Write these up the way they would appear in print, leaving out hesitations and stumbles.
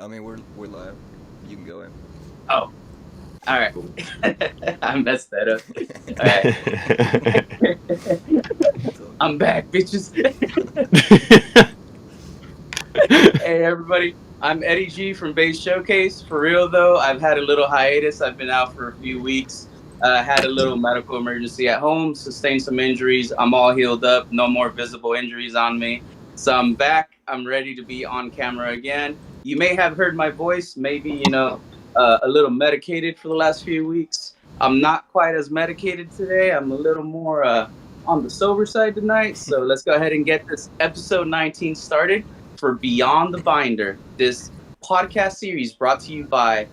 I mean, we're live. You can go in. Oh, all right. Cool. I messed that up. All right. I'm back, bitches. Hey, everybody. I'm Eddie G from Base Showcase. For real, though, I've had a little hiatus. I've been out for a few weeks. Had a little medical emergency at home, sustained some injuries. I'm all healed up. No more visible injuries on me. So I'm back. I'm ready to be on camera again. You may have heard my voice, maybe, a little medicated for the last few weeks. I'm not quite as medicated today. I'm a little more on the sober side tonight. So let's go ahead and get this episode 19 started for Beyond the Binder, this podcast series brought to you by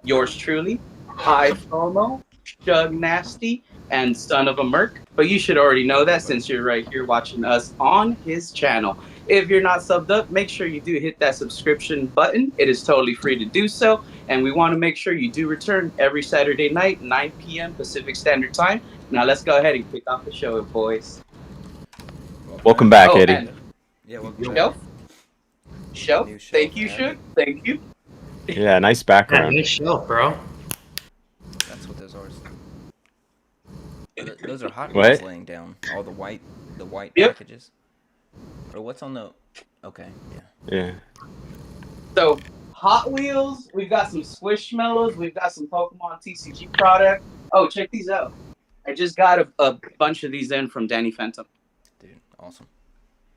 yours truly, iFOMO, Shug Nasty, and Son of a Merc. But you should already know that since you're right here watching us on his channel. If you're not subbed up, make sure you do hit that subscription button. It is totally free to do so. And we want to make sure you do return every Saturday night, 9 p.m. Pacific Standard Time. Now let's go ahead and kick off the show, boys. Welcome back, Oh, Eddie. and Yeah, welcome back. Shelf. New shelf Thank you, added. Shug. Thank you. Yeah, nice Yeah, background. nice shelf, bro. That's what those are. Those are Hot What? Wheels laying down. All the white Yep. packages. Or what's on the? Okay, yeah. Yeah. So Hot Wheels, we've got some Squishmallows, we've got some Pokemon TCG product. Oh, check these out. I just got a bunch of these in from Danny Phantom. Dude, awesome.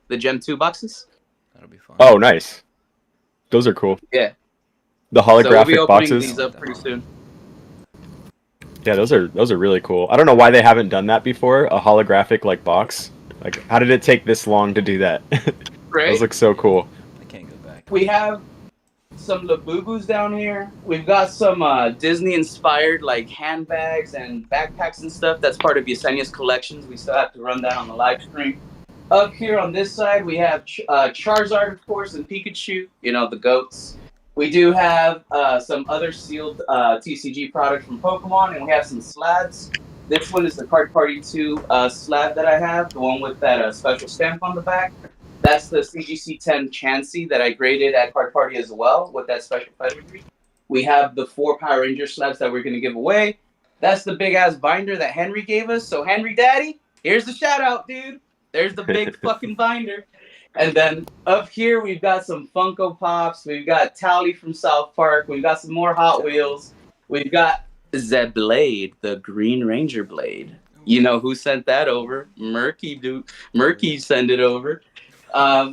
The Gem 2 boxes. That'll be fun. Oh, nice. Those are cool. Yeah. The So we'll be holographic opening boxes. these up pretty soon. Yeah, those are really cool. I don't know why they haven't done that before. A holographic like box. Like, how did it take this long to do that? Right? Those look so cool. I can't go back. We have some Labubus down here. We've got some Disney-inspired like handbags and backpacks and stuff. That's part of Yesenia's collections. We still have to run that on the live stream. Up here on this side, we have Charizard, of course, and Pikachu. You know, the goats. We do have some other sealed TCG product from Pokemon, and we have some slabs. This one is the Card Party 2 slab that I have, the one with that special stamp on the back. That's the CGC 10 Chansey that I graded at Card Party as well with that special pedigree. We have the 4 Power Ranger slabs that we're going to give away. That's the big ass binder that Henry gave us. So, Henry Daddy, here's the shout out, dude. There's the big fucking binder. And then up here, we've got some Funko Pops. We've got Tally from South Park. We've got some more Hot Wheels. We've got the Blade, the Green Ranger Blade. You know who sent that over? Murky, dude. Murky sent it over.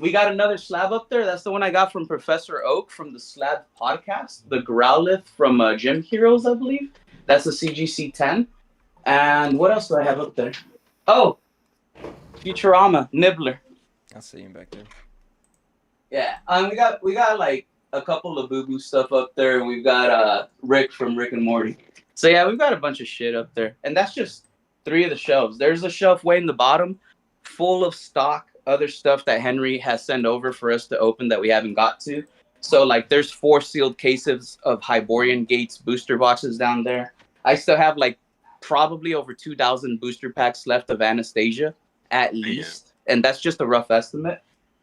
We got another slab up there. That's the one I got from Professor Oak from the Slab podcast. The Growlithe from Gym Heroes, I believe. That's the CGC 10. And what else do I have up there? Oh, Futurama, Nibbler. I'll see him back there. Yeah, we got like a couple of boo boo stuff up there, and we've got Rick from Rick and Morty. So yeah, we've got a bunch of shit up there, and that's just 3 of the shelves. There's a shelf way in the bottom, full of stock, other stuff that Henry has sent over for us to open that we haven't got to. So like, there's 4 sealed cases of Hyborian Gates booster boxes down there. I still have like probably over 2,000 booster packs left of Anastasia at least, and that's just a rough estimate.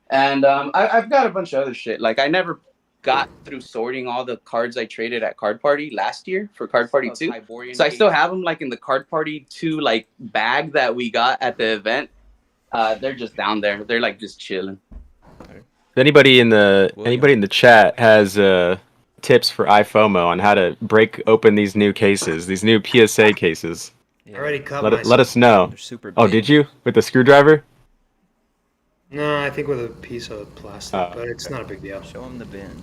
And I've got a bunch of other shit. Like, I never got through sorting all the cards I traded at Card Party last year for Card Party 2. So I still have them like in the Card Party 2 like bag that we got at the event. They're just down there. They're like just chilling. If anybody in the chat has tips for iFOMO on how to break open these new cases, these new PSA cases, I already cut let us know. They're super big. Oh, did you? With the screwdriver? No, I think with a piece of plastic, but it's not a big deal. Show him the bend.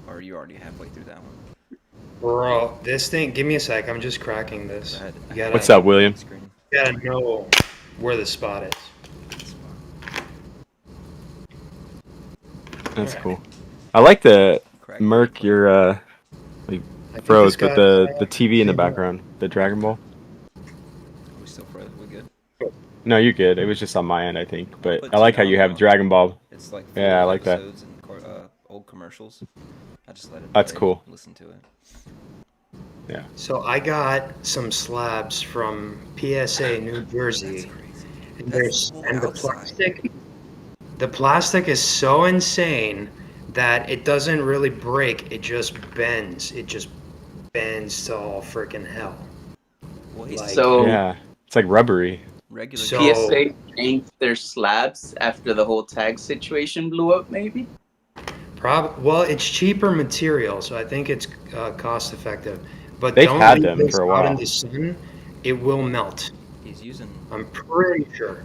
Or you already halfway through that one. Bro, this thing, give me a sec. I'm just cracking this. Go ahead. You gotta, What's up, William? Screen. You gotta know where the spot is. That's Alright. cool. I like the Crack. Merc your I think froze, it's but got, the TV in the background, the Dragon Ball. Are we still frozen? We good? No, you're good. It was just on my end, I think. But Put I like how TV you on. have Dragon Ball. It's like Yeah, I full like that. episodes and old commercials. I just let it. That's play, cool. Listen to it. Yeah. So I got some slabs from PSA New Jersey. That's crazy. And That's full the outside. plastic is so insane that it doesn't really break. It just bends. It just bends to all freaking hell. Well, So Yeah, it's like rubbery. regular So- PSA changed their slabs after the whole tag situation blew up, maybe? Well, it's cheaper material, so I think it's cost effective. But They've don't had leave them this for a out in while. the sun. It will melt. he's using. I'm pretty sure.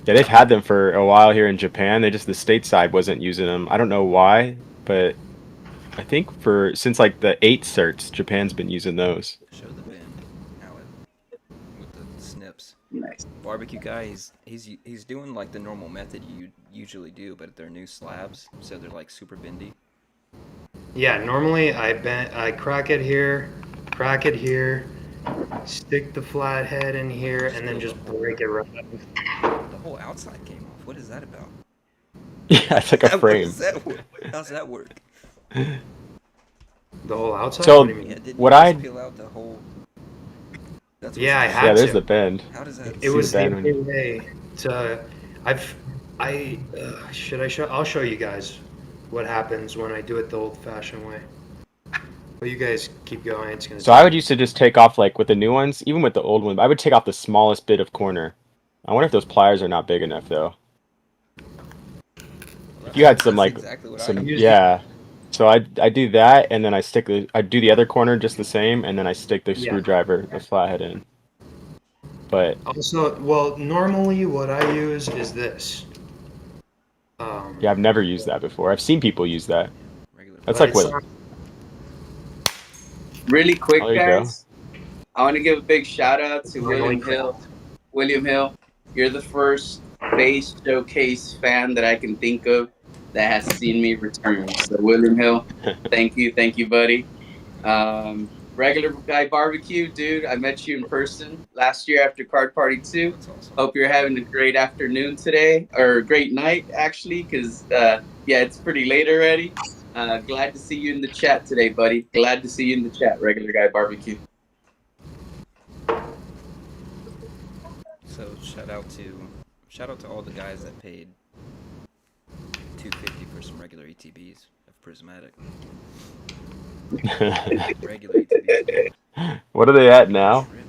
Yeah, they've had them for a while here in Japan. The stateside wasn't using them. I don't know why, but I think since like the 8 certs, Japan's been using those. Show the bend how it with the snips. Nice. Barbecue guy, he's doing like the normal method you usually do, but they're new slabs, so they're like super bendy. Yeah, normally I crack it here, stick the flathead in here, and then just break it right up. The whole outside came off. What is that about? Yeah, it's like a What frame. is that? How's that work? The whole outside? So- What do you mean? Yeah, didn't What you I- just peel out the whole? That's what's Yeah, I happening. had Yeah, there's to. the bend. How does that? It was the bend only when- way to. Should I show? I'll show you guys what happens when I do it the old-fashioned way. But you guys keep going. It's gonna. So I would used to just take off like with the new ones, even with the old ones. I would take off the smallest bit of corner. I wonder if those pliers are not big enough though. If you had some That's like exactly what I some use. yeah. So I do that and then I do the other corner just the same and then I stick the Yeah. screwdriver, the flathead in. But Also, well, normally what I use is this. yeah, I've never used that before. I've seen people use that. Regular. That's but like it's what not- Really quick, Oh, there you go. guys. I want to give a big shout out to William Hill. William Hill, you're the first base showcase fan that I can think of that has seen me return. So William Hill, thank you, buddy. Regular guy barbecue, dude. I met you in person last year after Card Party 2. That's awesome. Hope you're having a great afternoon today, or a great night actually, because yeah, it's pretty late already. Glad to see you in the chat today, buddy. Glad to see you in the chat, regular guy barbecue. So shout out to all the guys that paid $250 for some regular ETBs of Prismatic. Regular ETBs. What are they at now? Driven.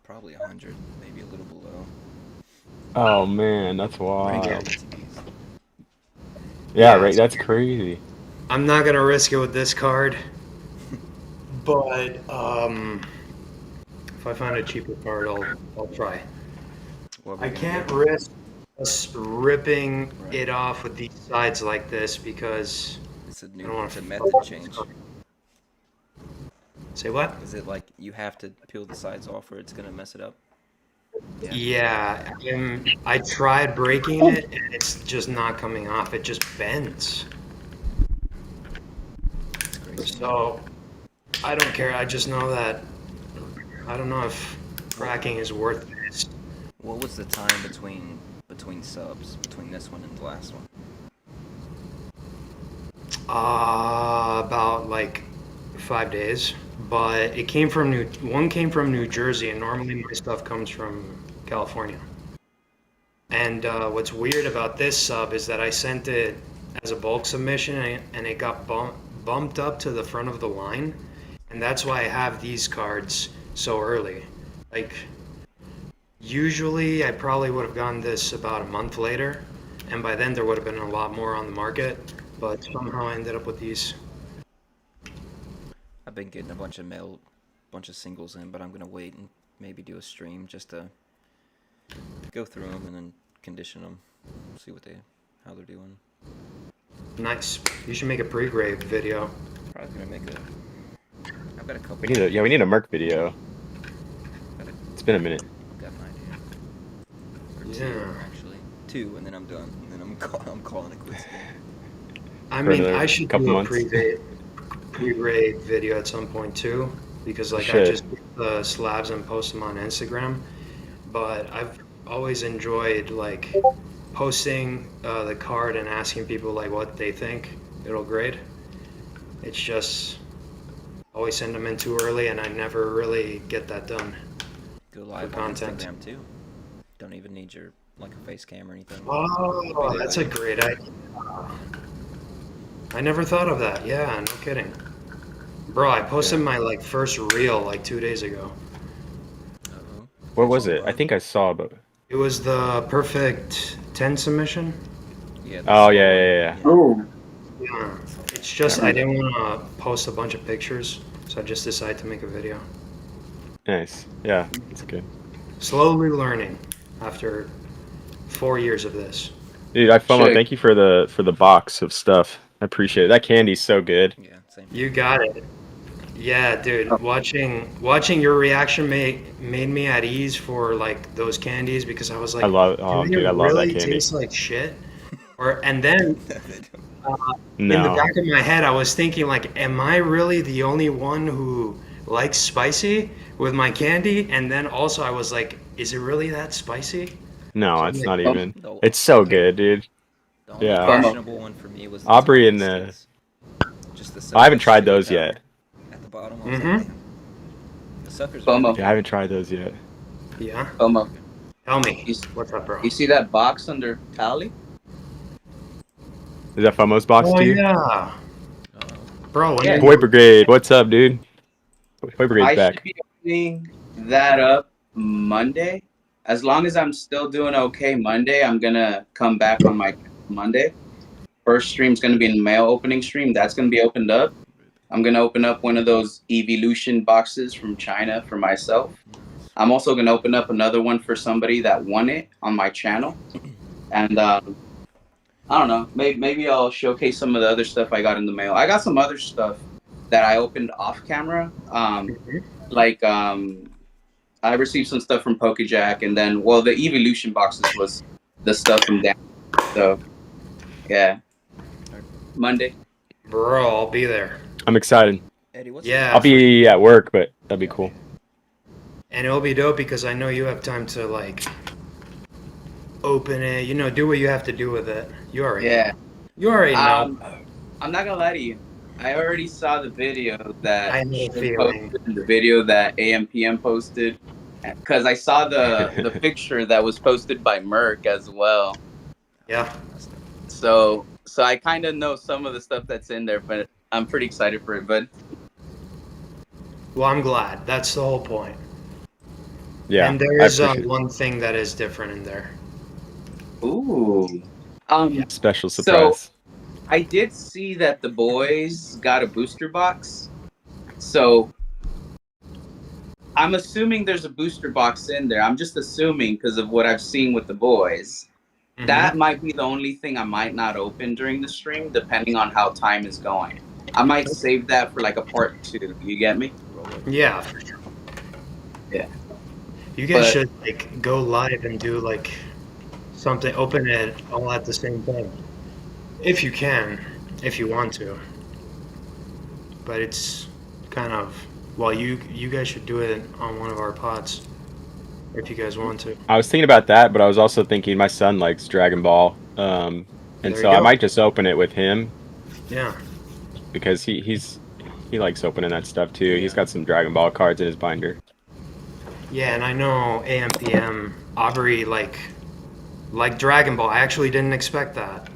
Probably 100, maybe a little below. Oh man, that's wild. Regular ETBs. Yeah, Yeah, right. That's crazy. I'm not gonna risk it with this card, but if I find a cheaper card, I'll try. What I we're gonna can't do- risk us ripping Right. it off with these sides like this because It's a I new don't want it's a to method change. Say what? Is it like you have to peel the sides off or it's gonna mess it up? Yeah, I tried breaking it and it's just not coming off. It just bends. It's crazy. So I don't care. I just know that I don't know if cracking is worth this. What was the time between subs between this one and the last one? About like 5 days, but it came from one came from New Jersey, and normally my stuff comes from California. And what's weird about this sub is that I sent it as a bulk submission, and it got bumped up to the front of the line, and that's why I have these cards so early. Like, usually I probably would have gotten this about a month later, and by then there would have been a lot more on the market, but somehow I ended up with these. I've been getting a bunch of singles in, but I'm gonna wait and maybe do a stream just to go through them and then condition them, see how they're doing. Nice. You should make a pre-grade video. Probably gonna make I've got a couple. We need a Merc video. Got a, It's been a minute. I've got an idea. Or two, Yeah. actually. 2, and then I'm done. And then I'm calling it quits again. I For mean, another I should couple do a months. pre-grade video at some point too, because like I Should. just get the slabs and post them on Instagram. But I've always enjoyed like posting the card and asking people like what they think it'll grade. It's just always send them in too early, and I never really get that done. Go live For on content. Instagram too. Don't even need your like a face cam or anything. Oh, that's a great idea. I never thought of that. Yeah, no kidding. Bro, I posted my like first reel like 2 days ago. Uh-oh. What It's was all it? I about- think I saw, but It was the perfect 10 submission. Yeah. the oh slow yeah, one. yeah, yeah. Oh, Yeah. It's just I didn't want to post a bunch of pictures, so I just decided to make a video. Nice. Yeah, it's good. Slowly learning after 4 years of this. Dude, iFOMO, Check. thank you for the box of stuff. I appreciate it. That candy's so good. Yeah. Same. You got it. Yeah, dude. Watching your reaction made me at ease for like those candies because I was I like, love. do Oh, they dude, I love that really candy. taste like shit? And then in the No, back of my head, I was thinking like, am I really the only one who likes spicy with my candy? And then also I was like, is it really that spicy? no, So I'm it's like, not even. No, It's so the- good, dude. The only Yeah. questionable one for me was the Aubrey and Twinkie the. sticks. Just the I haven't suckers tried straight those down yet. At the bottom, I was Mhm. like, damn. The suckers. FOMO. Really Yeah, I haven't tried those yet. yeah. FOMO. Tell me, You, what's up, bro? you see that box under Tally? Is that FOMO's box Oh too? yeah, Uh-oh. bro. When Yeah. did Boy you- Brigade, what's up, dude? Boy Brigade's I back. should be opening that up Monday. As long as I'm still doing okay Monday, I'm gonna come back on my Monday. First stream's gonna be in mail opening stream. That's gonna be opened up. I'm gonna open up one of those Evolution boxes from China for myself. I'm also gonna open up another one for somebody that won it on my channel. And I don't know, maybe I'll showcase some of the other stuff I got in the mail. I got some other stuff that I opened off camera. I received some stuff from PokeJack, and then the Evolution boxes was the stuff from Dan. So yeah, Monday. Bro, I'll be there. I'm excited. Eddie, what's Yeah. I'll be at work, but that'd be cool. And it'll be dope because I know you have time to like open it, do what you have to do with it. You already Yeah. You already know. I'm not gonna lie to you. I already saw the video that I know the Shiv feeling. posted, the video that AMPM posted, because I saw the picture that was posted by Merc as well. Yeah. So I kind of know some of the stuff that's in there, but I'm pretty excited for it. But Well, I'm glad. That's the whole point. Yeah, And there I is appreciate it. one thing that is different in there. ooh, Special So- surprise. I did see that the boys got a booster box. So I'm assuming there's a booster box in there. I'm just assuming because of what I've seen with the boys. Mhm. That might be the only thing I might not open during the stream, depending on how time is going. I might save that for like a part 2. You get me? Yeah, for sure. Yeah. You guys But- should like go live and do like something, open it all at the same time. If you can, if you want to. But it's kind of, well, you guys should do it on one of our pods if you guys want to. I was thinking about that, but I was also thinking my son likes Dragon Ball, and There so you I go. might just open it with him Yeah. because he likes opening that stuff too. He's got some Dragon Ball cards in his binder. Yeah, and I know AMPM, Aubrey, like Dragon Ball. I actually didn't expect that.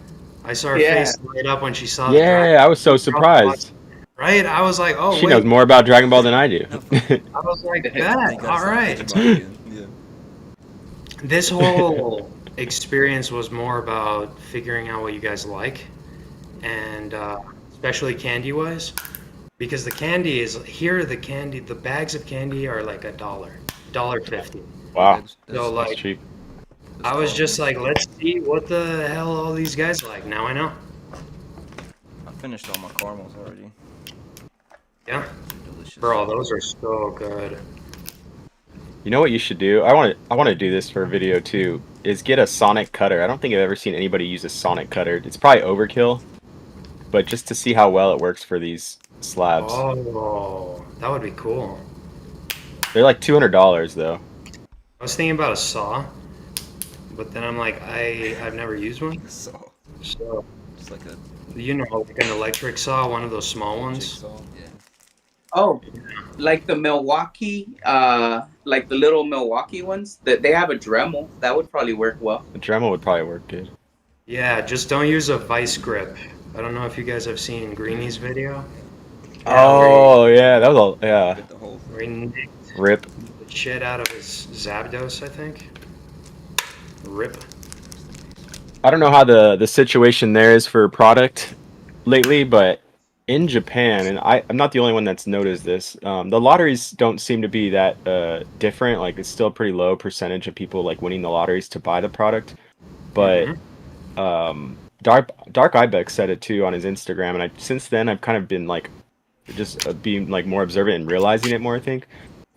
I saw her Yeah. face light up when she saw the Dragon Yeah, I was so surprised. right? I was like, oh, She wait. knows more about Dragon Ball than I do. I was like, They that, gotta all stop right. thinking about you. Yeah. This whole experience was more about figuring out what you guys like, and especially candy wise, because the candy is here. The bags of candy are like $1.50. Wow, That's- So that's- like, that's cheap. I was just like, let's see what the hell all these guys like. Now I know. I finished all my caramels already. Yeah, Delicious. bro, those are so good. You know what you should do? I want to do this for a video too. Is get a sonic cutter. I don't think I've ever seen anybody use a sonic cutter. It's probably overkill, but just to see how well it works for these slabs. Oh, that would be cool. They're like $200 though. I was thinking about a saw, but then I'm like, I've never used one. So, So, just like a like an electric saw, one of those small ones. jigsaw. Yeah. Oh, like the Milwaukee, like the little Milwaukee ones. That they have a Dremel. That would probably work well. The Dremel would probably work good. Yeah, just don't use a vice grip I don't know if you guys have seen Greeny's video. Oh yeah, that was yeah. With the whole Where he nicked Rip. the shit out of his Zapdos, I think. Rip. I don't know how the situation there is for product lately, but in Japan, and I'm not the only one that's noticed this. The lotteries don't seem to be that different. Like it's still a pretty low percentage of people like winning the lotteries to buy the product. But Dark Ibex said it too on his Instagram, and since then I've kind of been like just being like more observant and realizing it more. I think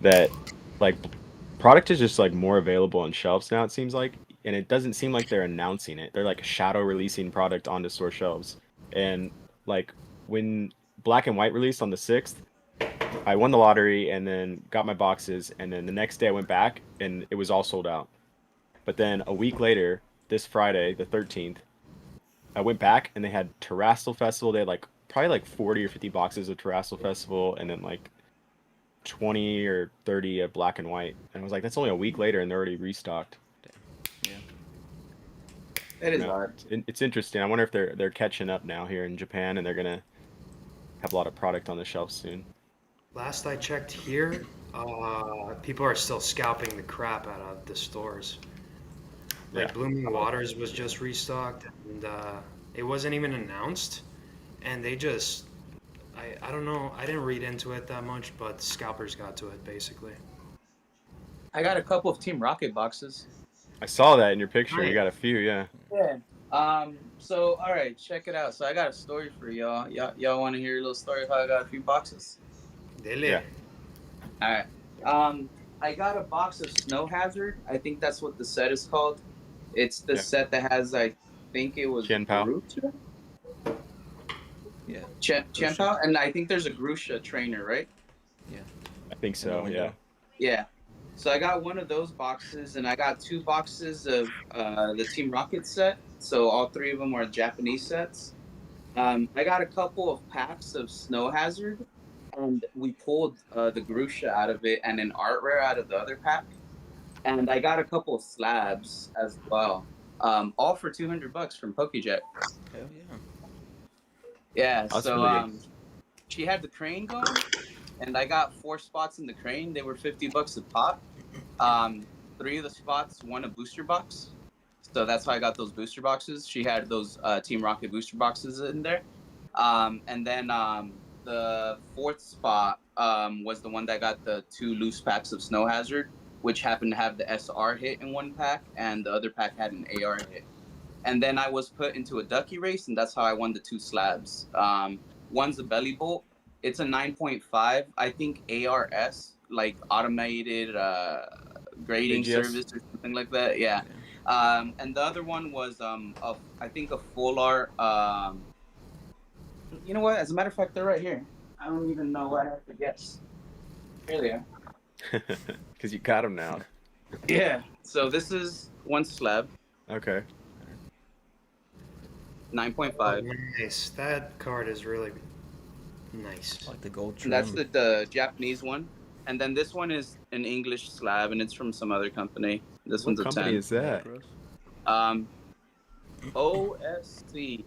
that like product is just like more available on shelves now. It seems like, and it doesn't seem like they're announcing it. They're like shadow releasing product onto store shelves. And like when Black and White released on the 6th, I won the lottery and then got my boxes, and then the next day I went back and it was all sold out. But then a week later, this Friday, the 13th, I went back and they had Terrestrial Festival. They had like probably like 40 or 50 boxes of Terrestrial Festival, and then like 20 or 30 of Black and White. And I was like, that's only a week later and they're already restocked. yeah. It is No, hard. it's interesting. I wonder if they're catching up now here in Japan and they're gonna have a lot of product on the shelf soon. Last I checked here, people are still scalping the crap out of the stores. Like Yeah. Blooming Waters was just restocked, and it wasn't even announced. And they just, I don't know, I didn't read into it that much, but scalpers got to it basically. I got a couple of Team Rocket boxes. I saw that in your picture. You Nice. got a few, yeah. Yeah. So all right, check it out. So I got a story for y'all. Y'all want to hear a little story of how I got a few boxes? Dele. Yeah. All right. I got a box of Snow Hazard. I think that's what the set is called. It's the Yeah. set that has, I think it was Chien Pao. Grusha? Yeah. Chien Pao? And I think there's a Grusha trainer, right? I think In the so, window. yeah. Yeah. So I got one of those boxes, and I got 2 boxes of the Team Rocket set. So all 3 of them are Japanese sets. I got a couple of packs of Snow Hazard, and we pulled the Grusha out of it and an art rare out of the other pack. And I got a couple of slabs as well, all for $200 from PokeJet. Hell yeah. Yeah, That's so really good. she had the crane going, and I got 4 spots in the crane. They were $50 a pop. 3 of the spots won a booster box, so that's how I got those booster boxes. She had those Team Rocket booster boxes in there, and then the 4th spot was the one that got the 2 loose packs of Snow Hazard, which happened to have the SR hit in one pack, and the other pack had an AR hit. And then I was put into a ducky race, and that's how I won the 2 slabs. One's a belly bolt. It's a 9.5, I think ARS, like automated grading AGS? service or something like that. Yeah. And the other one was I think a full art. You know what? As a matter of fact, they're right here. I don't even know what I have to guess. Here they are. Because you got them now. Yeah. So this is one slab, Okay. 9.5. Nice. That card is really nice. I like the gold And trim. that's the Japanese one. And then this one is an English slab, and it's from some other company. This What one's a company 10. is that? OSC.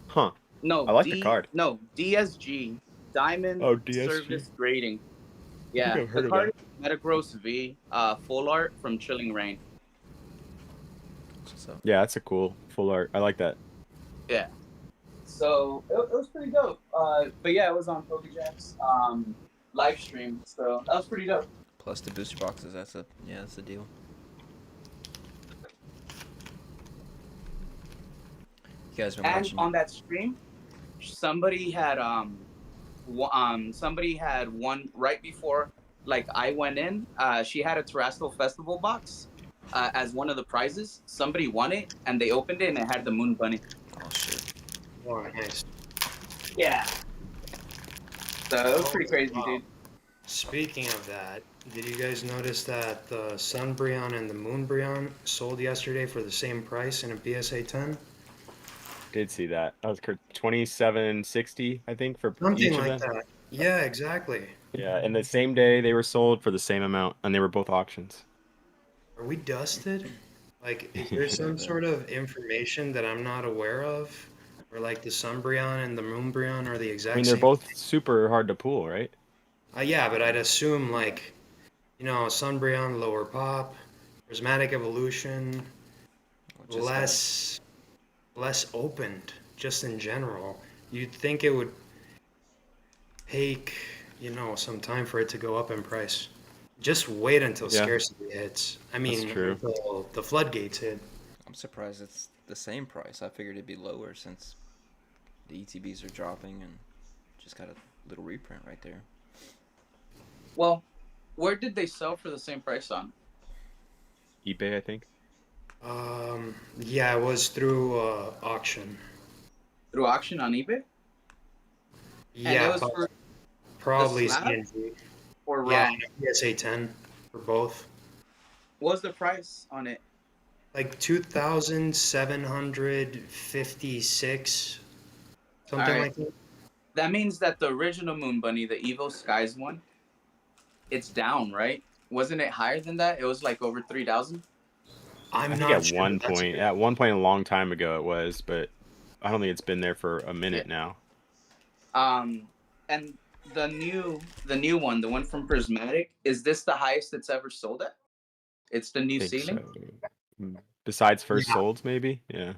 Huh. No, I like the card. No, DSG. Diamond Oh, DSG. Service Grading. I Yeah, think I've heard the of card is Metagross V, full art from Chilling Rain. What's up? Yeah, that's a cool full art. I like that. Yeah. So it was pretty dope. But yeah, it was on PokeJack's live stream, so that was pretty dope. Plus the booster boxes. That's a deal. You guys been And watching? on that stream, somebody had one right before like I went in. She had a Terrestrial Festival box as one of the prizes. Somebody won it, and they opened it, and it had the Moon Bunny. Oh shit. Oh, nice. Yeah. So it was pretty crazy, Wow. dude. Speaking of that, did you guys notice that the Sun Brionne and the Moon Brionne sold yesterday for the same price in a PSA 10? Did see that. That was 27.60, I think, for Something each of like them. that. Yeah, exactly. Yeah, and the same day they were sold for the same amount, and they were both auctions. Are we dusted? Like, is there some sort of information that I'm not aware of? Or like the Sunbreon and the Moonbreon are the I exact mean, they're same both thing. super hard to pull, right? Yeah, but I'd assume like, Sunbreon lower pop, prismatic evolution, Well, just got less opened, just in general. You'd think it would take, some time for it to go up in price. Just wait until Yeah, scarcity hits. I that's mean, true. until the floodgates hit. I'm surprised it's the same price. I figured it'd be lower since the ETBs are dropping and just got a little reprint right there. Well, where did they sell for the same price on? eBay, I think. Yeah, it was through auction. Through auction on eBay? And it Yeah, was but for the probably slab CNG. or Yeah, raw? and a PSA 10 for both. What was the price on it? Like 2,756, All something right. like that. That means that the original Moon Bunny, the Evo Skies one, it's down, right? Wasn't it higher than that? It was like over 3,000. I I'm think not sure. That's at one point a long time ago it was, but I don't think it's been there for a Yeah. minute now. And the new one, the one from Prismatic, is this the highest it's ever sold at? It's the new I think ceiling. so. Besides first Yeah. solds, maybe. Yeah.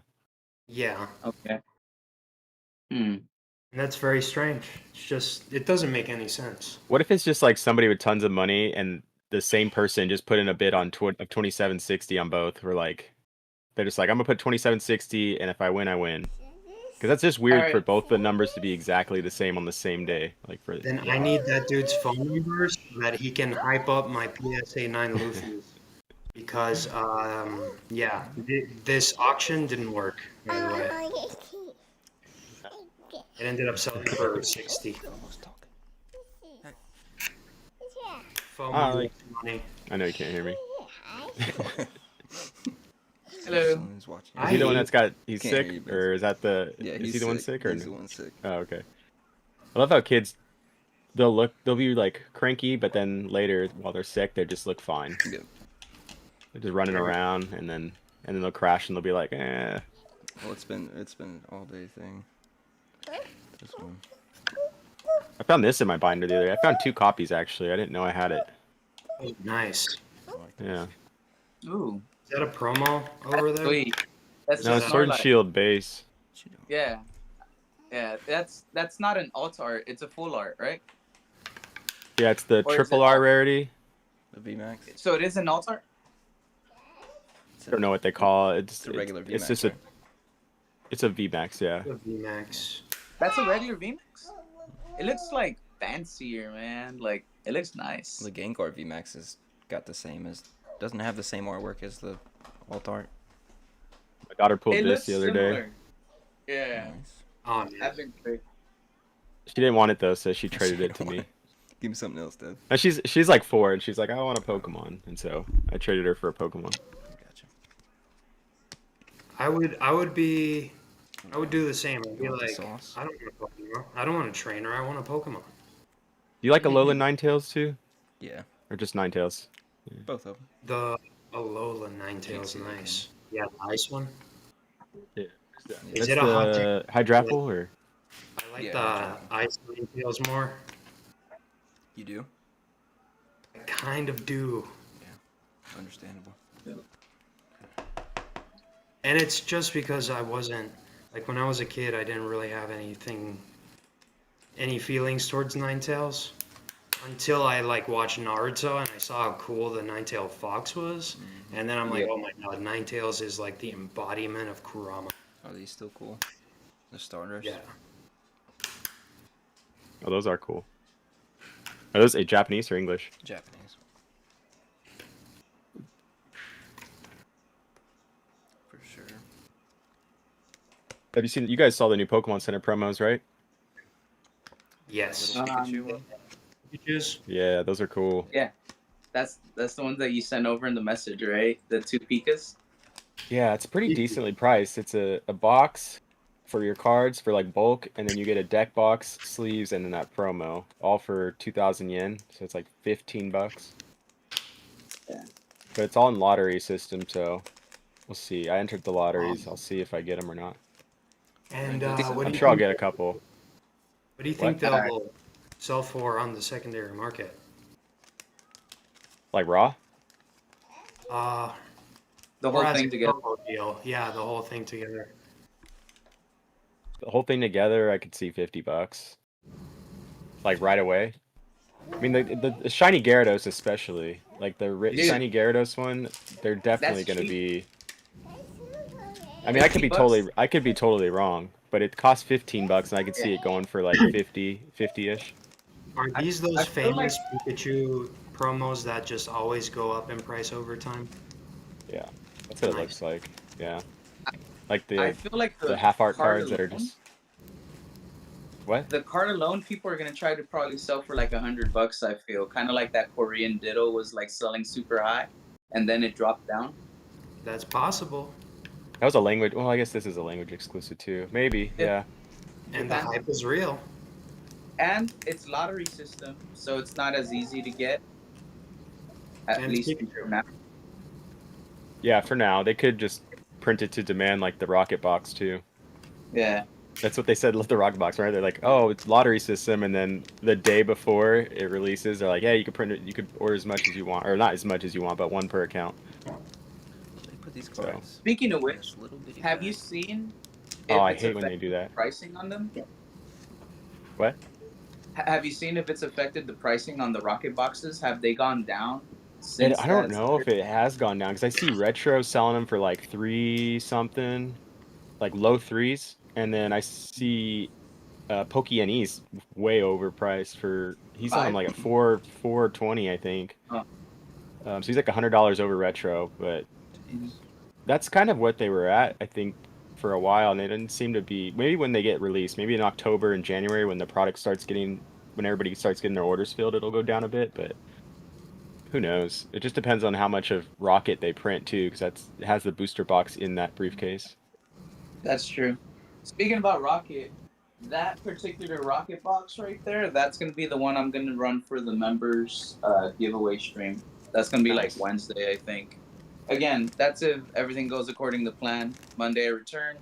Yeah, Okay. and that's very strange. It's just, it doesn't make any sense. What if it's just like somebody with tons of money and the same person just put in a bid on of 2760 on both? Or like they're just like, I'm gonna put 2760, and if I win, I win. Because that's just weird for Alright. both the numbers to be exactly the same on the same day. Like for Then I need that dude's phone number so that he can hype up my PSA 9 Luffy. Because, yeah, this auction didn't work, by the way. It ended up selling for 60. Almost talking. FOMO like- money. I know you can't hear me. Hello. Someone's watching. Is he the one that's he's Can't hear sick, you, but- or is that Yeah, is he the one sick, or he's no? the one sick. Oh, okay. I love how kids they'll be like cranky, but then later while they're sick, they just look fine. Yeah. They're just running around, and then they'll crash, and they'll be like, eh. Well, it's been an all day thing. This one. I found this in my binder the other day. I found 2 copies actually. I didn't know I had it. Oh, nice. I like this. Yeah. Ooh. Is that a promo over there? Sweet. That's No, just it's Sword and Starlight. Shield base. What you doing? Yeah. Yeah. That's not an alt art. It's a full art, right? Yeah, it's the Or is triple it R all- rarity. The VMAX. So it is an alt art. I don't know what they call it. It's a regular VMAX. It's just right? it's a VMAX, yeah. The VMAX. That's a regular VMAX. It looks like fancier, man. Like it looks nice. The Gengar VMAX has got the same as doesn't have the same artwork as the alt art. My daughter pulled It this looks the other day. similar. Yeah. Nice. Oh, man. I've been great. She didn't want it though, so she traded it to me. Give me something else, Dad. And she's like 4, and she's like, I want a Pokemon, and so I traded her for a Pokemon. Gotcha. I would do the same. I'd be You want the like, sauce? I don't want a Pokemon. I don't want a trainer. I want a Pokemon. Do you like Alolan Ninetales too, Yeah, or just Ninetales? both of them. The Alola Ninetales, Can't see nice. Yeah, the ice one. Yeah. Is That's it a the Hydrapple, or I like Yeah, the ice Ninetales more. You do? I kind of do. Understandable. And it's just because I wasn't, like when I was a kid, I didn't really have any feelings towards Ninetales. Until I like watched Naruto and I saw how cool the Ninetale Fox was. And then I'm like, oh my god, Ninetales is like the embodiment of Kurama. Are these still cool? The starters? Yeah. oh, those are cool. Are those Japanese or English? Japanese. For sure. Have you seen? You guys saw the new Pokemon Center promos, right? Yes. Little Pikachu one? Pikachu's? Yeah, those are cool. Yeah. That's the ones that you sent over in the message, right? The 2 Pikas. Yeah, it's pretty decently priced. It's a box for your cards for like bulk, and then you get a deck box, sleeves, and then that promo, all for 2,000 yen. So it's like $15. Yeah. But it's all in lottery system, so we'll see. I entered the lotteries. I'll see if I get them or not. And Good. what do I'm you sure I'll think? get a couple. What do you What? think they'll sell for on the secondary market? Like raw? The Or whole as a thing together. combo deal? Yeah, the whole thing together. The whole thing together, I could see $50. Like right away. I mean, the shiny Gyarados especially, like the Dude. shiny Gyarados one, they're definitely That's going to cheap. be. I mean, I could be $50. totally wrong, but it costs $15, and I could see it going for like 50-ish. Are I, these I those feel like famous Pikachu promos that just always go up in price over time? Yeah, that's what it Nice. looks like. Yeah, like I the feel like the the half art card cards that are alone, just what? the card alone, people are gonna try to probably sell for like $100. I feel kind of like that Korean Ditto was like selling super high, and then it dropped down. That's possible. That was a language. Well, I guess this is a language exclusive too. Maybe. It Yeah. And the depends, hype is real. and it's lottery system, so it's not as easy to get. At And it's least Pikachu. now. Yeah. For now, they could just print it to demand like the Rocket Box too. Yeah. That's what they said with the Rocket Box, right? They're like, oh, it's lottery system, and then the day before it releases, they're like, yeah, you could print it, you could order as much as you want, or not as much as you want, but one per account. They put these So. cards. Speaking of in which, this little bitty have bag. you seen? Oh, if I it's hate when they affected do that. pricing on them. What? Have you seen if it's affected the pricing on the rocket boxes? Have they gone down And since I don't that? know if it has gone down because I see Retro selling them for like 3 something, like low threes, and then I see Pokemon's way overpriced for he's selling them Five? like at 420, I think. Oh. So he's like $100 over Retro, but that's kind of what they were at, I think, for a while, and they didn't seem to be. Maybe when they get released, maybe in October and January when the product starts getting, when everybody starts getting their orders filled, it'll go down a bit, but who knows? It just depends on how much of Rocket they print too, because it has the booster box in that briefcase. That's true. Speaking about Rocket, that particular Rocket box right there, that's gonna be the one I'm gonna run for the members giveaway stream. That's gonna be Nice. like Wednesday, I think. Again, that's if everything goes according to plan. Monday I return.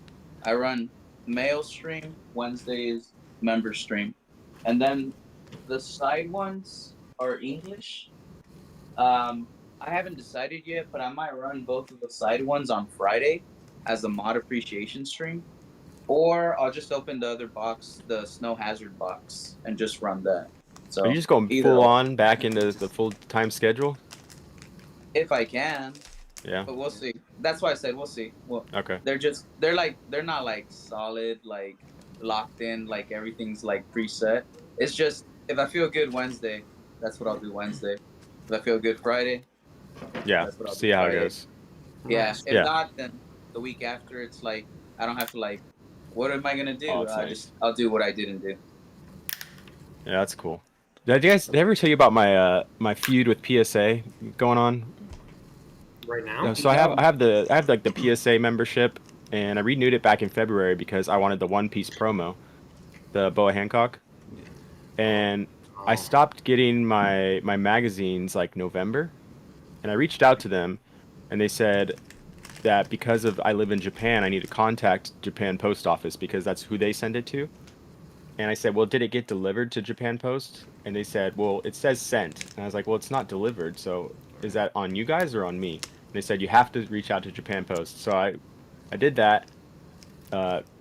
I run mail stream. Wednesday is member stream, and then the side ones are English. I haven't decided yet, but I might run both of the side ones on Friday as a mod appreciation stream. Or I'll just open the other box, the snow hazard box, and just run that. So Are you just going either full or, on back into the full time schedule? if I can, Yeah. but we'll see. That's why I said we'll see. Well, Okay. they're not like solid, like locked in, like everything's like preset. It's just if I feel good Wednesday, that's what I'll do Wednesday. If I feel good Friday, Yeah. that's what I'll See do how it Friday. goes. Yeah. Nice. If Yeah. not, then the week after, it's like I don't have to like. What am I gonna do? Oh, it's nice. I'll do what I didn't do. Yeah, that's cool. Did I ever tell you about my my feud with PSA going on? Right now? So I have like the PSA membership, and I renewed it back in February because I wanted the One Piece promo, the Boa Hancock, and I Oh. stopped getting my magazines like November, and I reached out to them, and they said that because of I live in Japan, I need to contact Japan Post Office because that's who they send it to. And I said, well, did it get delivered to Japan Post? And they said, well, it says sent. And I was like, well, it's not delivered. So is that on you guys or on me? And they said, you have to reach out to Japan Post. So I did that.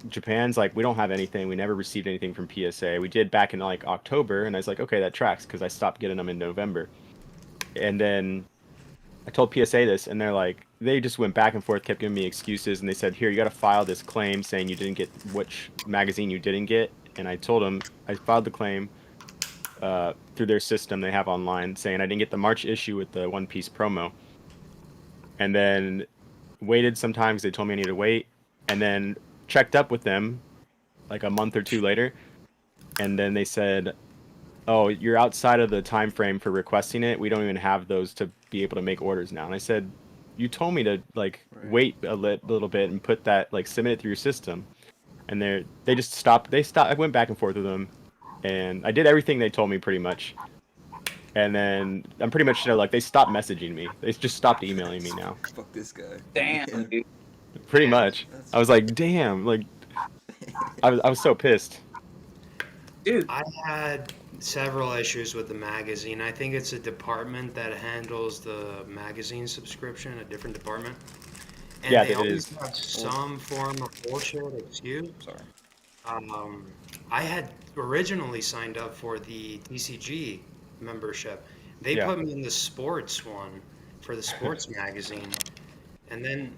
Japan's like, we don't have anything. We never received anything from PSA. We did back in like October. And I was like, okay, that tracks because I stopped getting them in November. And then I told PSA this, and they're like, they just went back and forth, kept giving me excuses. And they said, here, you got to file this claim saying you didn't get which magazine you didn't get. And I told them I filed the claim through their system they have online saying I didn't get the March issue with the One Piece promo. And then waited sometimes. They told me I needed to wait. And then checked up with them like a month or two later. And then they said, oh, you're outside of the time frame for requesting it. We don't even have those to be able to make orders now. And I said, you told me to like wait a little bit and put that like submit it through your system. And they just stopped. I went back and forth with them, and I did everything they told me pretty much. And then I'm pretty much sure like they stopped messaging me. They just stopped emailing me now. Fuck this guy. Damn, Yeah. dude. Pretty much. That's I was like, damn, like I was so pissed. Dude, I had several issues with the magazine. I think it's a department that handles the magazine subscription, a different department. And Yeah, they that it always is. have some form of bullshit excuse. Sorry. Um, I had originally signed up for the TCG membership. They Yeah. put me in the sports one for the sports magazine. And then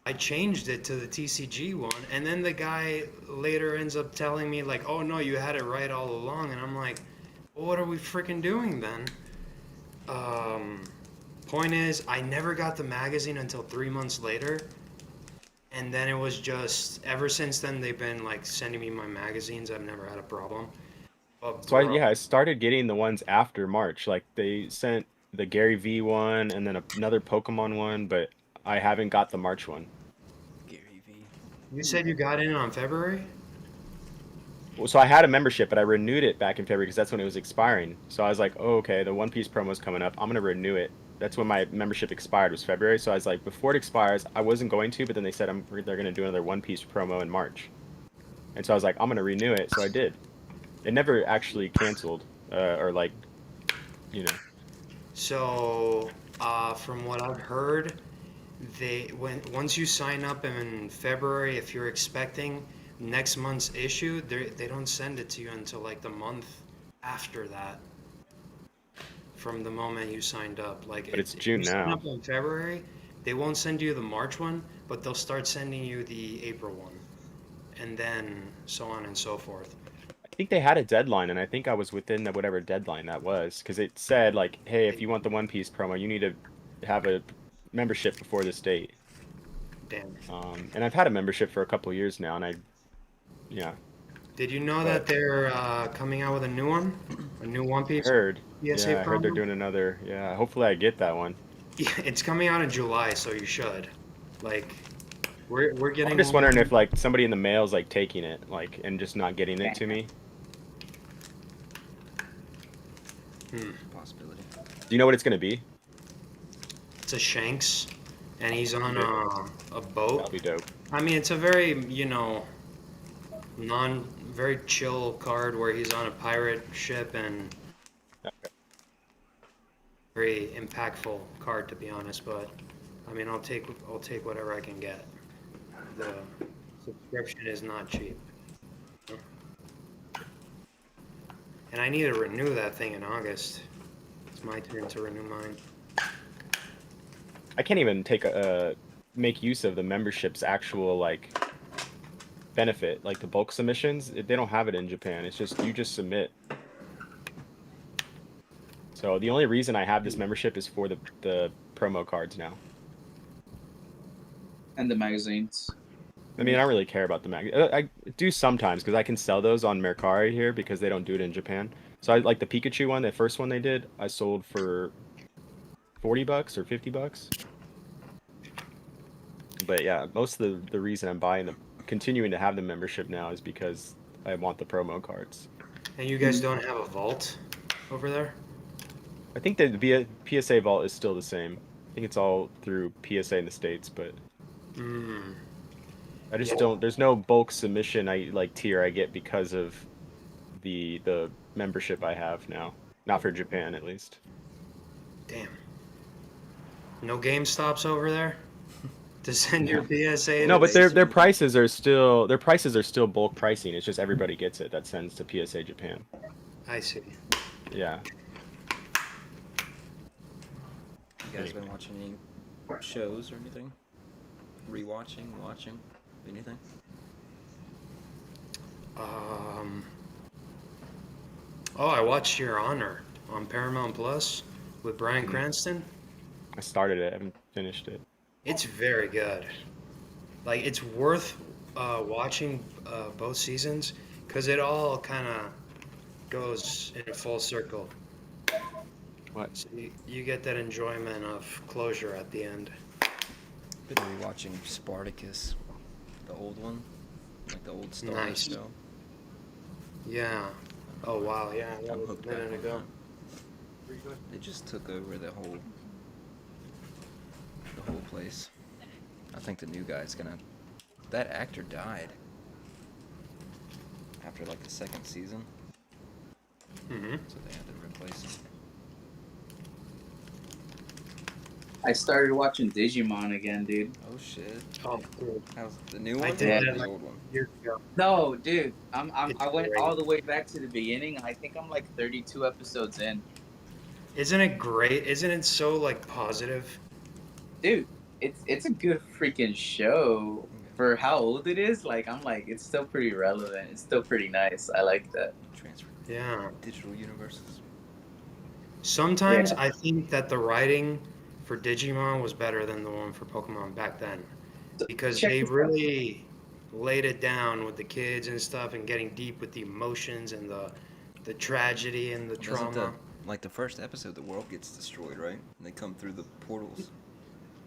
I changed it to the TCG one. And then the guy later ends up telling me, like, oh no, you had it right all along. And I'm like, well, what are we freaking doing then? Um, Point is, I never got the magazine until 3 months later. And then it was just, ever since then, they've been like sending me my magazines. I've never had a problem. But So I bro, yeah, I started getting the ones after March. Like they sent the Gary V one and then another Pokemon one, but I haven't got the March one. Gary V. you said you got in on February? Well, so I had a membership, but I renewed it back in February because that's when it was expiring. So I was like, oh, okay, the One Piece promo's coming up. I'm gonna renew it. That's when my membership expired, was February. So I was like, before it expires, I wasn't going to, but then they said they're gonna do another One Piece promo in March. And so I was like, I'm gonna renew it. So I did. It never actually canceled, or like, you know. So, from what I've heard, once you sign up in February, if you're expecting next month's issue, they don't send it to you until like the month after that. From the moment you signed up, like But it's if you June sign now. up in February, they won't send you the March one, but they'll start sending you the April one, and then so on and so forth. I think they had a deadline, and I think I was within whatever deadline that was, because it said like, hey, if you want the One Piece promo, you need to have a membership before this date. Damn. And I've had a membership for a couple years now, and yeah, Did you know that but they're coming out with a new one, a new One I Piece heard, PSA yeah, I heard they're promo? doing another. Yeah, hopefully I get that one. Yeah, it's coming out in July, so you should. Like, we're I'm getting just wondering if one. like somebody in the mail is like taking it, like, and just not getting it to me. Hmm, Possibility. Do you know what it's gonna be? it's a Shanks, and he's on Okay, a that'll boat. be dope. I mean, it's a very, very chill card where he's on a pirate ship and Okay. very impactful card to be honest. But I mean, I'll take whatever I can get. The subscription is not cheap, and I need to renew that thing in August. It's my turn to renew mine. I can't even make use of the membership's actual like benefit, like the bulk submissions. They don't have it in Japan. It's just you just submit. So the only reason I have this membership is for the promo cards now. and the magazines. I mean, I don't really care about the mag. I do sometimes because I can sell those on Mercari here because they don't do it in Japan. So I like the Pikachu one, the first one they did, I sold for $40 or $50. But yeah, most of the reason I'm continuing to have the membership now is because I want the promo cards. And you guys don't have a vault over there? I think that the PSA vault is still the same. I think it's all through PSA in the States, but Hmm. I just Yeah. don't. There's no bulk submission I like tier I get because of the membership I have now. Not for Japan, at least. Damn. No Game Stops over there to send your PSA No, to but the. their prices are still bulk pricing. It's just everybody gets it that sends to PSA Japan. I see. Yeah. You guys been watching any shows or anything? Rewatching, watching, anything? Um. Oh, I watched Your Honor on Paramount Plus with Bryan Cranston. I started it. I haven't finished it. It's very good. Like it's worth watching both seasons because it all kind of goes in a full circle. What? So you get that enjoyment of closure at the end. Been rewatching Spartacus, the old one, like the old Star Wars Nice. show. Yeah. Oh wow. Yeah. That I'm was a hooked back minute on ago. that. They just took over the whole place. I think the new guy's gonna. That actor died. after like the second season, Mm-hmm. so they had to replace him. I started watching Digimon again, dude. Oh shit! Oh, dude. How's the new I one did or that the like old one? years ago. No, dude. It's I went great. all the way back to the beginning. I think I'm like 32 episodes in. Isn't it great? Isn't it so like positive? Dude, it's a good freaking show for how old it is. Like I'm like, it's still pretty relevant. It's still pretty nice. I like that. Transfer Yeah. digital universes. Sometimes Yeah. I think that the writing for Digimon was better than the one for Pokemon back then, because Check they this out. really laid it down with the kids and stuff, and getting deep with the emotions and the tragedy and the Doesn't trauma. the first episode, the world gets destroyed, right? And they come through the portals.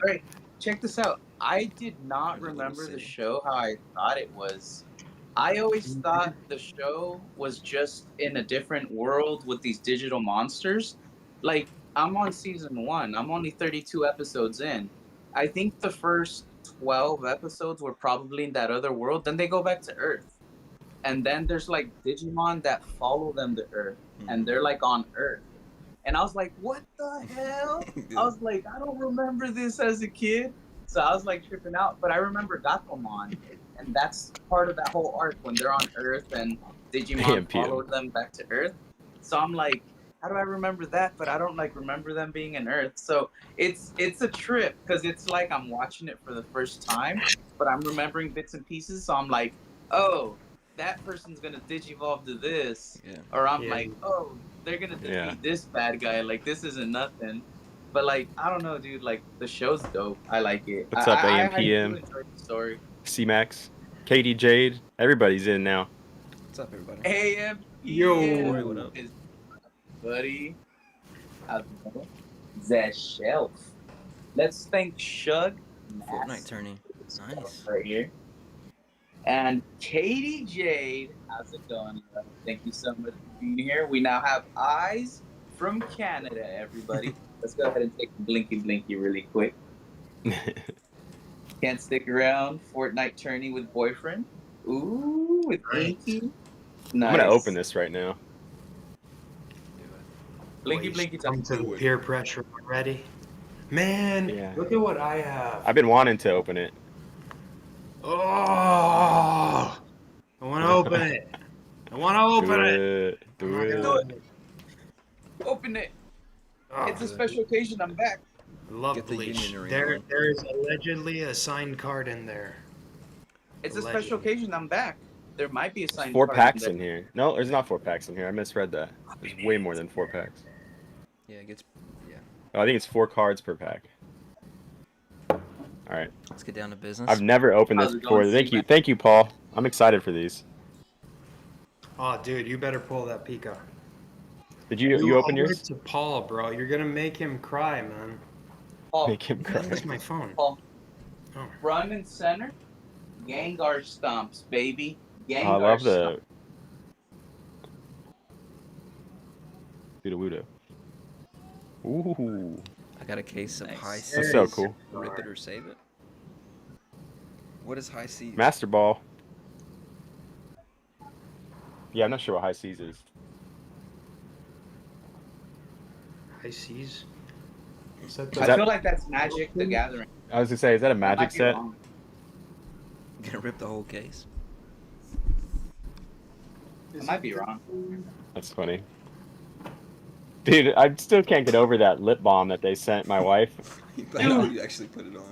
All right, check this out. I did not There's a little remember the city. show how I thought it was. I always thought the show was just in a different world with these digital monsters. Like, I'm on season 1. I'm only 32 episodes in. I think the first 12 episodes were probably in that other world. Then they go back to Earth. And then there's like Digimon that follow them to Earth. And they're like on Earth. And I was like, what the hell? I was like, I don't remember this as a kid. So I was like tripping out. But I remember Gatomon. And that's part of that whole arc when they're on Earth and Digimon AMPM. followed them back to Earth. So I'm like, how do I remember that? But I don't like remember them being in Earth. So it's a trip because it's like I'm watching it for the first time, but I'm remembering bits and pieces. So I'm like, oh, that person's gonna digivolve to this. Yeah. Or I'm Yeah. like, oh, they're gonna defeat Yeah. this bad guy. Like this isn't nothing. But like, I don't know, dude. Like the show's dope. I like it. What's up, I do AMPM? enjoy the story. C-Max, Katie Jade, everybody's in now. What's up, everybody? AM. Yo. What up? Is buddy. How's it going? The shelf. Let's thank Shug. Fortnite tourney. Nice. Right here. And Katie Jade, how's it going? Thank you so much for being here. We now have eyes from Canada, everybody. Let's go ahead and take a blinky really quick. Can't stick around. Fortnite tourney with boyfriend. Ooh, with Nice. Inky. Nice. I'm gonna open this right now. Blinky Come to the time. peer pressure already. Man, Yeah. look at what I have. I've been wanting to open it. Oh, I want to open it. I want to open it. Do I'm not it. gonna Do open it. Open it. Oh, It's a special occasion. I'm back. I love Get the Bleach. Union Arena There, one. there is allegedly a signed card in there. It's a special Allegedly. occasion. I'm back. There might be a signed 4 card packs there. in here. No, there's not 4 packs in here. I misread that. There's way more than 4 packs. Yeah, it gets. Yeah. Oh, I think it's 4 cards per pack. All right. Let's get down to business. I've never opened How's this it going, before. C-Mac? Thank you, Paul. I'm excited for these. Oh, dude, you better pull that Pika. Did you open owe yours? it to Paul, bro. You're gonna make him cry, man. Paul, Make him cry. Where's my phone? Paul. Oh. Front and center. Gengar stomps, baby. Gengar Oh, I love stomps. the Wudo. Ooh, I got a case of Nice. high C. that's so cool. Rip it or save it. What is high C? Master Ball. Yeah, I'm not sure what High Seas is. High seas. Is Is I that- feel like that's Magic the Gathering. I was gonna say, is that a I Magic might be set? wrong. Gonna rip the whole case. I might be wrong. That's funny. Dude, I still can't get over that lip balm that they sent my wife. You actually put it on.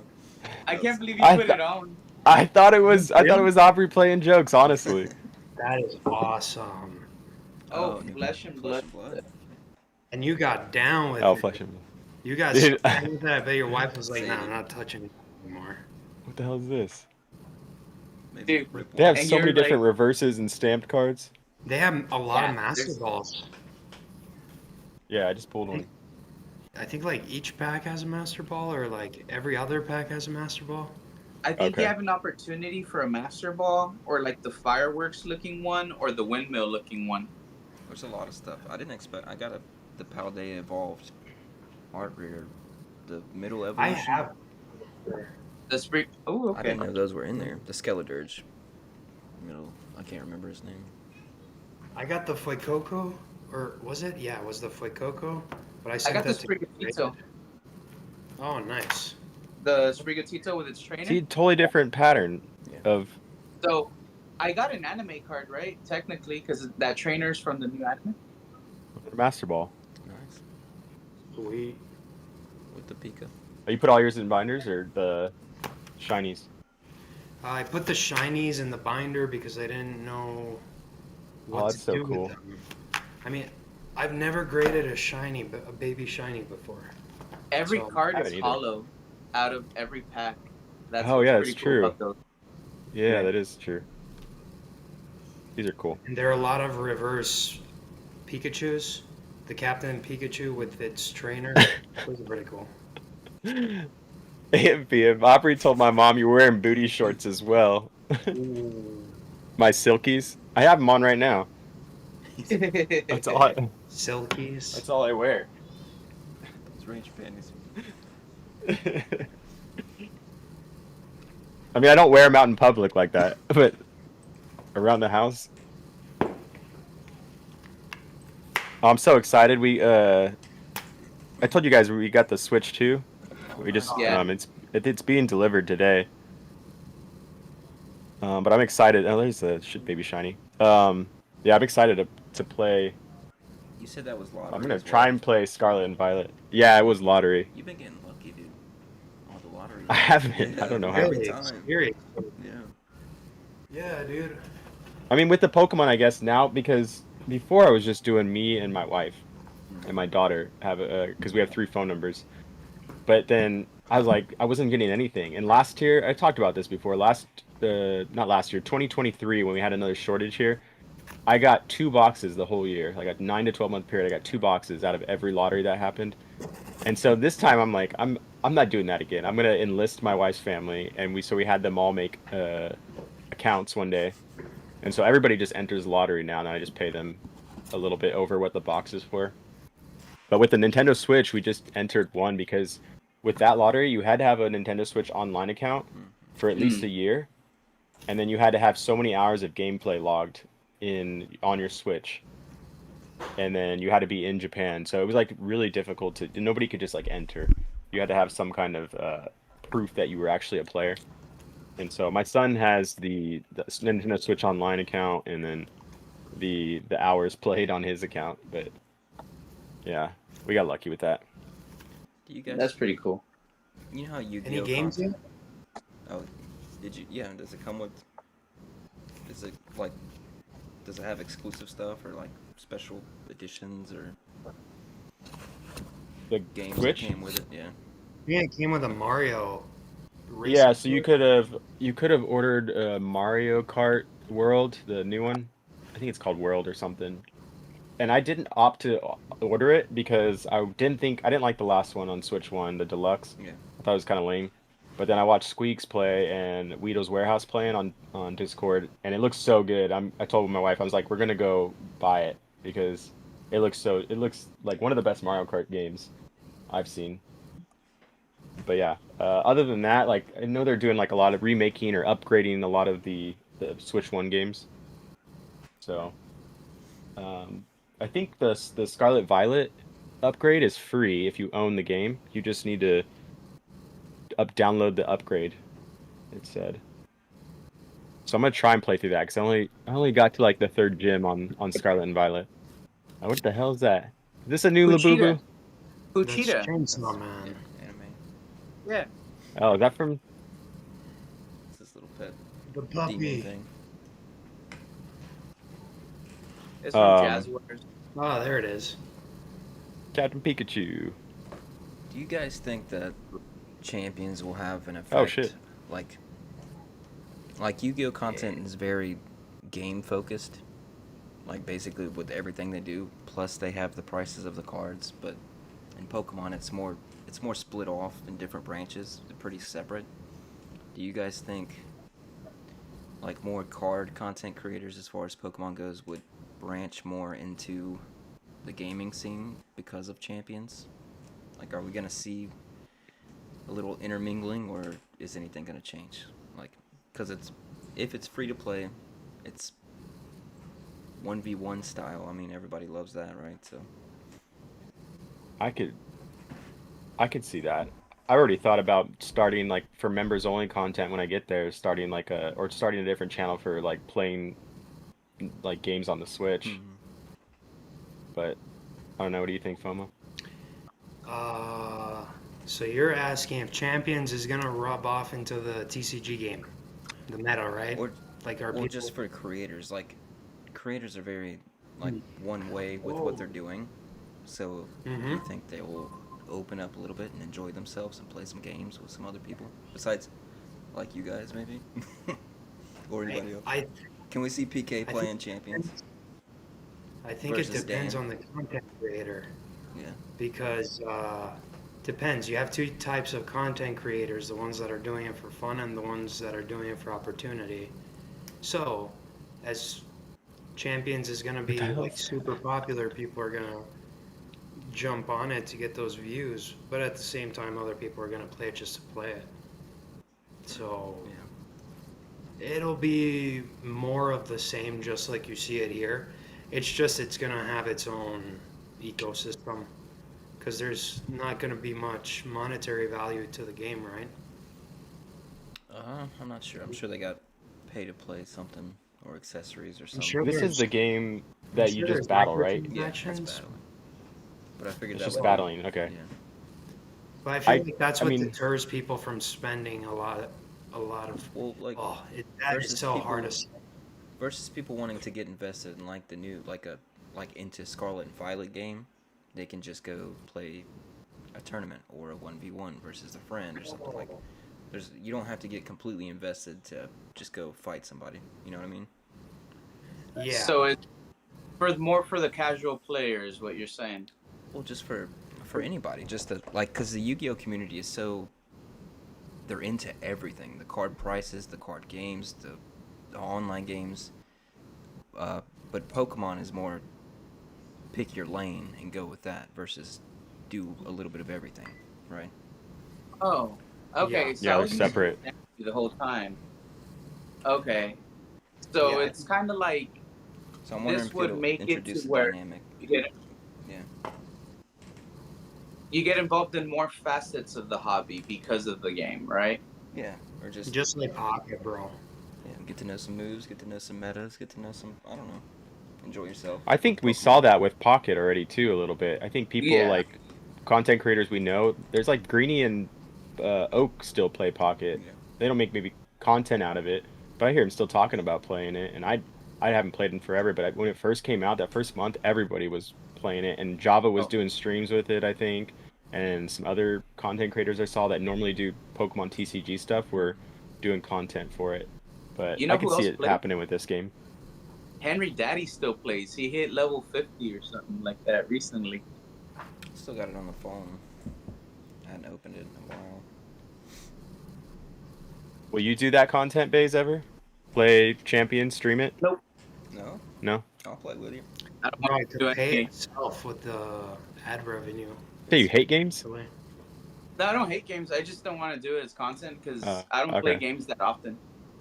I can't believe you I put th- it on. I thought it was Aubrey playing jokes, honestly. That is awesome. Oh, new Flesh and Flesh Blood. and Blood. And you got down with Oh, it. flesh and blood. You got Dude. so down with that. I bet your wife was like, Same. "Nah, I'm not touching it anymore." What the hell is this? Maybe Dude, rip They have one. And so many you're different like- reverses and stamped cards. They have a lot Yeah, of master there's- balls. Yeah, I just pulled one. I think like each pack has a master ball, or like every other pack has a master ball. I think Okay. you have an opportunity for a Master Ball, or like the fireworks looking one, or the windmill looking one. There's a lot of stuff. I didn't expect. I got the Paldea evolved art reader, the middle I evolution. have. The spring. Oh, I okay. didn't know those were in there. The Skeledirge. Middle. I can't remember his name. I got the Fuecoco, or was it? Yeah, it was the Fuecoco. But I I sent got the that to you. Sprigatito. Oh, nice. The Sprigatito with its trainer. See, totally different pattern Yeah. of So I got an anime card, right? Technically, because that trainer's from the new anime. Master Ball. Nice. Sweet. With the Pika. Oh, you put all yours in binders or the shinies? I put the shinies in the binder because I didn't know Oh, what that's to so do with cool. them. I mean, I've never graded a shiny, a baby shiny before. Every So, card I is haven't either. hollow out of every pack. That's Oh what's yeah, pretty that's cool true. about those. Yeah, Yeah. that is true. These are cool. and there are a lot of reverse Pikachus. The Captain Pikachu with its trainer. Those are pretty cool. AMPM. Aubrey told my mom you're wearing booty shorts as well. Ooh. My silkies. I have them on right now. That's all. Silkies. That's all I wear. Those range panties. I mean, I don't wear them out in public like that, but around the house. Oh, I'm so excited. I told you guys we got the Switch 2. We just Yeah. it's being delivered today. But I'm excited. Oh, there's the baby shiny. Yeah, I'm excited to play. You said that was lottery. I'm gonna as try well? and play Scarlet and Violet. Yeah, it was lottery. You've been getting lucky, dude. All the lottery. I haven't. I don't know how. Every Really? time. Seriously? Yeah. Yeah, dude. I mean, with the Pokemon, I guess now, because before I was just doing me and my wife and my daughter have because we have 3 phone numbers. But then I was like, I wasn't getting anything. And last year, I talked about this before. Not last year, 2023, when we had another shortage here, I got 2 boxes the whole year. Like a 9 to 12 month period, I got 2 boxes out of every lottery that happened. And so this time, I'm like, I'm not doing that again. I'm gonna enlist my wife's family, and we had them all make accounts one day. And so everybody just enters lottery now, and I just pay them a little bit over what the box is for. But with the Nintendo Switch, we just entered one because with that lottery, you had to have a Nintendo Switch online account for at least a year, and then you had to have so many hours of gameplay logged on your Switch, and then you had to be in Japan. So it was like really difficult nobody could just like enter. You had to have some kind of proof that you were actually a player. And so my son has the Nintendo Switch Online account, and then the hours played on his account. But yeah, we got lucky with that. Do you guys? That's pretty cool. You know how you Any games yet? Oh, did you? Yeah. Does it come with? Is it like? Does it have exclusive stuff or like special editions or The games Switch? that came with it? Yeah. Yeah, it came with a Mario. Yeah, so Racing you could have ordered Mario Kart World, the new one. I think it's called World or something. And I didn't opt to order it because I didn't like the last one on Switch 1, the deluxe. Yeah. I thought it was kind of lame. But then I watched Squeaks play and Weedle's Warehouse playing on Discord, and it looks so good. I told my wife, I was like, we're gonna go buy it because it looks like one of the best Mario Kart games I've seen. But yeah, other than that, like I know they're doing like a lot of remaking or upgrading a lot of the Switch 1 games. So, I think the Scarlet Violet upgrade is free if you own the game. You just need to download the upgrade. It said. So I'm gonna try and play through that because I only got to like the 3rd gym on Scarlet and Violet. Oh, what the hell is that? Is this a new Labubu? That's Uchida. Chainsaw Man. Anime. Yeah. Oh, is that from? It's this little pet The demon puppy. thing. It's from Jazzwares. Ah, there it is. Captain Pikachu. Do you guys think that champions will have an effect? Oh, shit. Like Yu-Gi-Oh content is very game focused. Like basically with everything they do, plus they have the prices of the cards, but in Pokemon it's more split off in different branches. They're pretty separate. Do you guys think like more card content creators as far as Pokemon goes would branch more into the gaming scene because of champions? Like are we going to see a little intermingling, or is anything going to change? Like cuz if it's free to play, it's 1v1 style. I mean, everybody loves that, right? So I could see that. I already thought about starting like for members only content when I get there, starting like starting a different channel for like playing like games on the Switch. But I don't know. What do you think, FOMO? So you're asking if Champions is gonna rub off into the TCG game, the meta, right? or Like are well, people? just for creators, like creators are very like one way with what they're doing. So do you Mm-hmm. think they will open up a little bit and enjoy themselves and play some games with some other people besides like you guys maybe or anybody else? I Can we see PK I playing think champions I think it versus depends Dan? on the content creator Yeah. because depends. You have two types of content creators: the ones that are doing it for fun and the ones that are doing it for opportunity. So, as Champions is gonna What the be hell like is that? super popular, people are gonna jump on it to get those views, but at the same time, other people are gonna play it just to play it. So Yeah. it'll be more of the same, just like you see it here. It's just it's gonna have its own ecosystem because there's not gonna be much monetary value to the game, right? I'm not sure. I'm sure they got pay to play something or accessories or I'm something. sure This is there's the game I'm that you sure just there's battle, right? Yeah, it's microtransactions, battling. But I figured It's that just would battling. Okay. Yeah. but I feel I like that's I what mean, deters people from spending a lot of. Well, like That is versus so hard to people say. versus people wanting to get invested in like the new like into Scarlet and Violet game, they can just go play a tournament or a 1v1 versus a friend or something like. You don't have to get completely invested to just go fight somebody. You know what I mean? Yeah, So it's for the casual players, what you're saying. Well, just for anybody, just to like, cause the Yu-Gi-Oh community is so they're into everything: the card prices, the card games, the online games. But Pokemon is more pick your lane and go with that versus do a little bit of everything, right? Oh, yeah, okay. So yeah, I they're was separate. misunderstanding you the whole time. Okay, so yeah. it's kind of like So I'm wondering this if would it'll make it to introduce a where dynamic. you get Yeah. you get involved in more facets of the hobby because of the game, right? Yeah. Or just Just like Pocket, bro. yeah, get to know some moves, get to know some metas, get to know some I don't know. Enjoy yourself I with think we saw Pokemon. that with Pocket already too a little bit. I think people Yeah. like content creators we know. There's like Greeny and Oak still play Pocket. Yeah. They don't make maybe content out of it, but I hear them still talking about playing it. And I haven't played in forever, but when it first came out, that first month, everybody was playing it, and Java was Oh, doing streams with it, I think, and some other content creators I saw that normally do Pokemon TCG stuff were doing content for it. But you I know could who see else it plays? happening with this game. Henry Daddy still plays. He hit level 50 or something like that recently. Still got it on the phone. I hadn't opened it in a while. Will you do that content, Bays, ever? Play Champion, stream it? Nope. No? No? I'll play with you. I don't Bro, want it to do could pay anything. itself with the ad revenue. Hey, you hate games? Actually. No, I don't hate games. I just don't want to do it as content because I don't play Okay. games that often.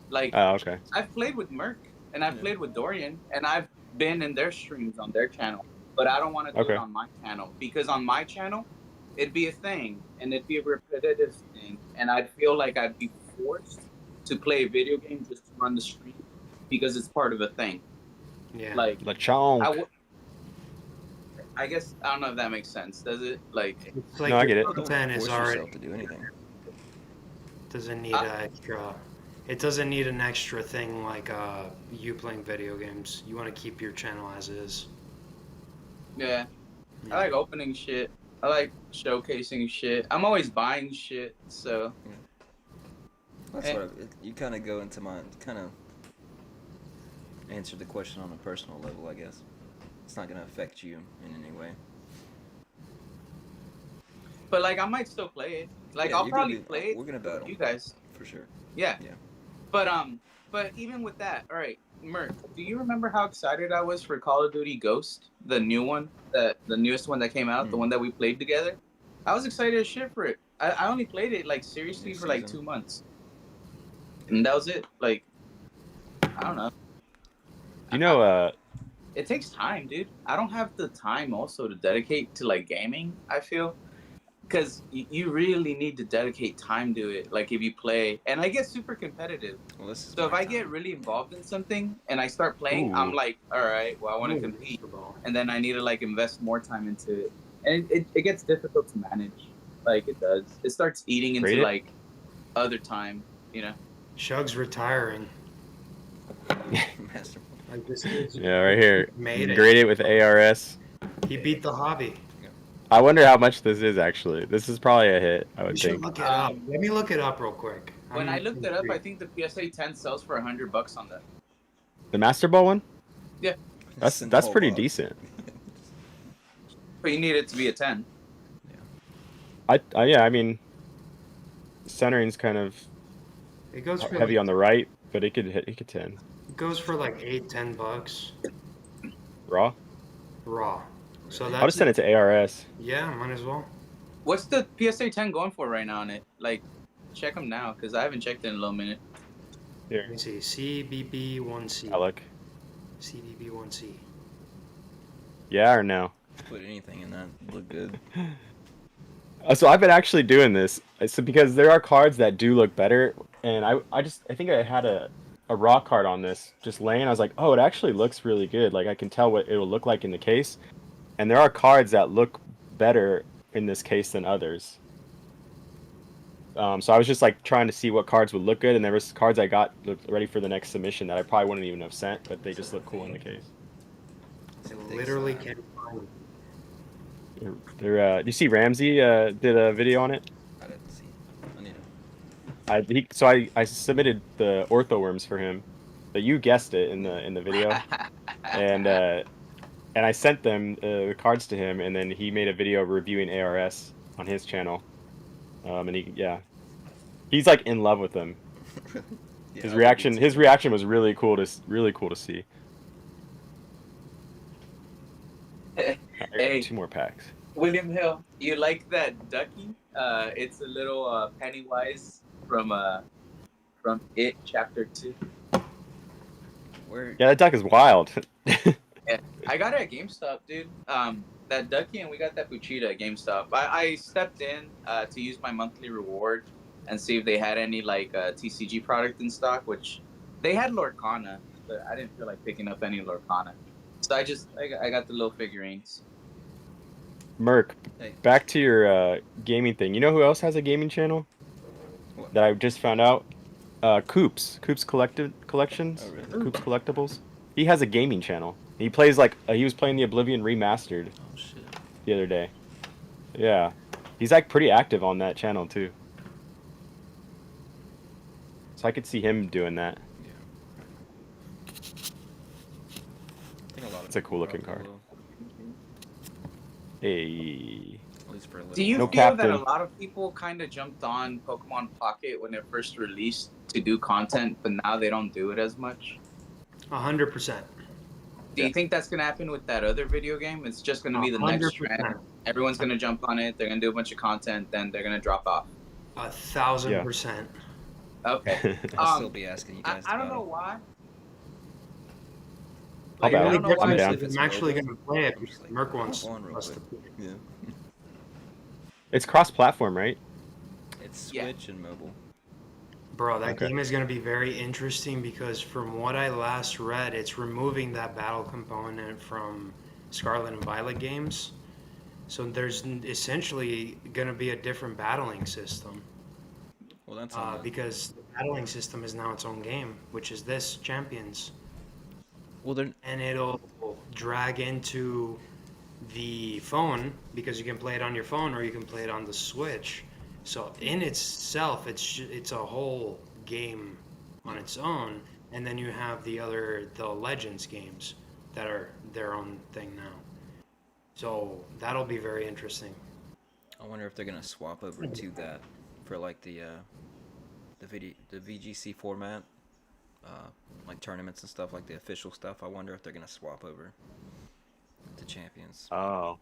Like, Oh, okay. I've played with Merc and I've Yeah. played with Dorian and I've been in their streams on their channel, but I don't want to do it Okay. on my channel because on my channel, it'd be a thing and it'd be a repetitive thing. And I'd feel like I'd be forced to play a video game just to run the stream because it's part of a thing. Yeah. Like, LeChonk. I guess, I don't know if that makes sense. Does it? Like, It's No, like I your get it. You don't content is force already yourself to do anything. doesn't need I- an extra. It doesn't need an extra thing like you playing video games. You want to keep your channel as is. yeah. I like opening shit. I like showcasing shit. I'm always buying shit, so That's Eh. you kind of go into my kind of answer the question on a personal level, I guess. It's not gonna affect you in any way. but like I might still play it. Like Yeah, I'll you're gonna probably be. play it We're gonna with battle you guys. for sure. Yeah. Yeah. But even with that, all right, Merc, do you remember how excited I was for Call of Duty Ghost, the new one, the newest one that came out, the one that we played together? I was excited as shit for it. I only played it like seriously New for like season. 2 months, and that was it. Like I don't know. Do you know it takes time, dude. I don't have the time also to dedicate to like gaming. I feel because you really need to dedicate time to it. Like if you play, and I get super competitive. Well, this is So if my I get time. really involved in something and I start playing, I'm Ooh, like, all right, well, I want to Ooh, compete, Mr. Ball. and then I need to like invest more time into it, and it gets difficult to manage. Like it does. It starts eating into rate it. like other time. You know. Shug's retiring. Master. Like this kid's Yeah, right here. made it. Grade it with ARS. He beat the hobby. I wonder how much this is actually. This is probably a hit, I You would should think. look it up. Let me look it up real quick. When I I'm looked it up, I intrigued. think the PSA 10 sells for $100 on that. The Master Ball one? Yeah, That's pretty decent. but you need it to be a 10. Yeah, I mean, centering's kind of It goes for heavy like, on the right, but it could 10. it goes for like $8-10 Raw? raw. So I'll that's just send it to ARS. yeah, might as well. What's the PSA 10 going for right now on it? Like, check them now because I haven't checked in a little minute. Here, Let me see. CBB1C. Alec. CBB1C. Yeah or no? Put anything in that. Look good. So I've been actually doing this. So because there are cards that do look better, and I think I had a raw card on this just laying. I was like, oh, it actually looks really good. Like I can tell what it will look like in the case. And there are cards that look better in this case than others. So I was just like trying to see what cards would look good, and there was cards I got ready for the next submission that I probably wouldn't even have sent, but they just look cool in the case. Literally can't find it. Do you see Ramsey did a video on it? I didn't see. I need to. I submitted the ortho worms for him, but you guessed it in the video, and I sent them the cards to him, and then he made a video reviewing ARS on his channel, and he's like in love with them. Yeah, His I would reaction be too. was really cool to see. I got Hey, 2 more packs. William Hill, you like that ducky? It's a little Pennywise from It Chapter 2. Where? Yeah, that duck is wild. Yeah, I got it at GameStop, dude. That ducky and we got that Puchita at GameStop. I stepped in to use my monthly reward and see if they had any like TCG product in stock, which they had Lorcana, but I didn't feel like picking up any Lorcana. So I got the little figurines. Merc, Hey. back to your gaming thing. You know who else has a gaming channel What? that I just found out? Coops Collections. Oh, really? Coops Collectibles. He has a gaming channel. He plays like he was playing the Oblivion Remastered Oh shit. the other day. Yeah, he's like pretty active on that channel too. So I could see him doing that. Yeah. I think a lot of It's a people cool looking probably card. will, Hey, at least for a little. Do you No feel that captain. a lot of people kind of jumped on Pokemon Pocket when it first released to do content, but now they don't do it as much? 100%. Do you think that's gonna happen with that other video game? It's just gonna be the next trend. 100%. Everyone's gonna jump on it. They're gonna do a bunch of content, then they're gonna drop off. 1,000%. Okay. I'll still be asking you guys. I don't about know it. why. How Like, I about don't know it? why. I'm down. If it's I'm actually mobile, going to play it I'm because just like, Merc wants hop on real us to quick. play it. Yeah. It's cross-platform, right? It's Yeah. Switch and mobile. Bro, that Okay. game is going to be very interesting because from what I last read, it's removing that battle component from Scarlet and Violet games. So there's essentially going to be a different battling system Well, that's on the, because the battling system is now its own game, which is this Champions. well, they're And it'll drag into the phone because you can play it on your phone or you can play it on the Switch. So in itself, it's a whole game on its own, and then you have the Legends games that are their own thing now. So that'll be very interesting. I wonder if they're gonna swap over to that for like the VGC format, like tournaments and stuff, like the official stuff. I wonder if they're gonna swap over to Champions. Oh.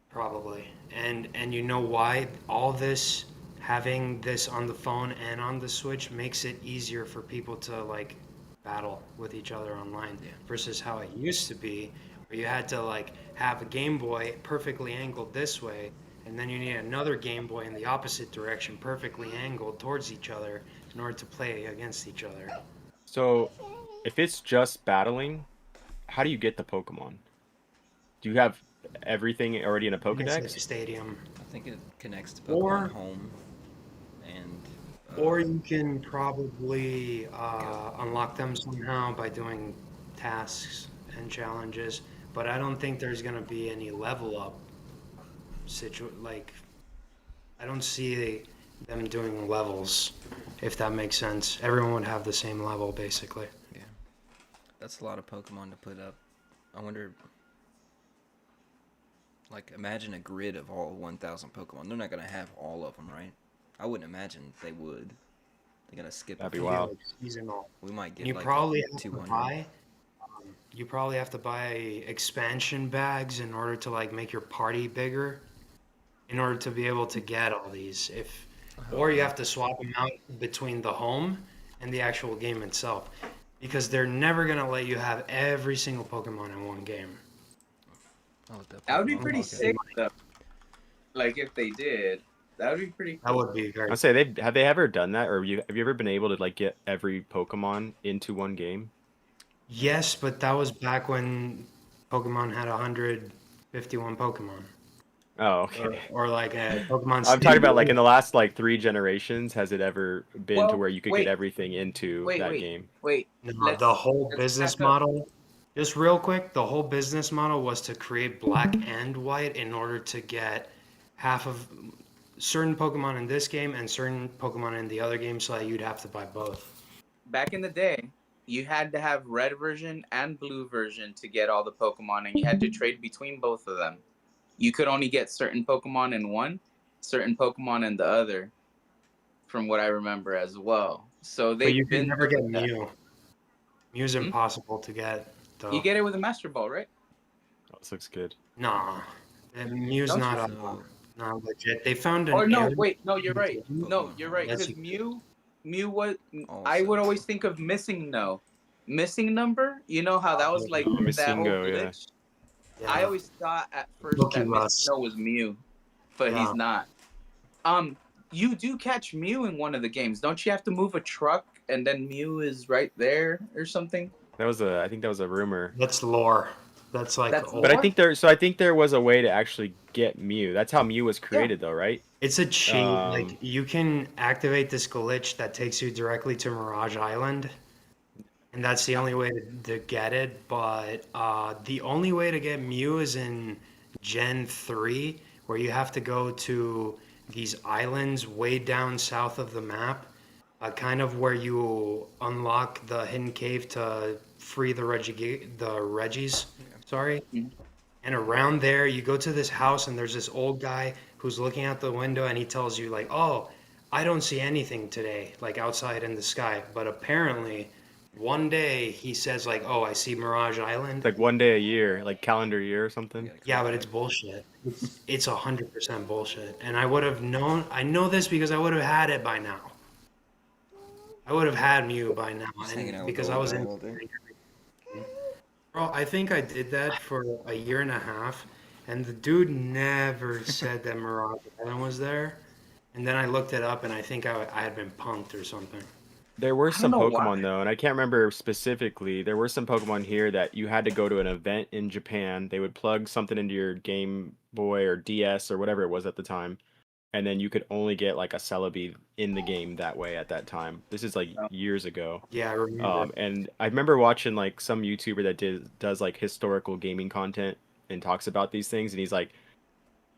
Probably. And you know why all this having this on the phone and on the Switch makes it easier for people to like battle with each other online Yeah. versus how it used to be, where you had to like have a Game Boy perfectly angled this way, and then you need another Game Boy in the opposite direction, perfectly angled towards each other in order to play against each other. So, if it's just battling, how do you get the Pokemon? Do you have everything already in a I think it's like Pokedex? Stadium. I think it connects to Pokemon Or Home, and Or you can probably go. unlock them somehow by doing tasks and challenges, but I don't think there's gonna be any level up like, I don't see them doing levels, if that makes sense. Everyone would have the same level, basically. Yeah, that's a lot of Pokemon to put up. I wonder, like, imagine a grid of all 1,000 Pokemon. They're not gonna have all of them, right? I wouldn't imagine they would. They're gonna skip That'd a be few. wild. Like seasonal. We might get You like probably have to 200. buy, you probably have to buy expansion bags in order to like make your party bigger, in order to be able to get all these. Or you have to swap them out between the home and the actual game itself, because they're never gonna let you have every single Pokemon in one game. Oh, the That would be Pokemon pretty Pocket. sick though. Like if they did, that would be pretty That cool. would be very. I'd say have they ever done that, or have you ever been able to like get every Pokemon into one game? Yes, but that was back when Pokemon had 151 Pokemon, Oh, okay. or like a Pokemon I'm talking about like Stadium. in the last like 3 generations, has it ever been to Well, where you could get wait, everything into wait, that wait, game? wait. No, the Let's whole let's business back up. model, just real quick, the whole business model was to create black and white in order to get half of certain Pokemon in this game and certain Pokemon in the other game, so that you'd have to buy both. Back in the day, you had to have red version and blue version to get all the Pokemon, and you had to trade between both of them. You could only get certain Pokemon in one, certain Pokemon in the other, from what I remember as well. So But you they've can been never get doing that. Mew. Mew's Hmm? impossible to get, You though. get it with a Master Ball, right? Oh, this looks good. Nah, Mew's Don't you? not So not legit. They found Or an no, area wait, no, you're in the right. game No, Pokemon you're Home right. that lets Because you. Mew was. I would also. always think of missing no, missing number. You know how that was like Oh, that whole Missingo, yeah. glitch. I Yeah, always thought at first that missing Pokebus. no was Mew, but he's Yeah. not. You do catch Mew in one of the games, don't you? Have to move a truck, and then Mew is right there or something. I think that was a rumor. That's lore. That's like That's But old. lore. I think there was a way to actually get Mew. That's how Mew was Yeah. created though, right? It's a cheat. Like Um, you can activate this glitch that takes you directly to Mirage Island, and that's the only way to get it. But the only way to get Mew is in Gen 3, where you have to go to these islands way down south of the map, kind of where you unlock the hidden cave to free the Reggies. Sorry. Mhm. And around there, you go to this house, and there's this old guy who's looking out the window, and he tells you, like, oh, I don't see anything today, like outside in the sky. But apparently, one day he says, like, oh, I see Mirage it's Island. like one day a year, like calendar year or We something. gotta Yeah, collect but it's that. bullshit. It's 100% bullshit. And I would have known, I know this because I would have had it by now. I would have had Mew by now, Just hanging and out with the because I old was guy in. all day. Bro, I think I did that for a year and a half, and the dude never said that Mirage Island was there. And then I looked it up, and I think I had been punked or something. There were I don't some know why. Pokemon though, and I can't remember specifically. There were some Pokemon here that you had to go to an event in Japan. They would plug something into your Game Boy or DS or whatever it was at the time, and then you could only get like a Celebi in the game that way at that time. This is like years ago. Yeah, I remember. And I remember watching like some YouTuber that does like historical gaming content and talks about these things, and he's like,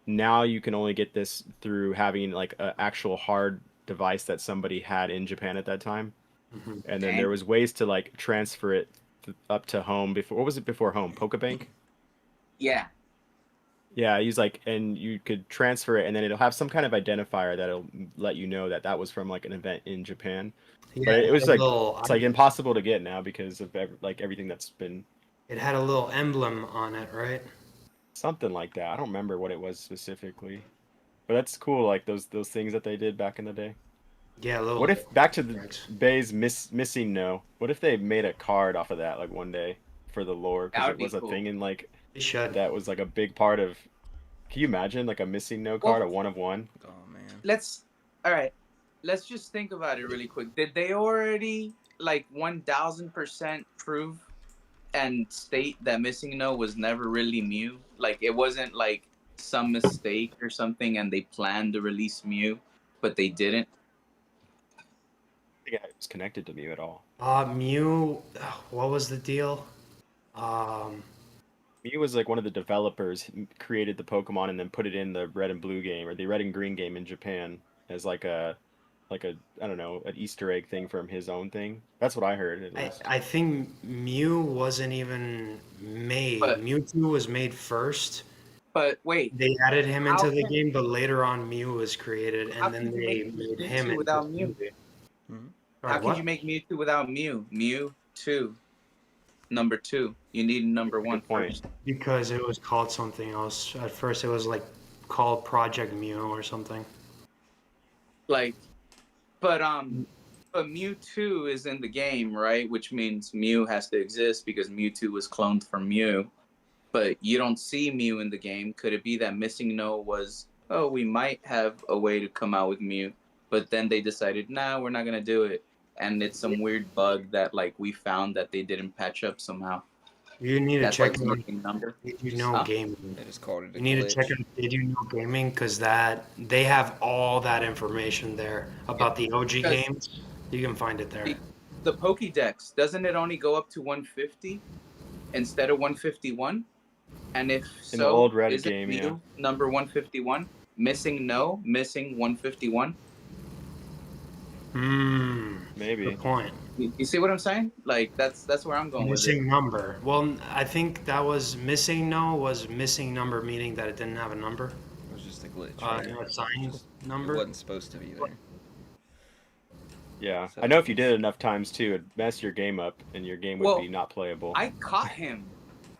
now you can only get this through having like an actual hard device that somebody had in Japan at that time, Mhm. and then there Dang. was ways to like transfer it up to home before. What was it before home? Pokebank. Yeah. Yeah, he's like, and you could transfer it, and then it'll have some kind of identifier that'll let you know that that was from like an event in Japan. Yeah, But it it had was a like little, it's like impossible to get now because of like everything that's been it had a little emblem on it, right? something like that. I don't remember what it was specifically, but that's cool. Like those things that they did back in the day. Yeah, a little. What if back to the Thanks. Bay's missing no? What if they made a card off of that like one day for the lore because That it would be was a cool. thing in like They should. that was like a big part of. Can you imagine like a missing no card, Well, a one of one? Oh man. all right. Let's just think about it really quick. Did they already like 1000% prove and state that missing no was never really Mew? Like it wasn't like some mistake or something, and they planned to release Mew, but they didn't. I think it was connected to Mew at all. Mew. What was the deal? Um, Mew was like one of the developers created the Pokemon and then put it in the Red and Blue game or the Red and Green game in Japan as like a I don't know an Easter egg thing from his own thing. That's what I heard at I least. I think Mew wasn't even made. But Mewtwo was made first. wait, They added him how into the can game, but later on Mew was created, how and then could you they make made him Mewtwo into without the Mew? movie. Mhm. Or How could you what? make Mewtwo without Mew? Mew number two. You need number one Good point. first. Because it was called something else. At first, it was like called Project Mew or something. Like, but Mewtwo is in the game, right? Which means Mew has to exist because Mewtwo was cloned from Mew. But you don't see Mew in the game. Could it be that missing no was, oh, we might have a way to come out with Mew, but then they decided, nah, we're not gonna do it, and it's some weird bug that like we found that they didn't patch up somehow. You need to That's why check it's on missing number. Did You Know Huh? Gaming. They just called it a You need to check glitch. on Did You Know Gaming because that they have all that information there about the OG Because games. You can find it there. the Pokédex doesn't it only go up to 150 instead of 151? And if In the so, old Reddit isn't game, Mew yeah, number 151? Missing 151? maybe. Good point. You see what I'm saying? Like that's where I'm going with it. Missing number. Well, I think that was missing no was missing number, meaning that it didn't have a number, It was just a glitch. a signed It number. wasn't supposed to be there. Yeah, So I know if you did it enough times too, it'd mess your game up and your game would Well, be not playable. I caught him.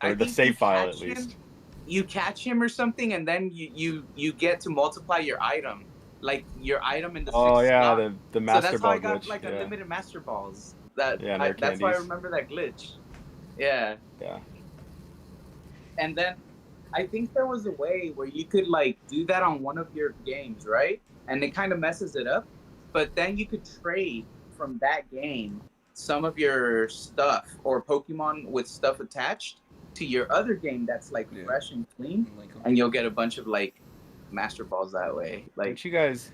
Or I the think save you file at catch him. least. You catch him or something, and then you get to multiply your item, like your item in the Oh sixth yeah, slot. the So Master that's how I Ball got glitch. like Yeah, unlimited master balls. yeah, Nerd That's why I candies. remember that glitch. Yeah. Yeah, And then I think there was a way where you could like do that on one of your games, right? And it kind of messes it up. But then you could trade from that game some of your stuff or Pokemon with stuff attached to your other game that's like Yeah. fresh and clean, Link 'em. and you'll get a bunch of like master balls that way. Like don't you guys?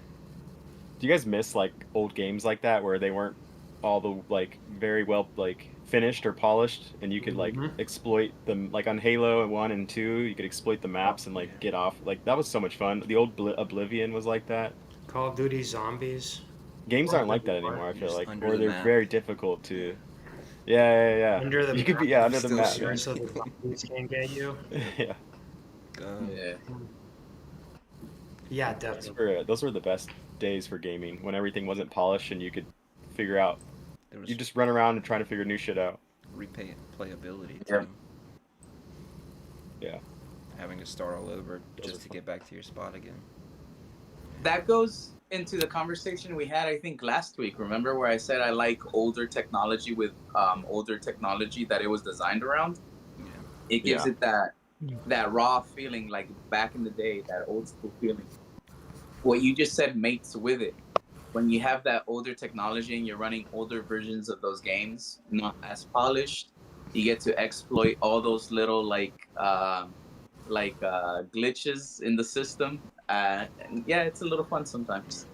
Do you guys miss like old games like that where they weren't all the like very well like finished or polished, and you could like Mhm. exploit them like on Halo 1 and 2, you could exploit the maps and like yeah. get off. Like that was so much fun. The old Oblivion was like that. Call of Duty Zombies. Games aren't like that Or anymore. I feel just like, under or the they're map. very difficult to. Yeah. Under the You could be map, under the still map. shooting. Man. so the zombies can't get you. Yeah, yeah. Yeah, definitely. those were the best days for gaming when everything wasn't polished and you could figure out. There was You just run around and try to figure new shit out. replayability Yeah. too. Yeah. Having to start all over Those just are to fun. get back to your spot again. That goes into the conversation we had, I think, last week. Remember where I said I like older technology with older technology that it was designed around? Yeah. It gives Yeah. it that raw feeling, like back in the day, that old school feeling. What you just said mates with it. When you have that older technology and you're running older versions of those games, not as polished, you get to exploit all those little glitches in the system. And yeah, it's a little fun sometimes.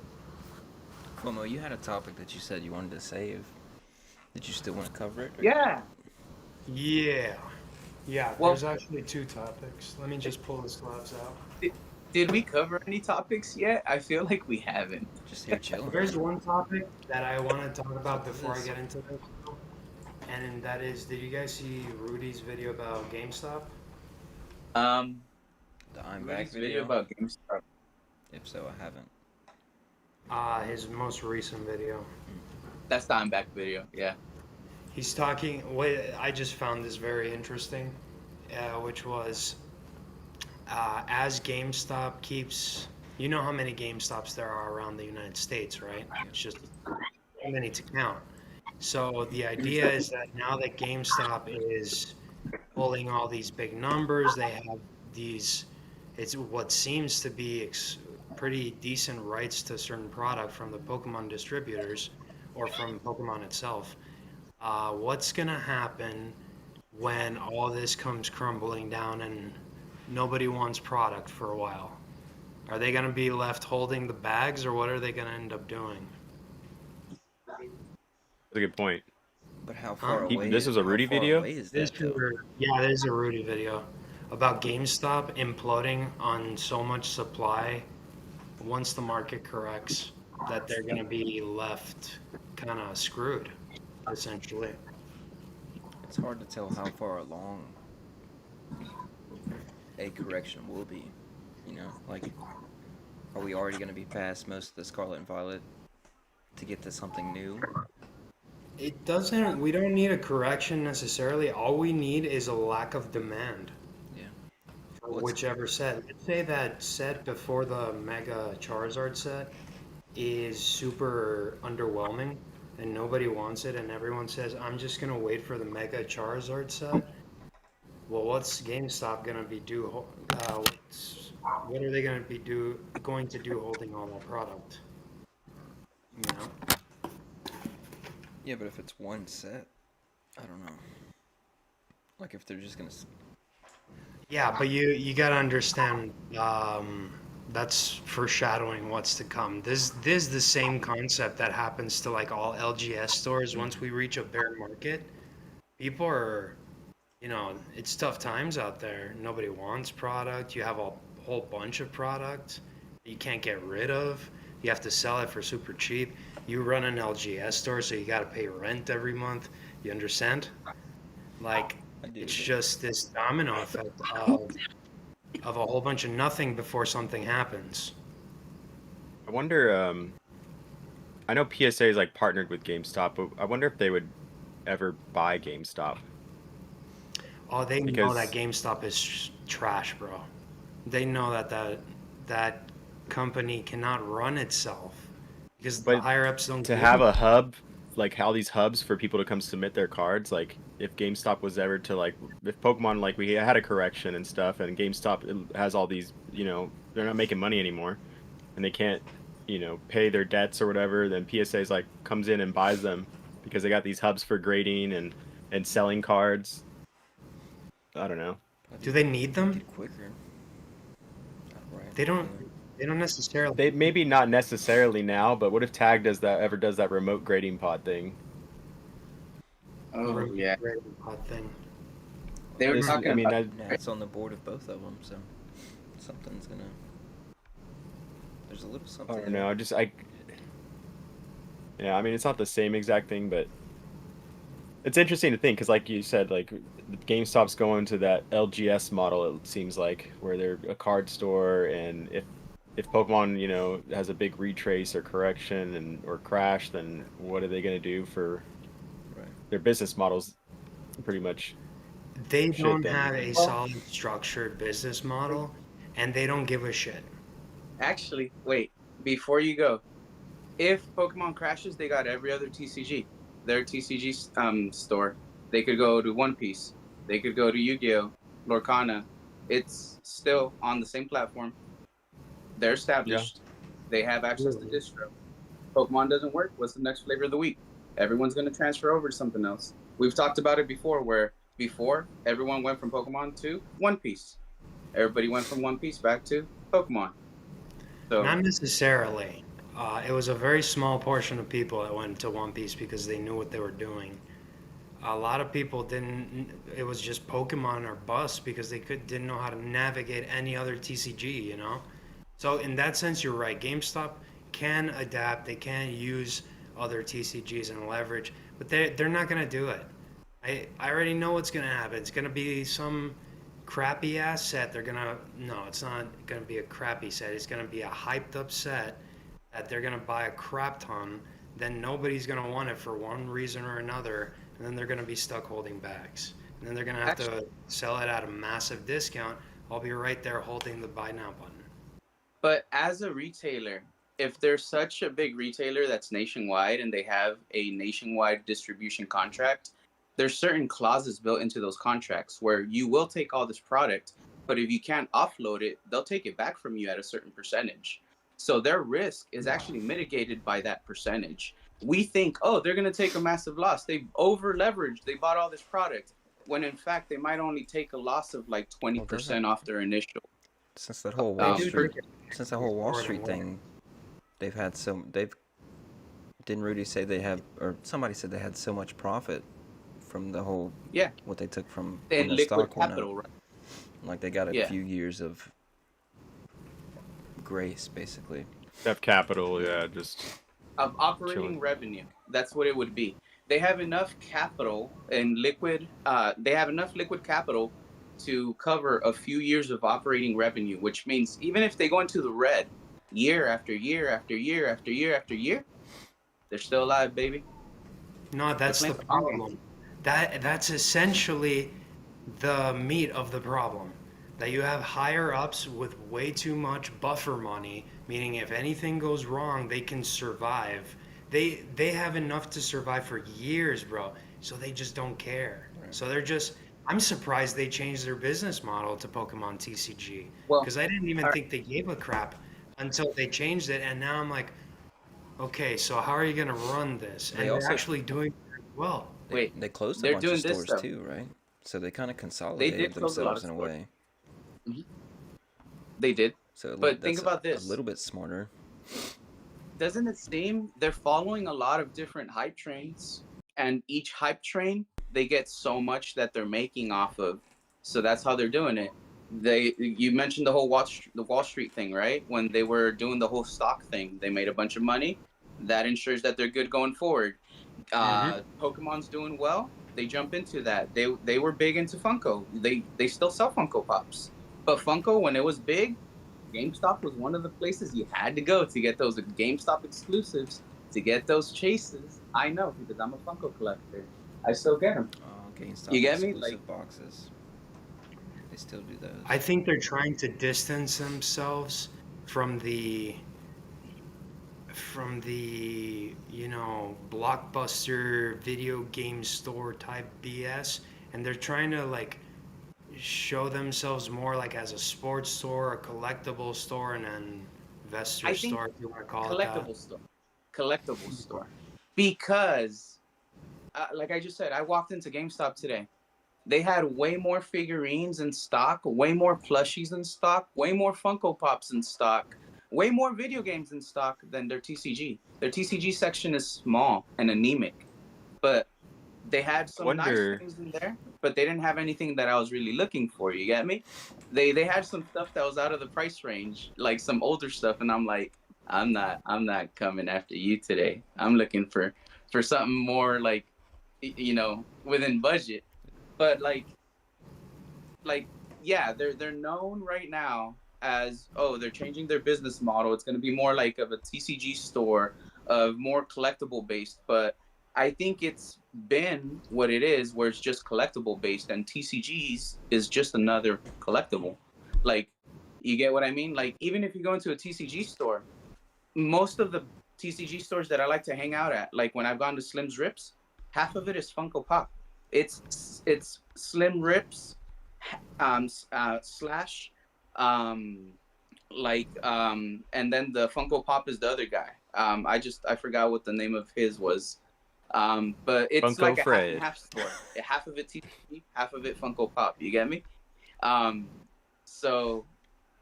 FOMO, you had a topic that you said you wanted to save. Did you still want to cover it? or- Yeah. Yeah, Well- there's actually two topics. Let me just pull the slides out. Did we cover any topics yet? I feel like we haven't. Just here chilling. There's one topic that I want to talk about What's before I this? get into this, and that is, did you guys see Rudy's video about GameStop? The I'm Rudy's back video. about GameStop. If so, I haven't. His most recent video. That's the I'm back video. Yeah. He's talking. Wait, I just found this very interesting, which was as GameStop keeps you know how many GameStops there are around the United States, right? It's just too many to count. So the idea is that now that GameStop is pulling all these big numbers, they have these, it's what seems to be pretty decent rights to certain product from the Pokemon distributors or from Pokemon itself. What's gonna happen when all this comes crumbling down and nobody wants product for a while? Are they gonna be left holding the bags, or what are they gonna end up doing? That's a good point. But how Huh? far He, away? this was a How Rudy far video. away is There's that though? yeah, there's a Rudy video about GameStop imploding on so much supply once the market corrects that they're gonna be left kind of screwed, essentially. It's hard to tell how far along a correction will be. You know, like, are we already going to be past most of the Scarlet and Violet to get to something new? It doesn't, we don't need a correction necessarily. All we need is a lack of demand Yeah. for What's whichever set. Let's say that set before the Mega Charizard set is super underwhelming and nobody wants it, and everyone says, I'm just gonna wait for the Mega Charizard set. Well, what's GameStop gonna be what are they gonna be going to do holding all that product? You know? Yeah, but if it's one set, I don't know. Like if they're just gonna. Yeah, but you gotta understand, that's foreshadowing what's to come. This is the same concept that happens to like all LGS stores. Once we reach a bear market, people are, it's tough times out there. Nobody wants product. You have a whole bunch of product you can't get rid of. You have to sell it for super cheap. You run an LGS store, so you gotta pay rent every month. You understand? Like, I do. it's But just this domino effect of a whole bunch of nothing before something happens. I wonder. I know PSA is like partnered with GameStop, but I wonder if they would ever buy GameStop Oh, they know that because, GameStop is trash, bro. They know that company cannot run itself because the but higher ups don't to give have them. a hub, like how these hubs for people to come submit their cards, like if GameStop was ever to like, if Pokemon, like we had a correction and stuff, and GameStop has all these, they're not making money anymore, and they can't, pay their debts or whatever, then PSA's like comes in and buys them because they got these hubs for grading and selling cards. I don't know. Do they need make them? it quicker. Right. They don't. They don't necessarily. They maybe not necessarily now, but what if Tag does that remote grading pod thing? Oh yeah, Thing. they were This, talking I mean, about. Now it's on the board of both of them, so something's gonna. There's a little something. I don't know. Yeah, I mean, it's not the same exact thing, but it's interesting to think because, like you said, like GameStop's going to that LGS model. It seems like where they're a card store, and if Pokemon, has a big retrace or correction or crash, then what are they going to do for Right. their business models? Pretty much They shit. don't Then have a solid structured business model, and they don't give a shit. Actually, wait, before you go, if Pokemon crashes, they got every other TCG. Their TCG store. They could go to One Piece. They could go to Yu-Gi-Oh, Lorcana. It's still on the same platform. They're established. They have access to distro. Pokemon doesn't work. What's the next flavor of the week? Everyone's going to transfer over to something else. We've talked about it before, where before everyone went from Pokemon to One Piece. Everybody went from One Piece back to Pokemon. So Not necessarily. It was a very small portion of people that went to One Piece because they knew what they were doing. A lot of people didn't. It was just Pokemon or bust because they didn't know how to navigate any other TCG. So in that sense, you're right. GameStop can adapt. They can use other TCGs and leverage, but they're not gonna do it. I already know what's gonna happen. It's gonna be some crappy ass set. No, it's not gonna be a crappy set. It's gonna be a hyped up set that they're gonna buy a crap ton. Then nobody's gonna want it for one reason or another, and then they're gonna be stuck holding bags. And then they're gonna have to sell it at a massive discount. I'll be right there holding the buy now button. But as a retailer, if they're such a big retailer that's nationwide and they have a nationwide distribution contract, there's certain clauses built into those contracts where you will take all this product, but if you can't offload it, they'll take it back from you at a certain percentage. So their risk is actually mitigated by that percentage. We think, oh, they're going to take a massive loss. They over leveraged. They bought all this product. When in fact, they might only take a loss of like 20% off their initial. Since that whole They Wall do Street, take it since that whole Wall more and Street more. thing, they've didn't Rudy say they have, or somebody said they had so much profit from the whole Yeah, what they took from in when the liquid stock went up. capital, right? Like they got a Yeah. few years of grace, basically. Have capital, yeah, just Of operating Chilling. revenue. That's what it would be. They have enough capital and liquid. They have enough liquid capital to cover a few years of operating revenue, which means even if they go into the red year after year after year after year after year, they're still alive, baby. No, that's the playing the long game. problem. That's essentially the meat of the problem. That you have higher ups with way too much buffer money, meaning if anything goes wrong, they can survive. They have enough to survive for years, bro. So they just don't care. Right. So they're just. I'm surprised they changed their business model to Pokemon TCG Well, because I didn't even are- think they gave a crap until they changed it, and now I'm like, okay, so how are you gonna run this? And They they're also- actually doing very well. Wait, They closed a they're bunch doing of this stores stuff. too, right? So they kind of They consolidated did close a lot themselves of in a stores. way. They did. So But think that's about this. a little bit smarter. Doesn't it seem they're following a lot of different hype trains, and each hype train they get so much that they're making off of, so that's how they're doing it. You mentioned the whole the Wall Street thing, right? When they were doing the whole stock thing, they made a bunch of money. That ensures that they're good going forward. Pokemon's doing well. They jump into that. They were big into Funko. They still sell Funko Pops, but Funko when it was big, GameStop was one of the places you had to go to get those GameStop exclusives, to get those chases. I know because I'm a Funko collector. I still get them. GameStop You get me? exclusive boxes. They still do those. I think they're trying to distance themselves from the blockbuster video game store type BS, and they're trying to like show themselves more like as a sports store, a collectible store, and an investor I think store, if you want to call it that. collectible store, because like I just said, I walked into GameStop today. They had way more figurines in stock, way more plushies in stock, way more Funko Pops in stock, way more video games in stock than their TCG. Their TCG section is small and anemic, but they had some nice things in there, but they didn't have anything that I was really looking for. You get me? They had some stuff that was out of the price range, like some older stuff, and I'm like, I'm not coming after you today. I'm looking for something more like, within budget. But like yeah, they're known right now as, oh, they're changing their business model. It's going to be more like of a TCG store, of more collectible based. But I think it's been what it is, where it's just collectible based, and TCGs is just another collectible. Like, you get what I mean? Like, even if you go into a TCG store, most of the TCG stores that I like to hang out at, like when I've gone to Slim's Rips, half of it is Funko Pop. It's Slim Rips, slash, and then the Funko Pop is the other guy. I forgot what the name of his was. But it's Funko like a Fred. half and half store. Half of it TCG, half of it Funko Pop. You get me? So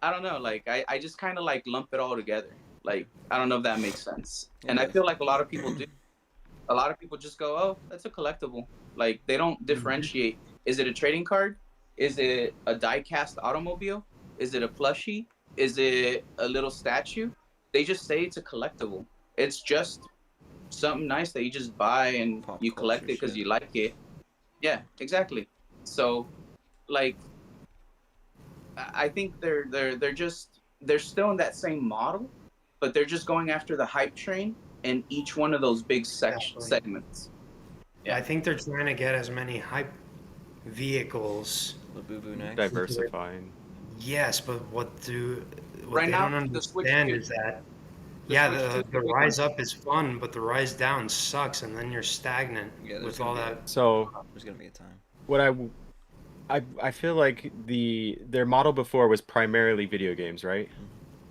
I don't know. Like I just kind of like lump it all together. Like, I don't know if that makes sense. And I feel like a lot of people do. A lot of people just go, oh, that's a collectible. Like, they don't differentiate. Is it a trading card? Is it a die-cast automobile? Is it a plushie? Is it a little statue? They just say it's a collectible. It's just something nice that you just buy and Pop you collect culture it because shit. you like it. Yeah, exactly. So, like, I think they're still in that same model, but they're just going after the hype train in each one of those big Exactly. segments. Yeah. I think they're trying to get as many hype vehicles. Labubu next. Diversifying. Yes, but what Right they now, don't the Switch understand 2. is that, The yeah, Switch 2 is the a big one. rise up is fun, but the rise down sucks, and then you're stagnant Yeah, there's with gonna all be that. So there's gonna be a time. what I feel like their model before was primarily video games, right?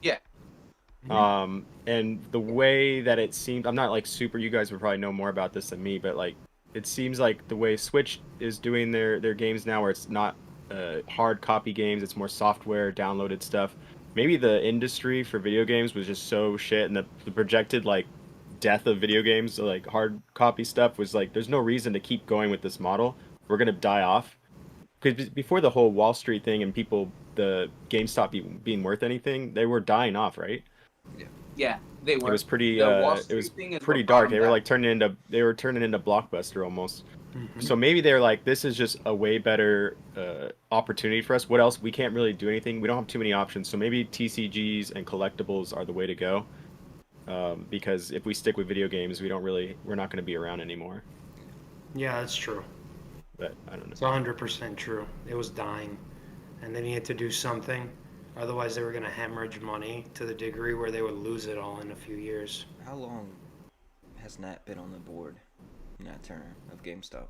Yeah. And the way that it seemed, I'm not like super, you guys would probably know more about this than me, but like it seems like the way Switch is doing their games now, where it's not hard copy games, it's more software downloaded stuff. Maybe the industry for video games was just so shit, and the projected like death of video games, so, like hard copy stuff, was like there's no reason to keep going with this model. We're gonna die off. Because before the whole Wall Street thing and people, the GameStop being worth anything, they were dying off, right? Yeah, they It were. was pretty The Wall it was Street thing is pretty what dark. brought They them were back. like turning into Blockbuster almost. Mhm. So maybe they're like, this is just a way better opportunity for us. What else? We can't really do anything. We don't have too many options. So maybe TCGs and collectibles are the way to go. Because if we stick with video games, we're not going to be around anymore. Yeah, that's true. But I don't know. It's 100% true. It was dying, and they needed to do something. Otherwise, they were going to hemorrhage money to the degree where they would lose it all in a few years. How long has Nat been on the board, Nat Turner of GameStop?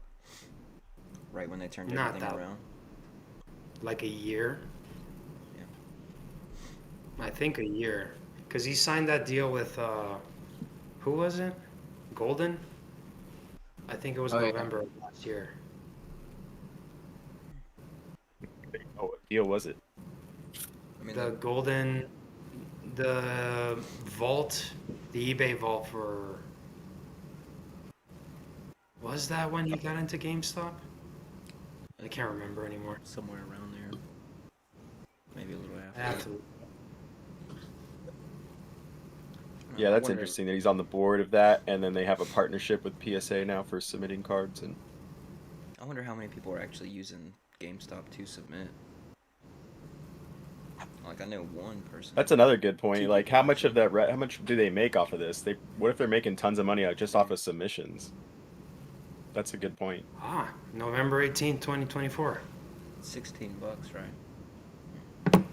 Right when they turned Not everything that- around. Like a year? Yeah. I think a year. Because he signed that deal with, who was it? Golden? I think it was Oh, yeah. November of last year. Oh, what deal was it? I mean, The Golden, the vault, the eBay vault for, was that when he got into GameStop? I can't remember anymore. somewhere around there. Maybe a little I after. have to. Yeah, I that's wonder- interesting that he's on the board of that, and then they have a partnership with PSA now for submitting cards. And I wonder how many people are actually using GameStop to submit. Like, I know one person. that's another good point. Two Like, people, how much of actually. that? How much do they make off of this? What if they're making tons of money just off of submissions? That's a good point. November 18th, 2024. $16, right?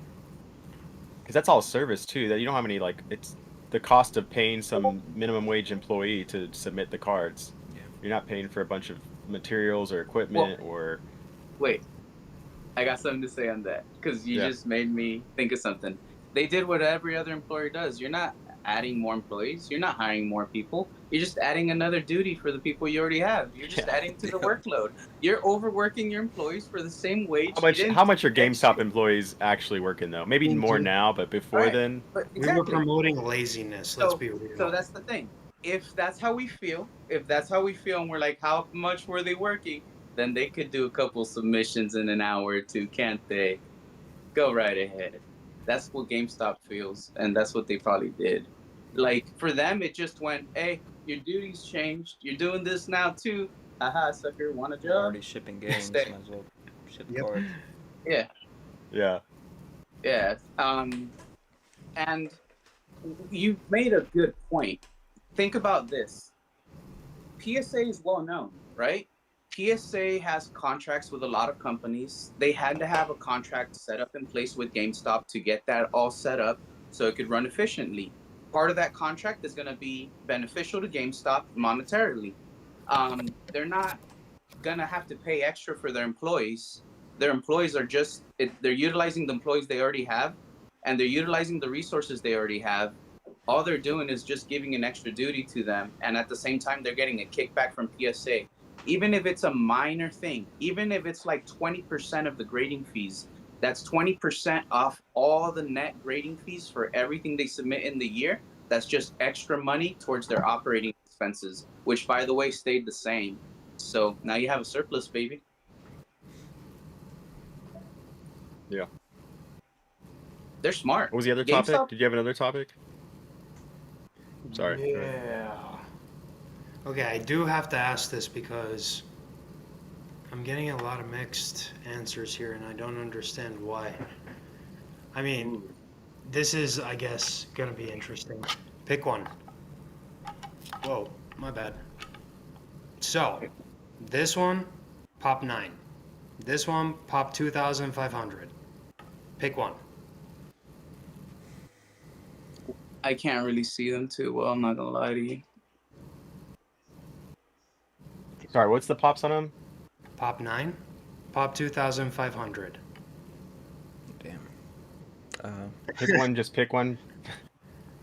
Because that's all service too. That you don't have any like it's the cost of paying some minimum wage employee to submit the cards. Yeah. You're not paying for a bunch of materials or equipment or Wait, I got something to say on that because you Yeah. just made me think of something. They did what every other employer does. You're not adding more employees. You're not hiring more people. You're just adding another duty for the people you already have. You're just Yeah. adding to the workload. You're overworking your employees for the same wage. how much You didn't how much are do GameStop extra. employees actually working though? Maybe They more do. now, but before Right. then, But We were exactly. promoting laziness, let's So- be real. So that's the thing. If that's how we feel, and we're like, how much were they working? Then they could do a couple submissions in an hour or two, can't they? Go right ahead. That's what GameStop feels, and that's what they probably did. Like, for them, it just went, hey, your duties changed. You're doing this now, too. Haha, sucker, want a We're job? already shipping games. Stay. Might as well ship Yep. cards. Yeah, yeah. yeah. And you made a good point. Think about this. PSA is well known, right? PSA has contracts with a lot of companies. They had to have a contract set up in place with GameStop to get that all set up so it could run efficiently. Part of that contract is going to be beneficial to GameStop monetarily. They're not going to have to pay extra for their employees. Their employees are they're utilizing the employees they already have, and they're utilizing the resources they already have. All they're doing is just giving an extra duty to them, and at the same time, they're getting a kickback from PSA. Even if it's a minor thing, even if it's like 20% of the grading fees, that's 20% off all the net grading fees for everything they submit in the year. That's just extra money towards their operating expenses, which, by the way, stayed the same. So now you have a surplus, baby. Yeah. They're smart. What was the other GameStop- topic? Did you have another topic? Sorry. Yeah. Okay, I do have to ask this because I'm getting a lot of mixed answers here and I don't understand why. I mean, this is, I guess, gonna be interesting. Pick one. Whoa, my bad. So, this one, pop 9. This one, pop 2,500. Pick one. I can't really see them too well. I'm not gonna lie to you. Sorry, what's the pops on them? Pop 9, Pop 2500. Damn. Pick one, just pick one.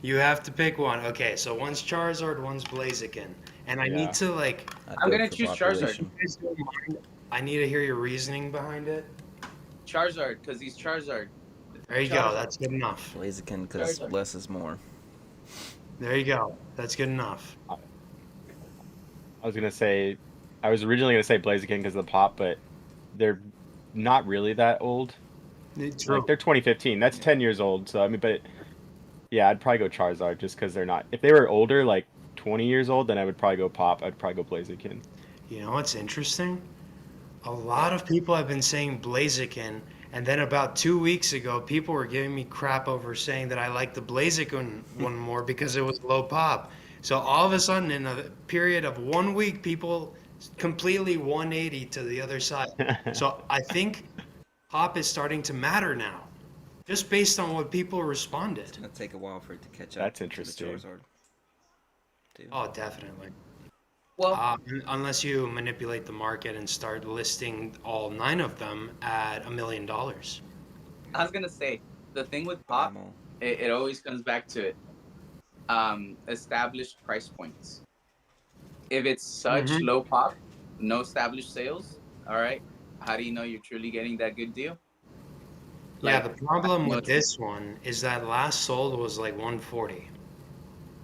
You have to pick one. Okay, so one's Charizard, one's Blaziken. And I Yeah. need to, like, I'd I'm go gonna for choose population. I need to hear your reasoning behind it. Charizard, because he's Charizard. There you go. That's good enough. Blaziken, because Charizard. less is more. There you go. That's good enough. I was originally gonna say Blaziken because of the pop, but they're not really that old. True. Like they're 2015. That's 10 years old. So I mean, but yeah, I'd probably go Charizard just because they're not. If they were older, like 20 years old, then I would probably go pop. I'd probably go Blaziken. You know what's interesting? A lot of people have been saying Blaziken, and then about 2 weeks ago, people were giving me crap over saying that I like the Blaziken one more because it was low pop. So all of a sudden, in a period of 1 week, people completely 180 to the other side. So I think pop is starting to matter now, just based on what people responded. It's gonna take a while for it to catch up. That's to the interesting. Charizard, too. Oh, definitely. Well, Unless you manipulate the market and start listing all 9 of them at $1 million. I was gonna say the thing with Buy pop, 'em all. it always comes back to it. Established price points. If it's such Mhm. low pop, no established sales, all right. How do you know you're truly getting that good deal? Yeah, Like, the problem no- with this one is that last sold was like 140.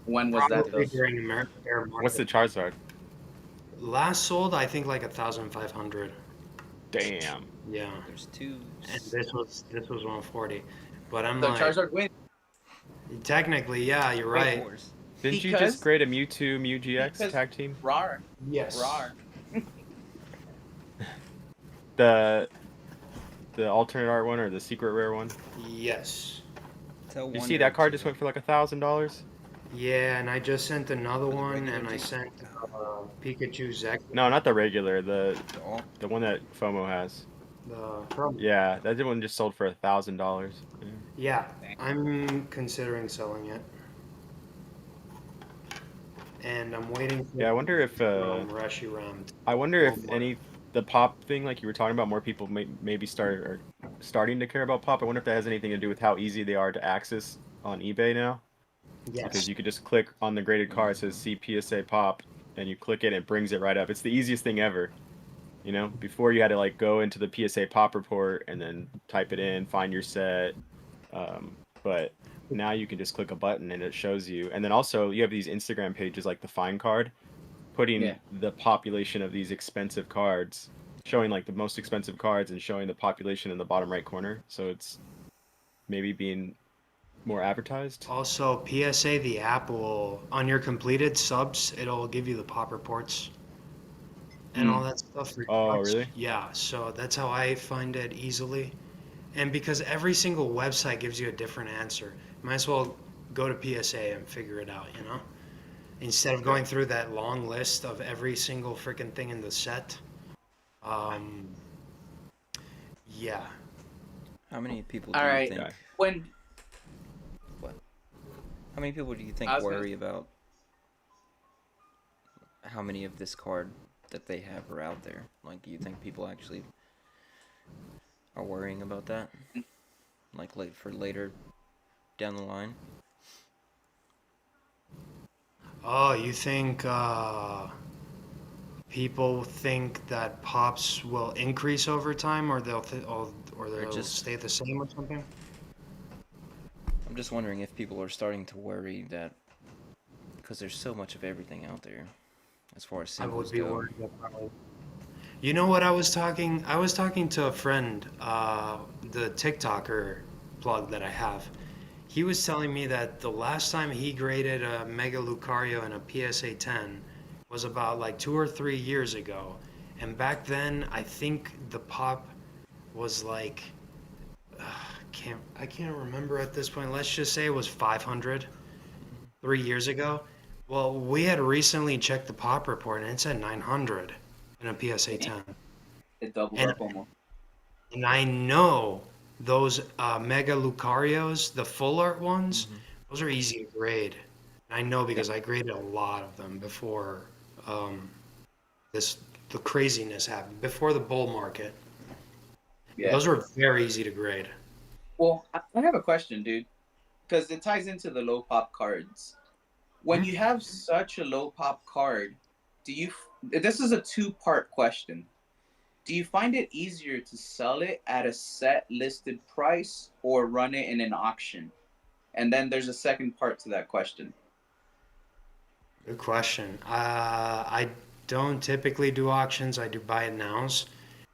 when was that Probably though? during bear market. What's the Charizard? Last sold? I think like 1,500. Damn. Yeah, There's two. and this was 140. But I'm So like, Charizard wins. technically, yeah, you're right. Wars. Didn't you Because- just grade a Mewtwo, Mew GX because- tag team? Rar, Yes. rar. The alternate art one or the secret rare one? Yes. Tell You one see or that card two. just went for like $1,000? Yeah, and I just sent another For the one, regular and I G- sent Pikachu Zek. No, not the regular. The The all. one that FOMO has. The Yeah, that one just sold for $1,000. Yeah, I'm considering selling it. And I'm waiting for Yeah, I wonder if Reshiram. the pop thing, like you were talking about, more people maybe starting to care about pop. I wonder if that has anything to do with how easy they are to access on eBay now. Yes. Because you could just click on the graded card, it says see PSA pop, and you click it, and it brings it right up. It's the easiest thing ever. You know, before you had to like go into the PSA pop report and then type it in, find your set. But now you can just click a button and it shows you. And then also you have these Instagram pages like the Find Card, putting the population of these expensive cards, showing like the most expensive cards and showing the population in the bottom right corner. So it's maybe being more advertised. Also, PSA, the app will, on your completed subs, it'll give you the pop reports and all that stuff. Oh, really? Yeah, so that's how I find it easily. And because every single website gives you a different answer, might as well go to PSA and figure it out, you know? Instead of going through that long list of every single freaking thing in the set. Yeah. How many people do All you right. think? Yeah. When How many people do you think I was gonna- worry about how many of this card that they have are out there? Like, do you think people actually are worrying about that? Like, for later down the line? Oh, you think people think that pops will increase over time, or they'll just- stay the same or something? I'm just wondering if people are starting to worry that because there's so much of everything out there as far as I would symbols be go. worried about. You know what? I was talking to a friend, the TikToker plug that I have. He was telling me that the last time he graded a Mega Lucario in a PSA 10 was about like 2 or 3 years ago, and back then I think the pop was like I can't remember at this point. Let's just say it was 500 3 years ago. Well, we had recently checked the pop report and it said 900 in a PSA 10. it doubled And- up almost. And I know those Mega Lucarios, the full art ones, Those are easy to grade. And I know because I graded a lot of them before um, the craziness happened, before the bull market. Yeah. Those were very easy to grade. Well, I have a question, dude, because it ties into the low pop cards. When Hmm? you have such a low pop card, do you? This is a two-part question. Do you find it easier to sell it at a set listed price or run it in an auction? And then there's a second part to that question. Good question. I don't typically do auctions. I do buy it nows,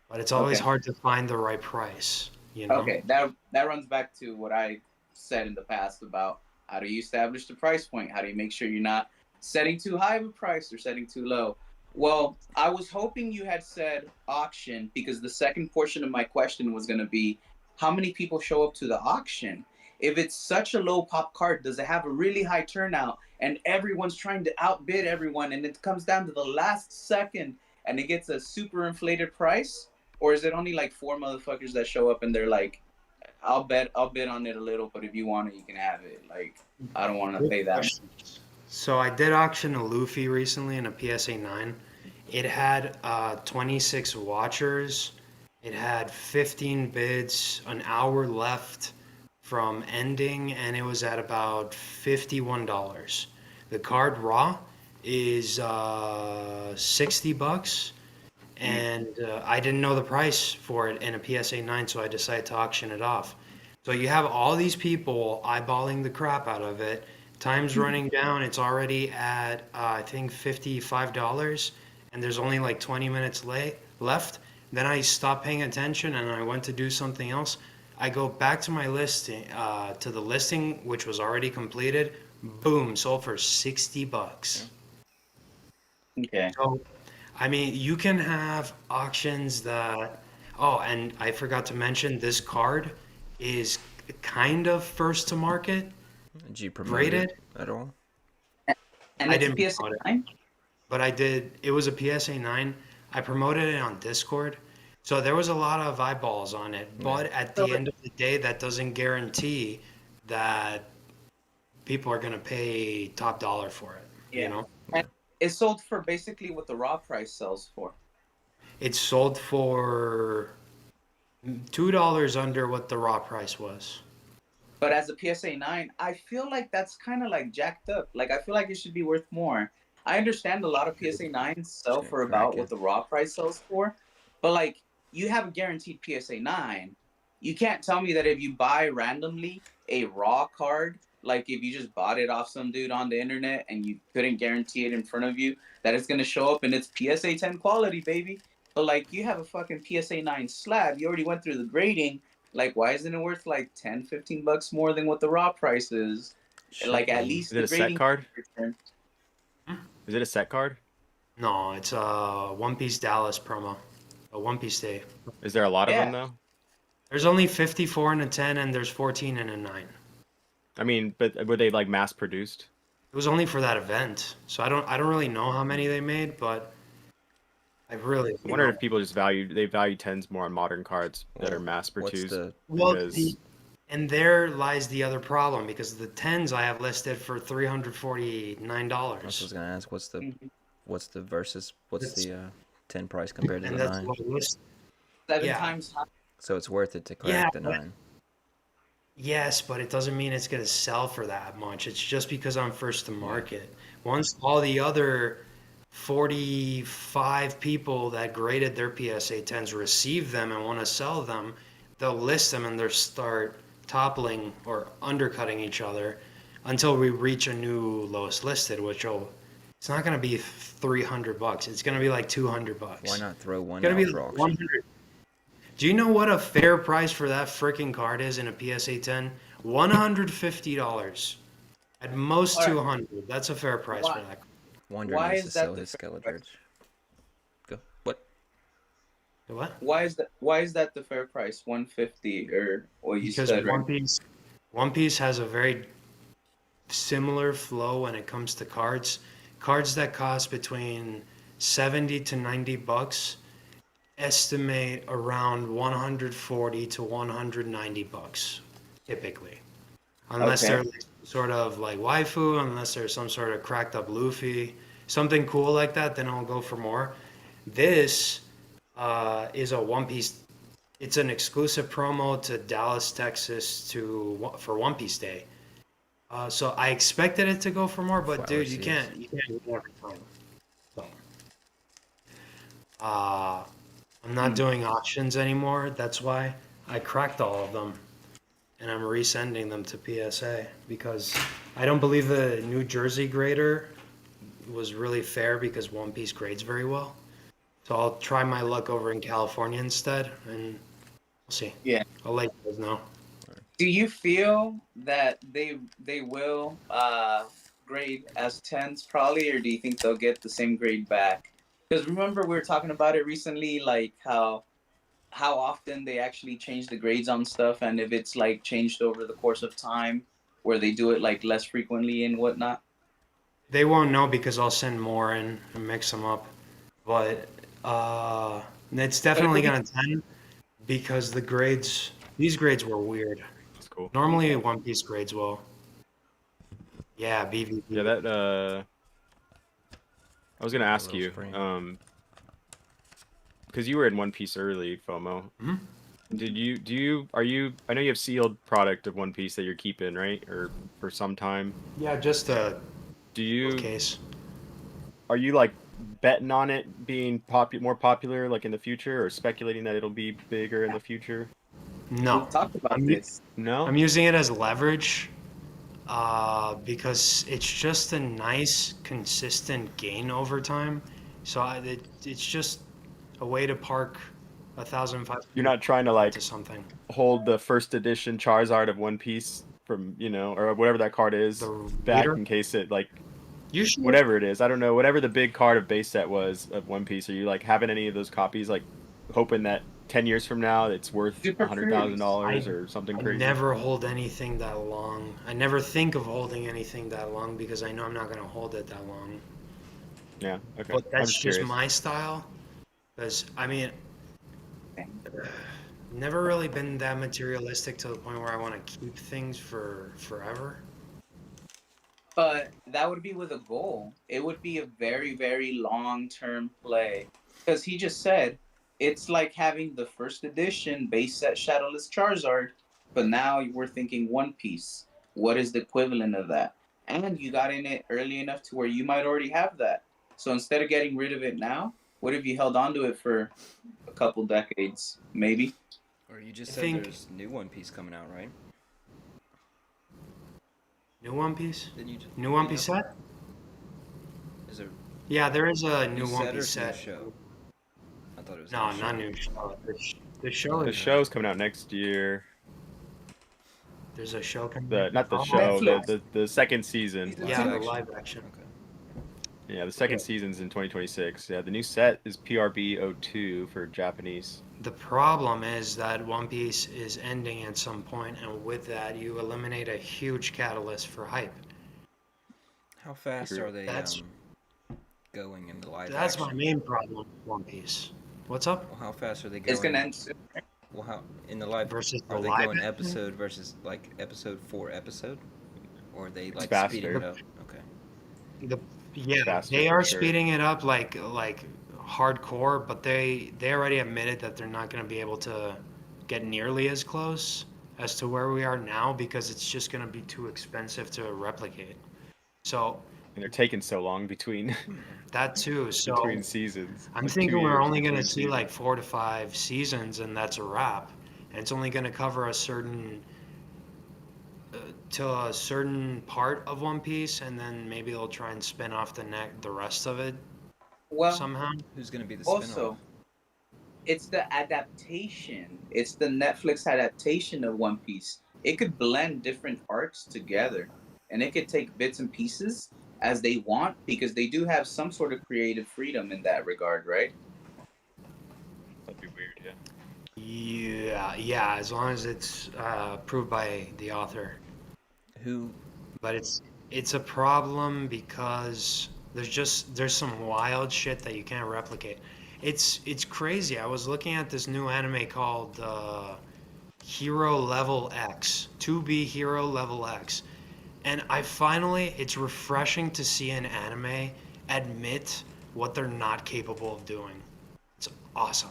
but it's always Okay. hard to find the right price, you know? Okay. That runs back to what I said in the past about how do you establish the price point? How do you make sure you're not setting too high of a price or setting too low? Well, I was hoping you had said auction because the second portion of my question was going to be how many people show up to the auction? If it's such a low pop card, does it have a really high turnout and everyone's trying to outbid everyone and it comes down to the last second and it gets a super inflated price? Or is it only like four motherfuckers that show up and they're like, I'll bid on it a little, but if you want it, you can have it. Like, I don't want to Good pay that much. question. So I did auction a Luffy recently in a PSA 9. It had 26 watchers. It had 15 bids, an hour left from ending, and it was at about $51. The card raw is $60, and I didn't know the price for it in a PSA 9, so I decided to auction it off. So you have all these people eyeballing the crap out of it. Time's running down. It's already at I think $55, and there's only like 20 minutes left. Then I stopped paying attention and I went to do something else. I go back to my listing, to the listing which was already completed. Boom, sold for $60. Okay. So, I mean, you can have auctions that. Oh, and I forgot to mention this card is kind of first to market, Did you promote it graded. at all? And I it's a didn't PSA promote it, 9? but I did. It was a PSA 9. I promoted it on Discord. So there was a lot of eyeballs on it. Yeah. But at So, the end of the day, that doesn't guarantee that people are going to pay top dollar for it, you yeah. know? And it sold for basically what the raw price sells for. It sold for $2 under what the raw price was. But as a PSA 9, I feel like that's kind of like jacked up. Like, I feel like it should be worth more. I understand a lot of PSA 9s sell Shit, for about cracking. what the raw price sells for. But, like, you have a guaranteed PSA 9. You can't tell me that if you buy randomly a raw card, like if you just bought it off some dude on the internet and you couldn't guarantee it in front of you, that it's going to show up and it's PSA 10 quality, baby. But, like, you have a fucking PSA 9 slab. You already went through the grading. Like, why isn't it worth like 10, $15 more than what the raw price is? Like, Should at be. least Is it the a set grading. card? Is it a set card? No, it's a One Piece Dallas promo, a One Piece Day. Is there a lot of Yeah. them though? There's only 54 in a 10, and there's 14 in a 9. I mean, but were they like mass produced? It was only for that event, so I don't really know how many they made, but I really I wondered know. if people just value tens more on modern cards that are Well, mass what's produced. the Well, Because and there lies the other problem because the 10s I have listed for $349. I was gonna ask what's Mhm. the versus what's That's, the 10 price compared to and the that's 9? what I list. Seven Yeah, times high. So it's worth it to yeah, crack the but 9. yes, but it doesn't mean it's going to sell for that much. It's just because I'm first to market. Once all the other 45 people that graded their PSA 10s receive them and want to sell them, they'll list them and they'll start toppling or undercutting each other until we reach a new lowest listed, which will it's not going to be $300. It's going to be like $200. Why not throw one It's going to out be for like auction? 100. Do you know what a fair price for that freaking card is in a PSA 10? $150. At most All right. 200. That's a fair price for Why? that. Wonder Why needs to is sell that the his fair price? Skeletorch. Go. What? What? Why is that? Why is that the fair price? 150 or what you Because said, right? One Piece has a very similar flow when it comes to cards. Cards that cost between 70 to 90 bucks estimate around 140 to 190 bucks typically. Unless Okay. they're sort of like waifu, unless there's some sort of cracked up Luffy, something cool like that, then I'll go for more. This is a One Piece. It's an exclusive promo to Dallas, Texas, for One Piece Day. So I expected it to go for more, but Flower dude, you seeds. can't do every time. So, uh, I'm not doing auctions anymore. That's why I cracked all of them, and I'm resending them to PSA because I don't believe the New Jersey grader was really fair because One Piece grades very well. So I'll try my luck over in California instead, and we'll see. Yeah. I'll let you guys know. Do you feel that they will grade as tens probably, or do you think they'll get the same grade back? Because remember we were talking about it recently, like how often they actually change the grades on stuff, and if it's like changed over the course of time, where they do it like less frequently and whatnot. They won't know because I'll send more in and mix them up. But it's But it definitely would be gonna 10 because these grades were weird. That's cool. Normally One Piece grades well. Yeah, BVB. Yeah, that I was gonna ask little you, spring. because you were in One Piece early, FOMO. Mhm. Are you? I know you have sealed product of One Piece that you're keeping, right? Or for some time. Yeah, just a Do you? case. Are you like betting on it being more popular, like in the future, or speculating that it'll be bigger in the future? No, we talked about I'm this. No. I'm using it as leverage because it's just a nice, consistent gain over time. So it's just a way to park 1,500 You're not trying to like to something. hold the first edition Charizard of One Piece from, or whatever that card is The back reader, in case it like you should. whatever it is. I don't know, whatever the big card of base set was of One Piece. Are you like having any of those copies, like hoping that 10 years from now it's worth Super curious. $100,000 or something I crazy? never hold anything that long. I never think of holding anything that long because I know I'm not going to hold it that long. Yeah, okay. But I'm that's just just curious. my style. Because, I mean, never really been that materialistic to the point where I want to keep things for forever. But that would be with a goal. It would be a very, very long term play. Because he just said it's like having the first edition base set Shadowless Charizard, but now we're thinking One Piece. What is the equivalent of that? And you got in it early enough to where you might already have that. So instead of getting rid of it now, what if you held on to it for a couple decades, maybe? Or you just I said think- there's new One Piece coming out, right? New One Piece? Didn't you just, New One Piece know? set? Is there Yeah, there is a new One set or Piece new set. show? I thought it was No, new not show. new show. The show The is. show's coming out next year. There's a show coming. Not the Oh, show, Netflix. the second season. Live Yeah, the action. live action. Okay. Yeah, the second season's in 2026. Yeah, the new set is PRB02 for Japanese. The problem is that One Piece is ending at some point, and with that, you eliminate a huge catalyst for hype. How fast Agree. are they That's- going in the live That's action? my main problem with One Piece. What's up? Well, how fast are they going? It's going to end soon. Well, how in the live Versus are the they live going action? episode versus like episode for episode, or are they like faster. speeding it up? Okay. Yeah, Faster, they for are sure. speeding it up like hardcore, but they already admitted that they're not going to be able to get nearly as close as to where we are now because it's just going to be too expensive to replicate. So And they're taking so long between that too. So between seasons. I'm Like, thinking 2 we're years only going to between see like seasons. 4 to 5 seasons, and that's a wrap. And it's only going to cover a certain to a certain part of One Piece, and then maybe they'll try and spin off the rest of it Well, somehow. Who's gonna be the also, spinoff? it's the adaptation. It's the Netflix adaptation of One Piece. It could blend different arcs together, and it could take bits and pieces as they want because they do have some sort of creative freedom in that regard, right? That'd be weird, yeah. Yeah, as long as it's approved by the author. Who? But it's a problem because there's some wild shit that you can't replicate. It's crazy. I was looking at this new anime called Hero Level X, 2B Hero Level X, And it's refreshing to see an anime admit what they're not capable of doing. It's awesome.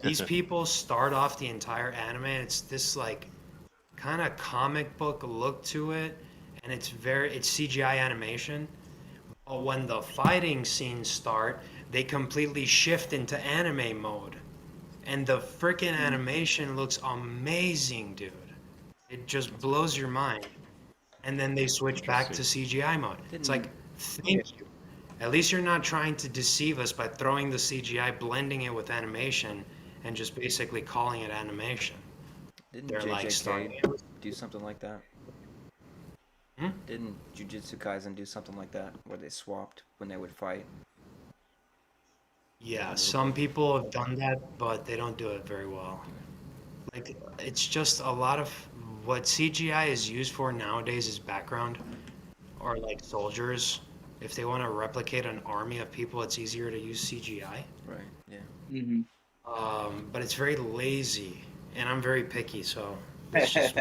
These people start off the entire anime, and it's this like kind of comic book look to it, and it's CGI animation. But when the fighting scenes start, they completely shift into anime mode, and the freaking animation looks amazing, dude. It just blows your mind. And then they switch back to CGI mode. It's like, thank you. At least you're not trying to deceive us by throwing the CGI, blending it with animation, and just basically calling it animation. Didn't They're like starting JJK do something like that? Hmm? Didn't Jujutsu Kaisen do something like that, where they swapped when they would fight? Yeah, some people have done that, but they don't do it very well. Like, it's just a lot of what CGI is used for nowadays is background or like soldiers. If they want to replicate an army of people, it's easier to use CGI. Right. Yeah. Mm-hmm. But it's very lazy, and I'm very picky, so it's just.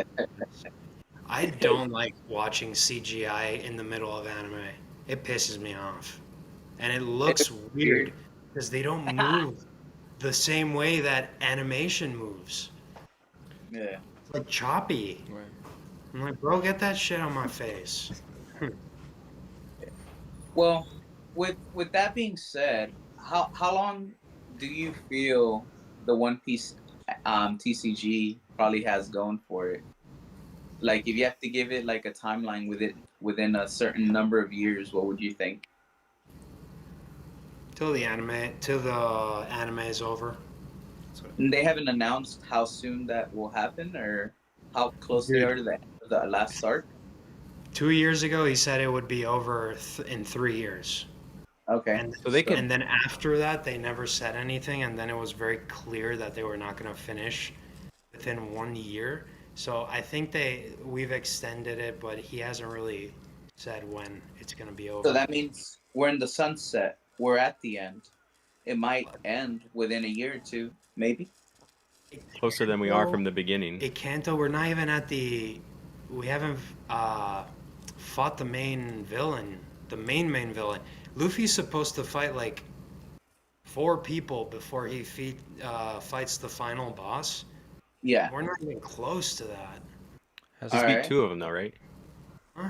I don't like watching CGI in the middle of anime. It pisses me off, and it looks weird because they don't move the same way that animation moves. Yeah. It's like choppy. Right. I'm like, bro, get that shit on my face. Well, with that being said, how long do you feel the One Piece TCG probably has going for it? Like, if you have to give it like a timeline within a certain number of years, what would you think? Till the anime is over. And they haven't announced how soon that will happen or how close they are to the end of the last arc. 2 years ago, he said it would be over in 3 years. Okay. And, So they could- and then after that, they never said anything, and then it was very clear that they were not going to finish within 1 year. So I think we've extended it, but he hasn't really said when it's going to be over. So that means we're in the sunset. We're at the end. It might end within a year or two, maybe. Closer than we are from the beginning. It can't though. We're not even at we haven't fought the main villain, the main villain. Luffy's supposed to fight like 4 people before he fights the final boss. Yeah. We're not even close to that. Has Just beat Alright. 2 of them though, right? Huh?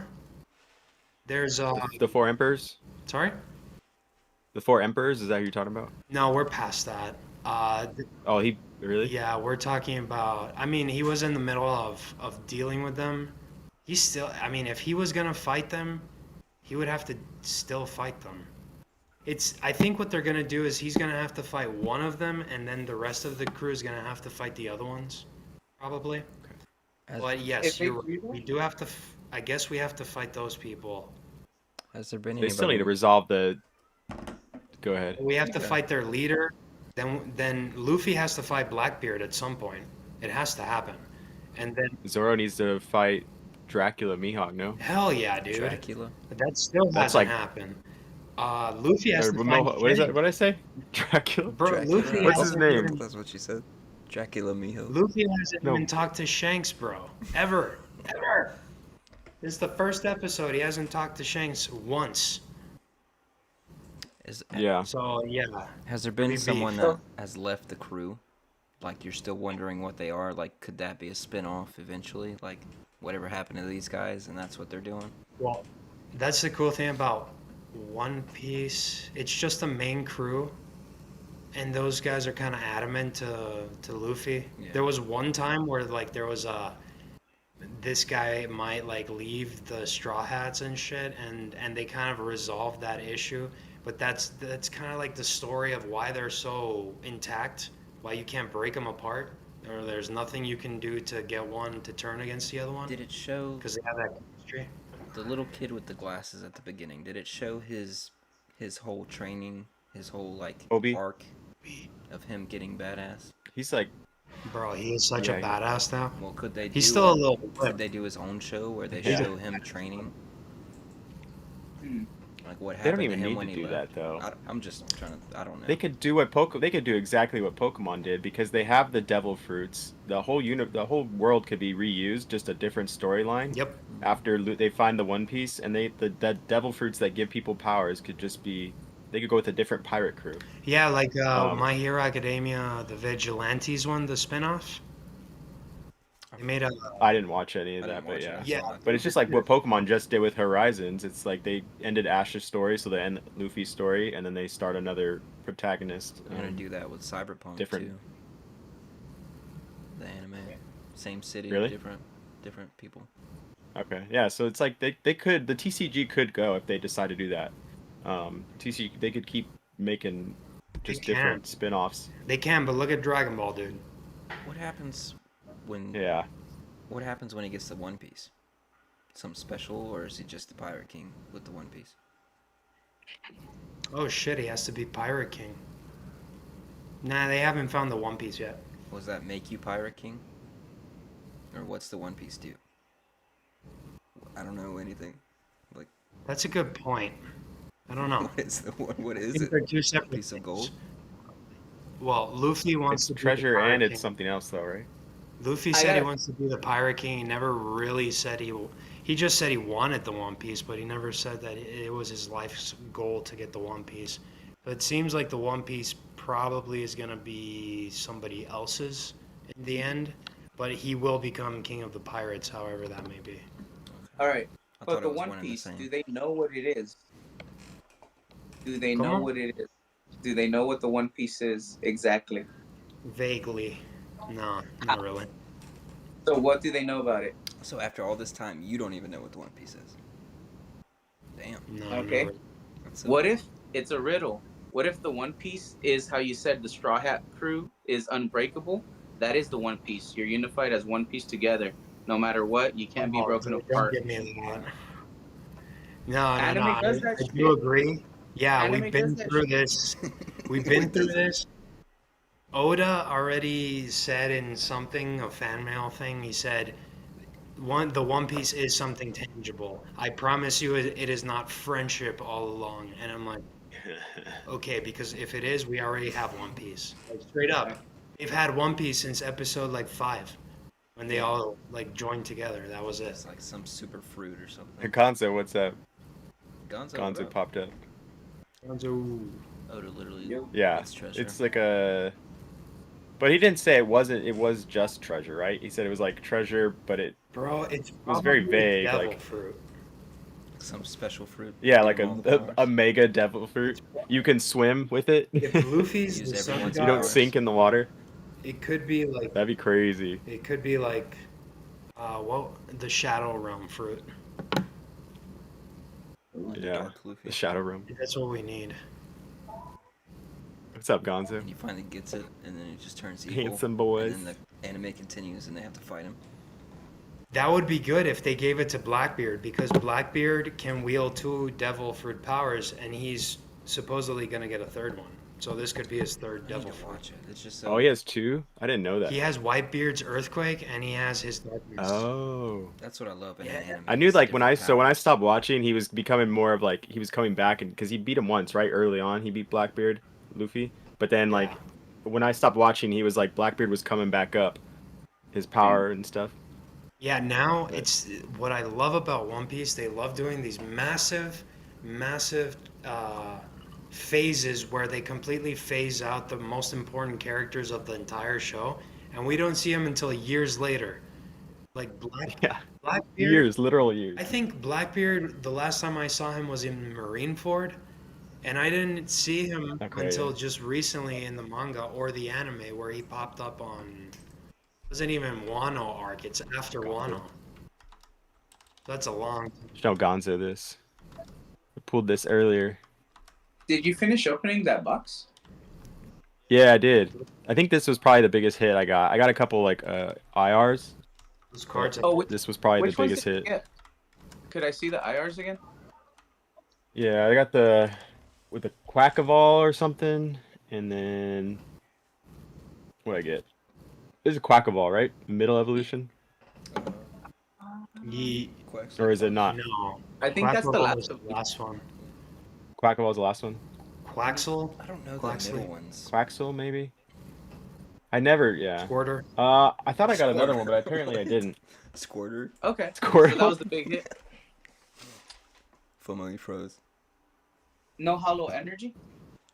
There's The 4 emperors. sorry? The 4 emperors. Is that who you're talking about? No, we're past that. Oh, he really? Yeah, we're talking about. I mean, he was in the middle of dealing with them. He's still. I mean, if he was gonna fight them, he would have to still fight them. I think what they're gonna do is he's gonna have to fight one of them, and then the rest of the crew is gonna have to fight the other ones, probably. But yes, If they you're do right. that- We do have to. I guess we have to fight those people. Has there been They anybody? still need to resolve the. Go ahead. We have to Okay. fight their leader. Then Luffy has to fight Blackbeard at some point. It has to happen. And then Zoro needs to fight Dracula Mihawk. No. hell yeah, dude. Dracula. But that still That's hasn't like- happened. Luffy has Or to Momo- fight what is Shanks. that? What did I say? Dracula. Bro, Dracula. Luffy What's his hasn't name? even- That's what you said. Dracula Miho. Luffy hasn't No. even talked to Shanks, bro. Ever. This is the first episode. He hasn't talked to Shanks once. Yeah. So yeah. Has there been Creepy. someone that has left the crew? Like you're still wondering what they are. Like, could that be a spin-off eventually? Like, whatever happened to these guys, and that's what they're doing. Well, that's the cool thing about One Piece. It's just the main crew, and those guys are kind of adamant to Luffy. Yeah. There was one time where like there was this guy might like leave the Straw Hats and shit, and they kind of resolved that issue. But that's kind of like the story of why they're so intact, why you can't break them apart, or there's nothing you can do to get one to turn against the other one Did it show because they have that chemistry. the little kid with the glasses at the beginning? Did it show his whole training, his whole like Obi? arc of him getting badass? He's like. Bro, he is such Yeah, a badass now. Well, could they? He's do still a a- little Could whip. they do his own show where they Yeah. show him training? Like what They don't happened to even him need when to he do left? that, though. I'm just trying to. I don't know. They could do they could do exactly what Pokemon did because they have the devil fruits. The whole world could be reused, just a different storyline. Yep. After they find the One Piece, and the devil fruits that give people powers could just be, they could go with a different pirate crew. Yeah, like Um, My Hero Academia, the Vigilantes one, the spinoff. They made a I didn't watch any of I didn't that, but watch it. I yeah. yeah. saw it. But it's just like what Pokemon just did with Horizons. It's like they ended Ash's story, so they end Luffy's story, and then they start another protagonist. They're gonna do that with Cyberpunk different- too. The anime, same city, Really? different people. Okay, yeah. So it's like they could, the TCG could go if they decide to do that. TCG, they could keep making just They different can. spin-offs. They can, but look at Dragon Ball, dude. What happens when? Yeah. What happens when he gets the One Piece? Something special, or is he just the Pirate King with the One Piece? Oh shit, he has to be Pirate King. Nah, they haven't found the One Piece yet. Does that make you Pirate King? Or what's the One Piece do? I don't know anything. Like, That's a good point. I don't know. what is the one? What I is think it? they're two A separate piece of things. gold? Well, Luffy wants It's to be the treasure Pirate and it's King. something else though, right? Luffy I said he gotta- wants to be the Pirate King. He never really said he just said he wanted the One Piece, but he never said that it was his life's goal to get the One Piece. But it seems like the One Piece probably is going to be somebody else's in the end, but he will become king of the pirates, however that may be. All right, I but thought the it was One one and the Piece, same. do they know what it is? Do they Come know on. what it is? Do they know what the One Piece is exactly? Vaguely. No, not really. So what do they know about it? So after all this time, you don't even know what the One Piece is. Damn. No, Okay. no. That's What if it's a riddle? What if the One Piece is how you said the Straw Hat crew is unbreakable? That is the One Piece. You're unified as one piece together. No matter what, you can't be Oh, broken dude, apart. Don't get me that. No, Anime no. does that I shit. do agree. Yeah, Anime we've been does that through shit. this. We've been What through does this. Oda already said in something, a fan mail thing, he said, the One Piece is something tangible. I promise you it is not friendship all along. And I'm like, okay, because if it is, we already have One Piece. Like, straight up. They've had One Piece since episode like 5. When they all like joined together. That was it. It's like some super fruit or something. Gonzo, what's up? Gonzo, what Gonzo up? popped up. So, Oda literally Yeah, gets treasure. it's like a. But he didn't say it wasn't. It was just treasure, right? He said it was like treasure, but it. bro, it's was very probably vague, devil like- fruit. Some special fruit. Yeah, Give like him all the a powers. mega devil fruit. You can swim with it. If Luffy's Use the sun everyone's You god, don't powers. sink in the water. it could be like That'd be crazy. well, the Shadow Realm fruit. Like the Yeah, Dark Luffy. the Shadow Room. That's what we need. What's up, Gonzo? And he finally gets it, and then it just turns evil. Handsome boys. And then the anime continues, and they have to fight him. That would be good if they gave it to Blackbeard, because Blackbeard can wield 2 devil fruit powers, and he's supposedly gonna get a 3rd one. So this could be his 3rd I devil need to fruit. watch it. It's just so. Oh, he has 2? I didn't know that. He has Whitebeard's Earthquake, and he has his Darkbeard's. Oh. That's what I love in Yeah. an anime. I knew is like when I different stopped watching, he was becoming more of like he was coming back, and because he beat him once, right, early on, he beat Blackbeard, Luffy. But then like when I stopped watching, he was like Blackbeard was coming back up, his power and stuff. Yeah, now it's what I love about One Piece. They love doing these massive phases where they completely phase out the most important characters of the entire show, and we don't see them until years later. Like Yeah, Blackbeard. years, literal years. I think Blackbeard, the last time I saw him was in Marineford, and I didn't see him Okay, until yeah. just recently in the manga or the anime where he popped up on. It wasn't even Wano arc, it's after Wano. That's a long time. Show Gonzo this. I pulled this earlier. Did you finish opening that box? Yeah, I did. I think this was probably the biggest hit I got. I got a couple like IRs. Those cards. Oh, This was probably which the ones biggest did hit. you get? Could I see the IRs again? Yeah, I got the with the Quackavall or something, and then what I get? This is a Quackavall, right? Middle evolution, Ye- Quacks. or is it not? no. I think that's the Quackball was last of the last one. Quackle was the last one. Quaxel, I don't know the Quaxley? middle ones. Quaxel, maybe? I never, yeah. Squirter. I thought I got another one, but apparently I didn't. Squirter. Okay. Squirtle. So that was the big hit. FOMO, you froze. No hollow energy.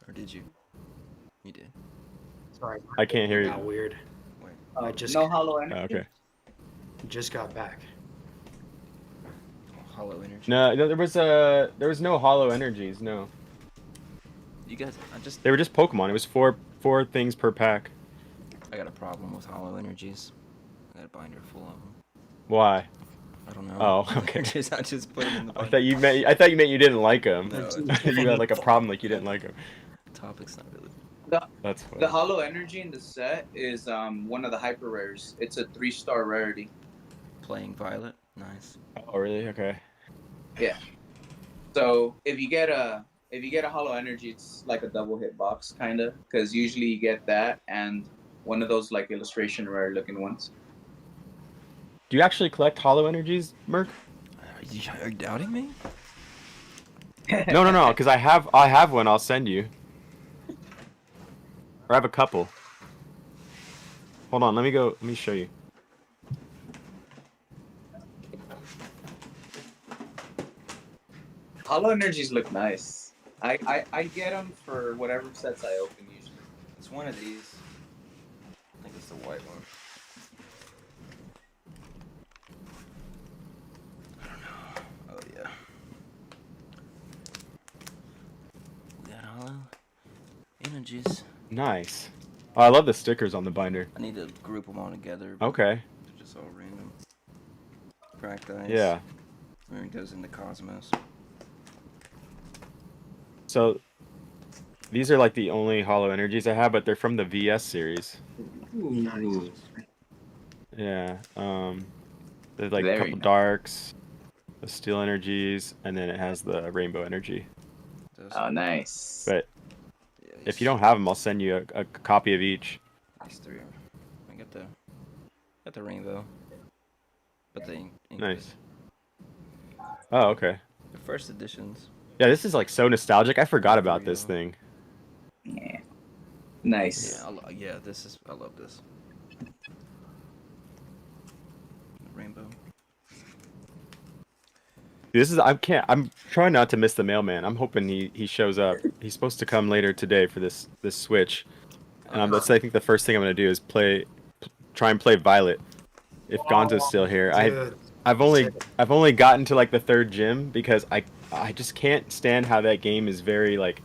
Or did you? You did. Sorry. I can't hear It you. got weird. Wait. I just no hollow Oh, energy. okay. just got back. Hollow energy. No, there was no hollow energies. No, You guys, they were just Pokemon. It was four things per pack. I got a problem with hollow energies. I got a binder full of them. Why? I don't know. Oh, okay. I just put them in the I binder. thought you meant you didn't like them. No, You had like a problem, like you didn't like them. Topic's not really. That's funny. The hollow energy in the set is one of the hyper rares. It's a 3-star rarity. Playing Violet. Nice. Oh, really? Okay. Yeah. So if you get a hollow energy, it's like a double hit box kinda, because usually you get that and one of those like illustration rare looking ones. Do you actually collect hollow energies, Merc? Are you doubting me? No, because I have one. I'll send you. Or I have a couple. Hold on, let me show you. Hollow energies look nice. I get them for whatever sets I open usually. It's one of these. I think it's the white one. I don't know. Oh yeah. We got hollow energies. Nice. Oh, I love the stickers on the binder. I need to group them all together. but Okay. They're just all random. Cracked ice. Yeah. And it goes into Cosmos. So these are like the only hollow energies I have, but they're from the VS series. Ooh. Yeah. There's like a Very couple nice. darks, the steel energies, and then it has the rainbow energy. Those Oh, nice. But yeah, if you don't have them, I'll send you a copy of each. these three are. I got the rainbow. But they ain't Nice. Oh, okay. The first editions. Yeah, this is like so nostalgic. I forgot about this Real. thing. Yeah. Nice. Yeah, I love this. Rainbow. I'm trying not to miss the mailman. I'm hoping he shows up. He's supposed to come later today for this Switch. And that's I think the first thing I'm gonna do is try and play Violet. If Gonzo's still here. Dude, I've only gotten to like the 3rd gym because I just can't stand how that game is very like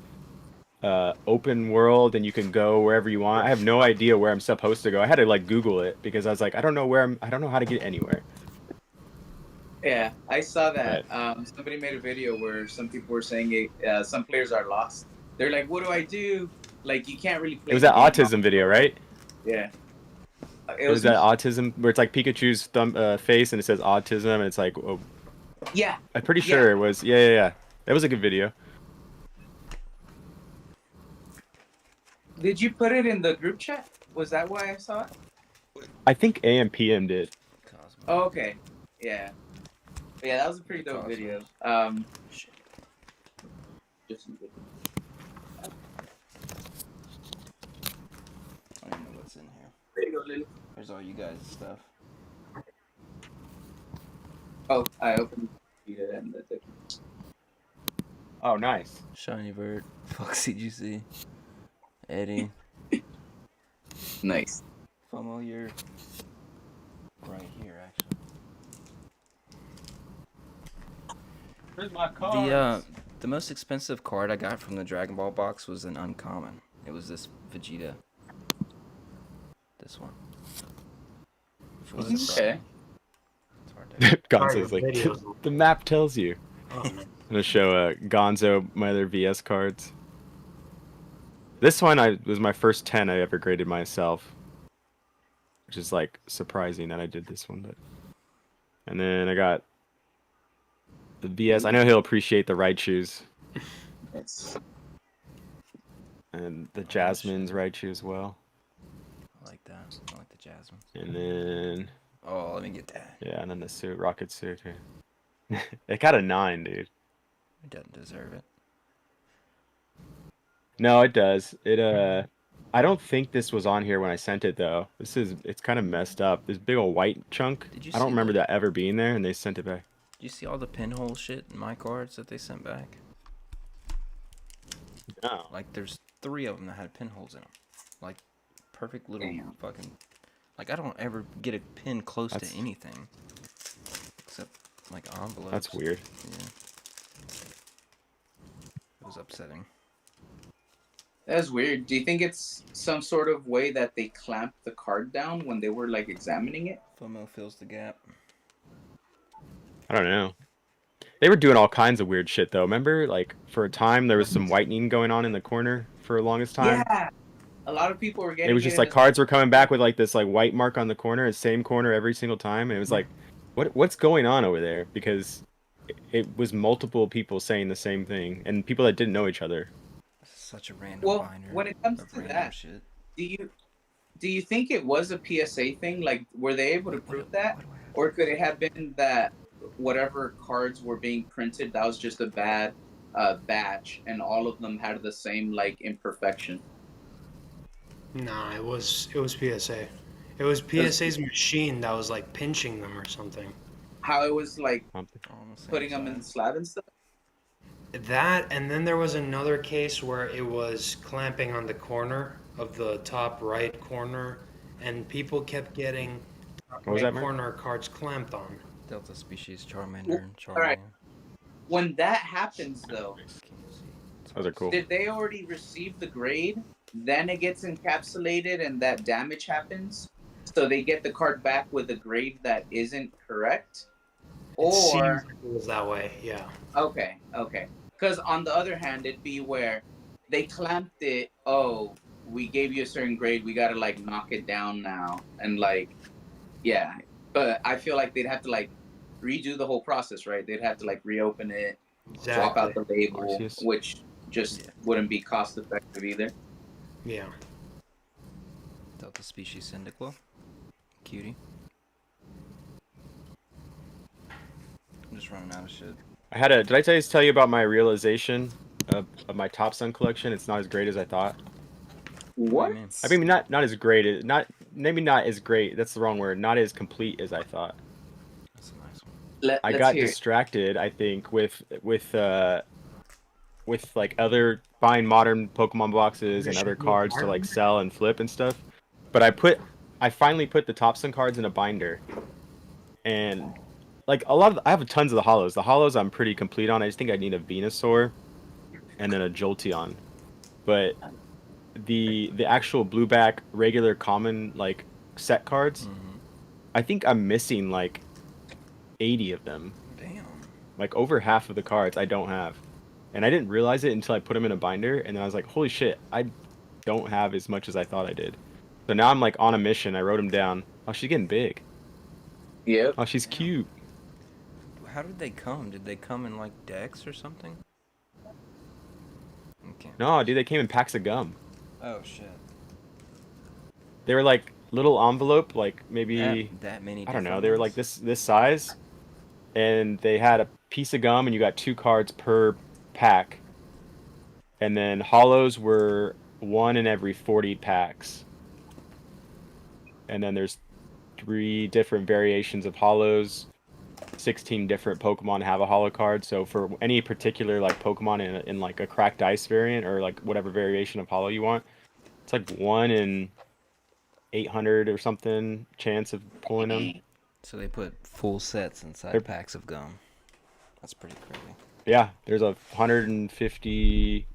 open world and you can go wherever you want. I have no idea where I'm supposed to go. I had to like Google it because I was like I don't know how to get anywhere. Yeah, I saw that. Somebody made a video where some people were saying some players are lost. They're like, "What do I do?" Like, you can't really play. It was that autism video, right? Yeah. It was that autism where it's like Pikachu's face and it says autism and it's like, oh, Yeah. I'm pretty sure it was. Yeah. That was a good video. Did you put it in the group chat? Was that why I saw it? I think AMPM did. Cosmos. Oh, okay. Yeah. Yeah, that was a pretty dope video. Shit. Just I don't even know what's in here. there you go, Lily. There's all you guys' stuff. Oh, I opened it and the Oh, nice. Shiny Bird. Foxy GC. Eddie. Nice. FOMO, you're right here, actually. Where's my card? The most expensive card I got from the Dragon Ball box was an uncommon. It was this Vegeta. This one. Which was Okay. It's hard to Gonzo's Sorry, like, videos. the map tells you. Oh, man. I'm gonna show Gonzo my other VS cards. This one was my first 10 I ever graded myself, which is like surprising that I did this one. But and then I got the VS. I know he'll appreciate the Raichus It's and the Jasmine's Raichu as well. I like that. I like the Jasmine. And then Oh, let me get that. yeah, and then the suit, rocket suit. It got a 9, dude. It doesn't deserve it. No, it does. I don't think this was on here when I sent it though. It's kind of messed up. This big old white chunk. Did you I don't see remember that ever being there, and they sent it back. Did you see all the pinhole shit in my cards that they sent back? No. Like, there's 3 of them that had pinholes in them. Like, perfect little Damn. fucking. Like, I don't ever get a pin close That's- to anything. Except, like, envelopes. That's weird. Yeah. It was upsetting. That's weird. Do you think it's some sort of way that they clamped the card down when they were like examining it? FOMO fills the gap. I don't know. They were doing all kinds of weird shit though. Remember, like for a time there was some whitening going on in the corner for the longest time. Yeah. A lot of people were getting It was just in like as- cards were coming back with like this like white mark on the corner, the same corner every single time, and it was like, what's going on over there? Because it was multiple people saying the same thing, and people that didn't know each other. Such a random Well, binder. when it comes of to random that, shit. do you think it was a PSA thing? Like, were they able to prove that, Why do I have or could it have been that whatever cards were being printed, that was just a bad batch, and all of them had the same like imperfection? Nah, it was PSA. It was PSA's machine that was like pinching them or something. How it was like Something. all on the same putting them in the side? slab and stuff. That, and then there was another case where it was clamping on the corner of the top right corner, and people kept getting What was right that, Mark? corner cards clamped on. Delta species, Charmander, and Charmeleon. alright. When that happens, though, Can you see? Those are cool. did they already receive the grade? Then it gets encapsulated, and that damage happens. So they get the card back with a grade that isn't correct. It seems Or like it was that way, yeah. okay. Because on the other hand, it'd be where they clamped it. Oh, we gave you a certain grade. We gotta like knock it down now, and like, yeah. But I feel like they'd have to like redo the whole process, right? They'd have to like reopen it, swap out the label, Arceus. which just wouldn't be cost effective either. Yeah. Delta species, Cyndaquil. Cutie. I'm just running out of shit. Did I tell you about my realization of my Top Sun collection? It's not as great as I thought. What do you mean? I mean, not as great. Maybe not as great. That's the wrong word. Not as complete as I thought. That's a nice one. Let's I got hear it. distracted. I think with like other buying modern Pokemon boxes and other cards to like sell and flip and stuff. But I finally put the Top Sun cards in a binder, and like I have tons of the hollows. The hollows I'm pretty complete on. I just think I need a Venusaur and then a Jolteon. But the actual blueback regular common like set cards, I think I'm missing like 80 of them. Damn. Like over half of the cards I don't have. And I didn't realize it until I put them in a binder, and then I was like, holy shit, I don't have as much as I thought I did. So now I'm like on a mission. I wrote them down. Oh, she's getting big. Yep. Oh, she's cute. How did they come? Did they come in like decks or something? Okay. No, dude, they came in packs of gum. Oh shit. They were like little envelope, like maybe That many. I don't know. different They were ones? like this size, and they had a piece of gum, and you got 2 cards per pack. And then hollows were 1 in every 40 packs. And then there's 3 different variations of hollows. 16 different Pokemon have a hollow card. So for any particular like Pokemon in like a cracked ice variant or like whatever variation of hollow you want, it's like 1 in 800 or something chance of pulling them. So they put full sets inside They're- packs of gum. That's pretty crazy. Yeah, there's 150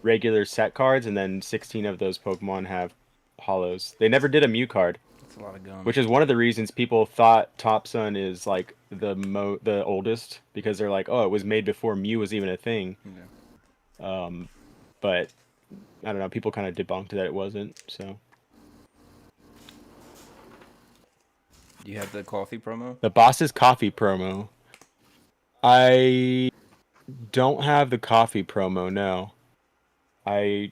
regular set cards, and then 16 of those Pokemon have hollows. They never did a Mew card, That's a lot of gum. which is one of the reasons people thought Top Sun is like the oldest, because they're like, oh, it was made before Mew was even a thing. Yeah. But I don't know, people kind of debunked that it wasn't. So Do you have the coffee promo? the Boss's Coffee promo. I don't have the coffee promo. No, I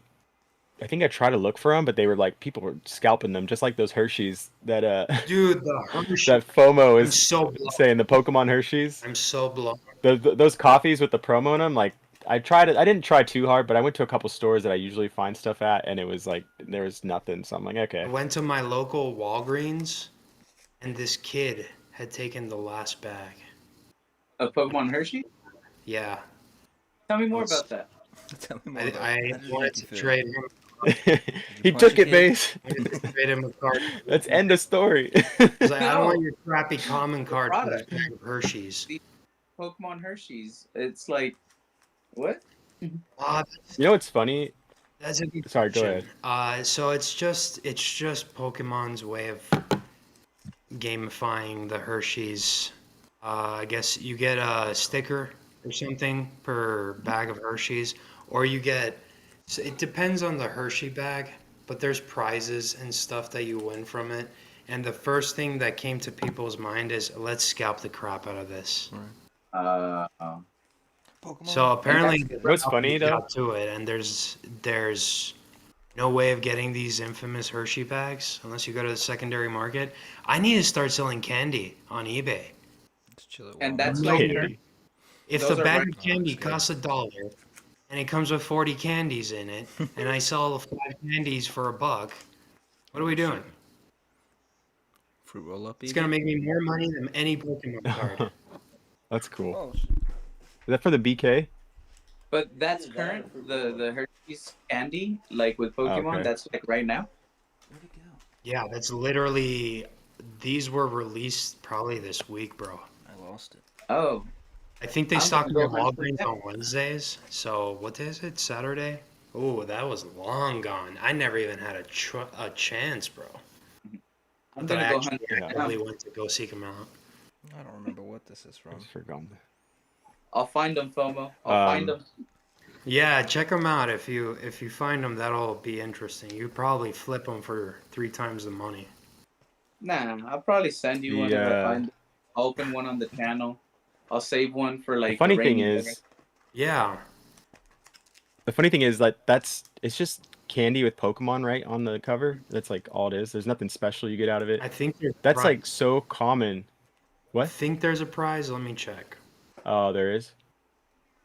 think I tried to look for them, but they were like people were scalping them, just like those Hershey's that Dude, the Hershey. that FOMO I'm is so blown. saying, the Pokemon Hershey's. I'm so blown. Those coffees with the promo in them, like I tried it. I didn't try too hard, but I went to a couple stores that I usually find stuff at, and it was like there was nothing. So I'm like, I okay. went to my local Walgreens, and this kid had taken the last bag. A Pokemon Hershey? Yeah, Tell me more It's- about that. Tell me more about I how did it wanted make you to feel? trade him. He punch took a it, kid? base. I wanted to trade him a card. Let's end the story. I was like, I don't No. want your crappy common The card for this product. bag of Hershey's. Pokemon Hershey's. It's like, what? Ah, You know what's funny? that's a good Sorry, go question. So it's just Pokemon's way of gamifying the Hershey's. I guess you get a sticker or something per bag of Hershey's, or you get. So it depends on the Hershey bag, but there's prizes and stuff that you win from it. And the first thing that came to people's mind is, let's scalp the crap out of this. Oh. Pokemon. So apparently, And that's- What's funny, though? got to it, and there's no way of getting these infamous Hershey bags unless you go to the secondary market. I need to start selling candy on eBay. Just chill it. And Walmart. that's like Maybe. If Those the are bag right- of candy just kidding. costs $1 and it comes with 40 candies in it, and I sell 5 candies for $1, what are we doing? Fruit roll up. It's gonna make me more money than any Pokemon card. That's cool. Oh, Is that for the BK? But that's current. The Hershey's candy, like with Pokemon, Okay. that's like right now. where'd it go? Yeah, that's literally. These were released probably this week, bro. I lost it. Oh, I think they I'm stock gonna them at go hunt for Walgreens that. on Wednesdays. So what day is it? Saturday? Oh, that was long gone. I never even had a chance, bro. I'm That gonna I go actually hunt for that. actively went to go seek them out. I don't remember what this is I from. just forgot. I'll find them, FOMO. I'll find them. Yeah, check them out. If you find them, that'll be interesting. You probably flip them for 3 times the money. Nah, I'll probably send you one if I find. I'll open one on the channel. I'll save one for like. The funny a thing rainy is, day. Yeah, it's just candy with Pokemon right on the cover. That's like all it is. There's nothing special you get out of it. I think there's a That's prize. like so common. I What? think there's a prize. Let me check. Oh, there is.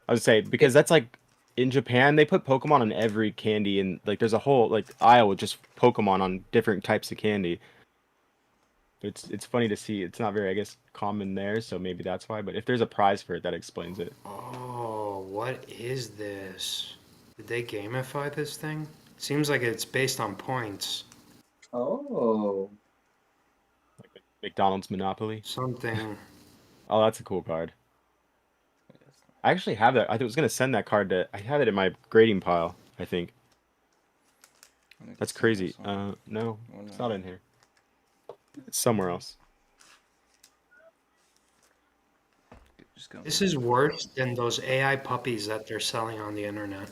I would say because that's like in Japan they put Pokemon on every candy, and like there's a whole like aisle with just Pokemon on different types of candy. But it's funny to see. It's not very, I guess, common there, so maybe that's why. But if there's a prize for it, that explains it. Oh, what is this? Did they gamify this thing? Seems like it's based on points. Oh. McDonald's Monopoly. Something. Oh, that's a cool card. I actually have that. I was gonna send that card to. I have it in my grading pile. I think I think that's it's crazy. somewhere else. No, Or it's not. not in here. It's somewhere else. Just go. This is worse than those AI puppies that they're selling on the internet.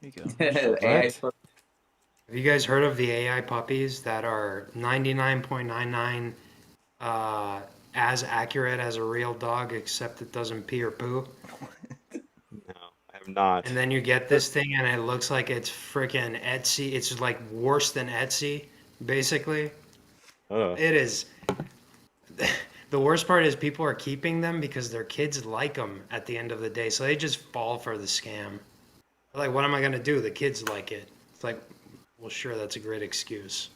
Here you go. AI What? Have you guys heard of the AI puppies that are 99.99 as accurate as a real dog, except it doesn't pee or poo? No, I have not. And then you get this thing and it looks like it's freaking Etsy. It's like worse than Etsy, basically. Ugh. It is. The worst part is people are keeping them because their kids like them at the end of the day. So they just fall for the scam. They're like, what am I going to do? The kids like it. It's like, well, sure, that's a great excuse.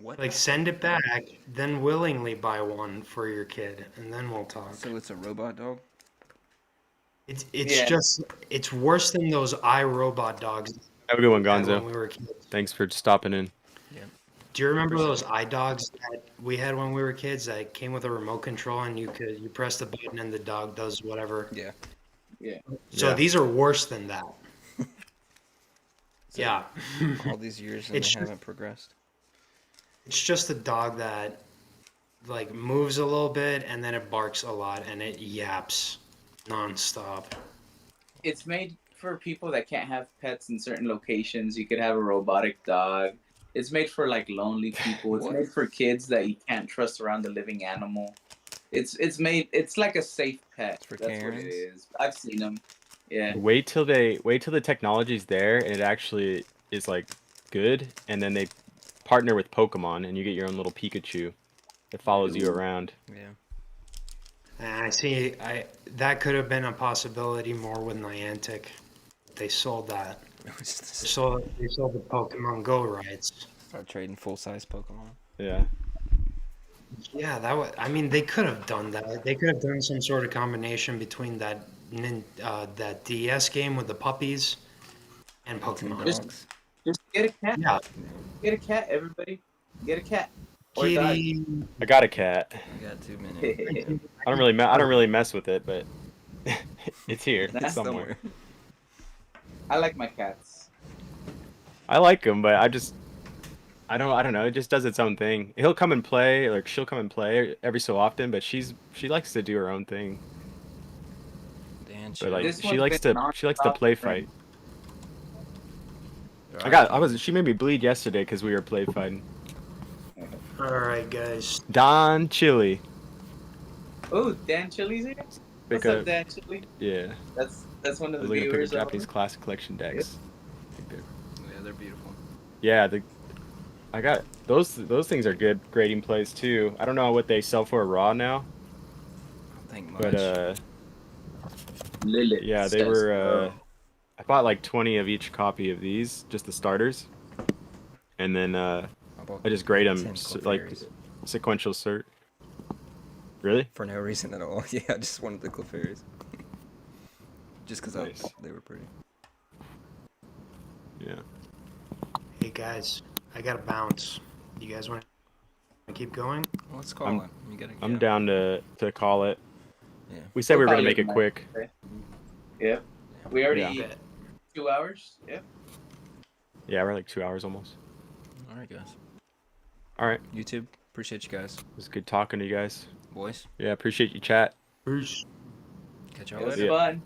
What? Like, send it back, then willingly buy one for your kid, and then we'll talk. So it's a robot dog? It's Yeah. just, it's worse than those iRobot dogs Have a good one, we had when Gonzo. we were kids. Thanks for stopping in. Do you remember those iDogs that we had when we were kids that came with a remote control and you press the button and the dog does whatever? Yeah. So Yeah. these are worse than that. So Yeah. all these years and It's they just- haven't progressed. It's just a dog that like moves a little bit and then it barks a lot and it yaps nonstop. It's made for people that can't have pets in certain locations. You could have a robotic dog. It's made for like lonely people. It's What? made for kids that you can't trust around the living animal. It's made. It's like a safe pet. For That's what it Karens? is. I've seen them. Yeah. Wait till the technology's there and it actually is like good, and then they partner with Pokemon and you get your own little Pikachu that follows you around. Yeah. And I see. That could have been a possibility more with Niantic. They sold that. They sold the Pokemon Go rights. Start trading full-size Pokemon. Yeah. Yeah, that was. I mean, they could have done that. They could have done some sort of combination between that DS game with the puppies and Pokemon. Dogs. Just get a cat. Yeah, Get a cat, everybody. Get a cat. Or a dog. kitty. I got a cat. I got 2 minutes. I don't really mess with it, but it's here That's somewhere. I like my cats. I like him, but I don't know. It just does its own thing. He'll come and play, like she'll come and play every so often, but she likes to do her own thing. Dan, But like This she one's likes been to play nonstop fight. Alright. She made me bleed yesterday because we were play fighting. All right, guys. Don Chili. Oh, Dan Chili's here. Pick What's up, up, Dan Chili? yeah. That's one I of was the looking to pick viewers. up Japanese classic collection decks. Yeah, they're beautiful. Yeah, I got those things are good grading plays too. I don't know what they sell for raw now, I think much. but Lilith yeah, they says were no. I bought like 20 of each copy of these, just the starters. And then I just grade them 10 like Clefairies. sequential cert. Really? For no reason at all. Yeah, I just wanted the Clefairies. Just because Nice. they were pretty. Yeah. Hey guys, I gotta bounce. You guys want to keep going? Well, let's call I'm- it. You gotta, I'm yeah. down to call it. Yeah. We said we were We'll gonna call make you it quick. tonight. Yep. We already Yeah. 2 hours. Yep. Yeah, we're like 2 hours almost. Alright, guys. All right. YouTube, appreciate you guys. It was good talking to you guys. Boys, Yeah, appreciate you, chat. Peace. catch y'all It was later. Yeah. fun.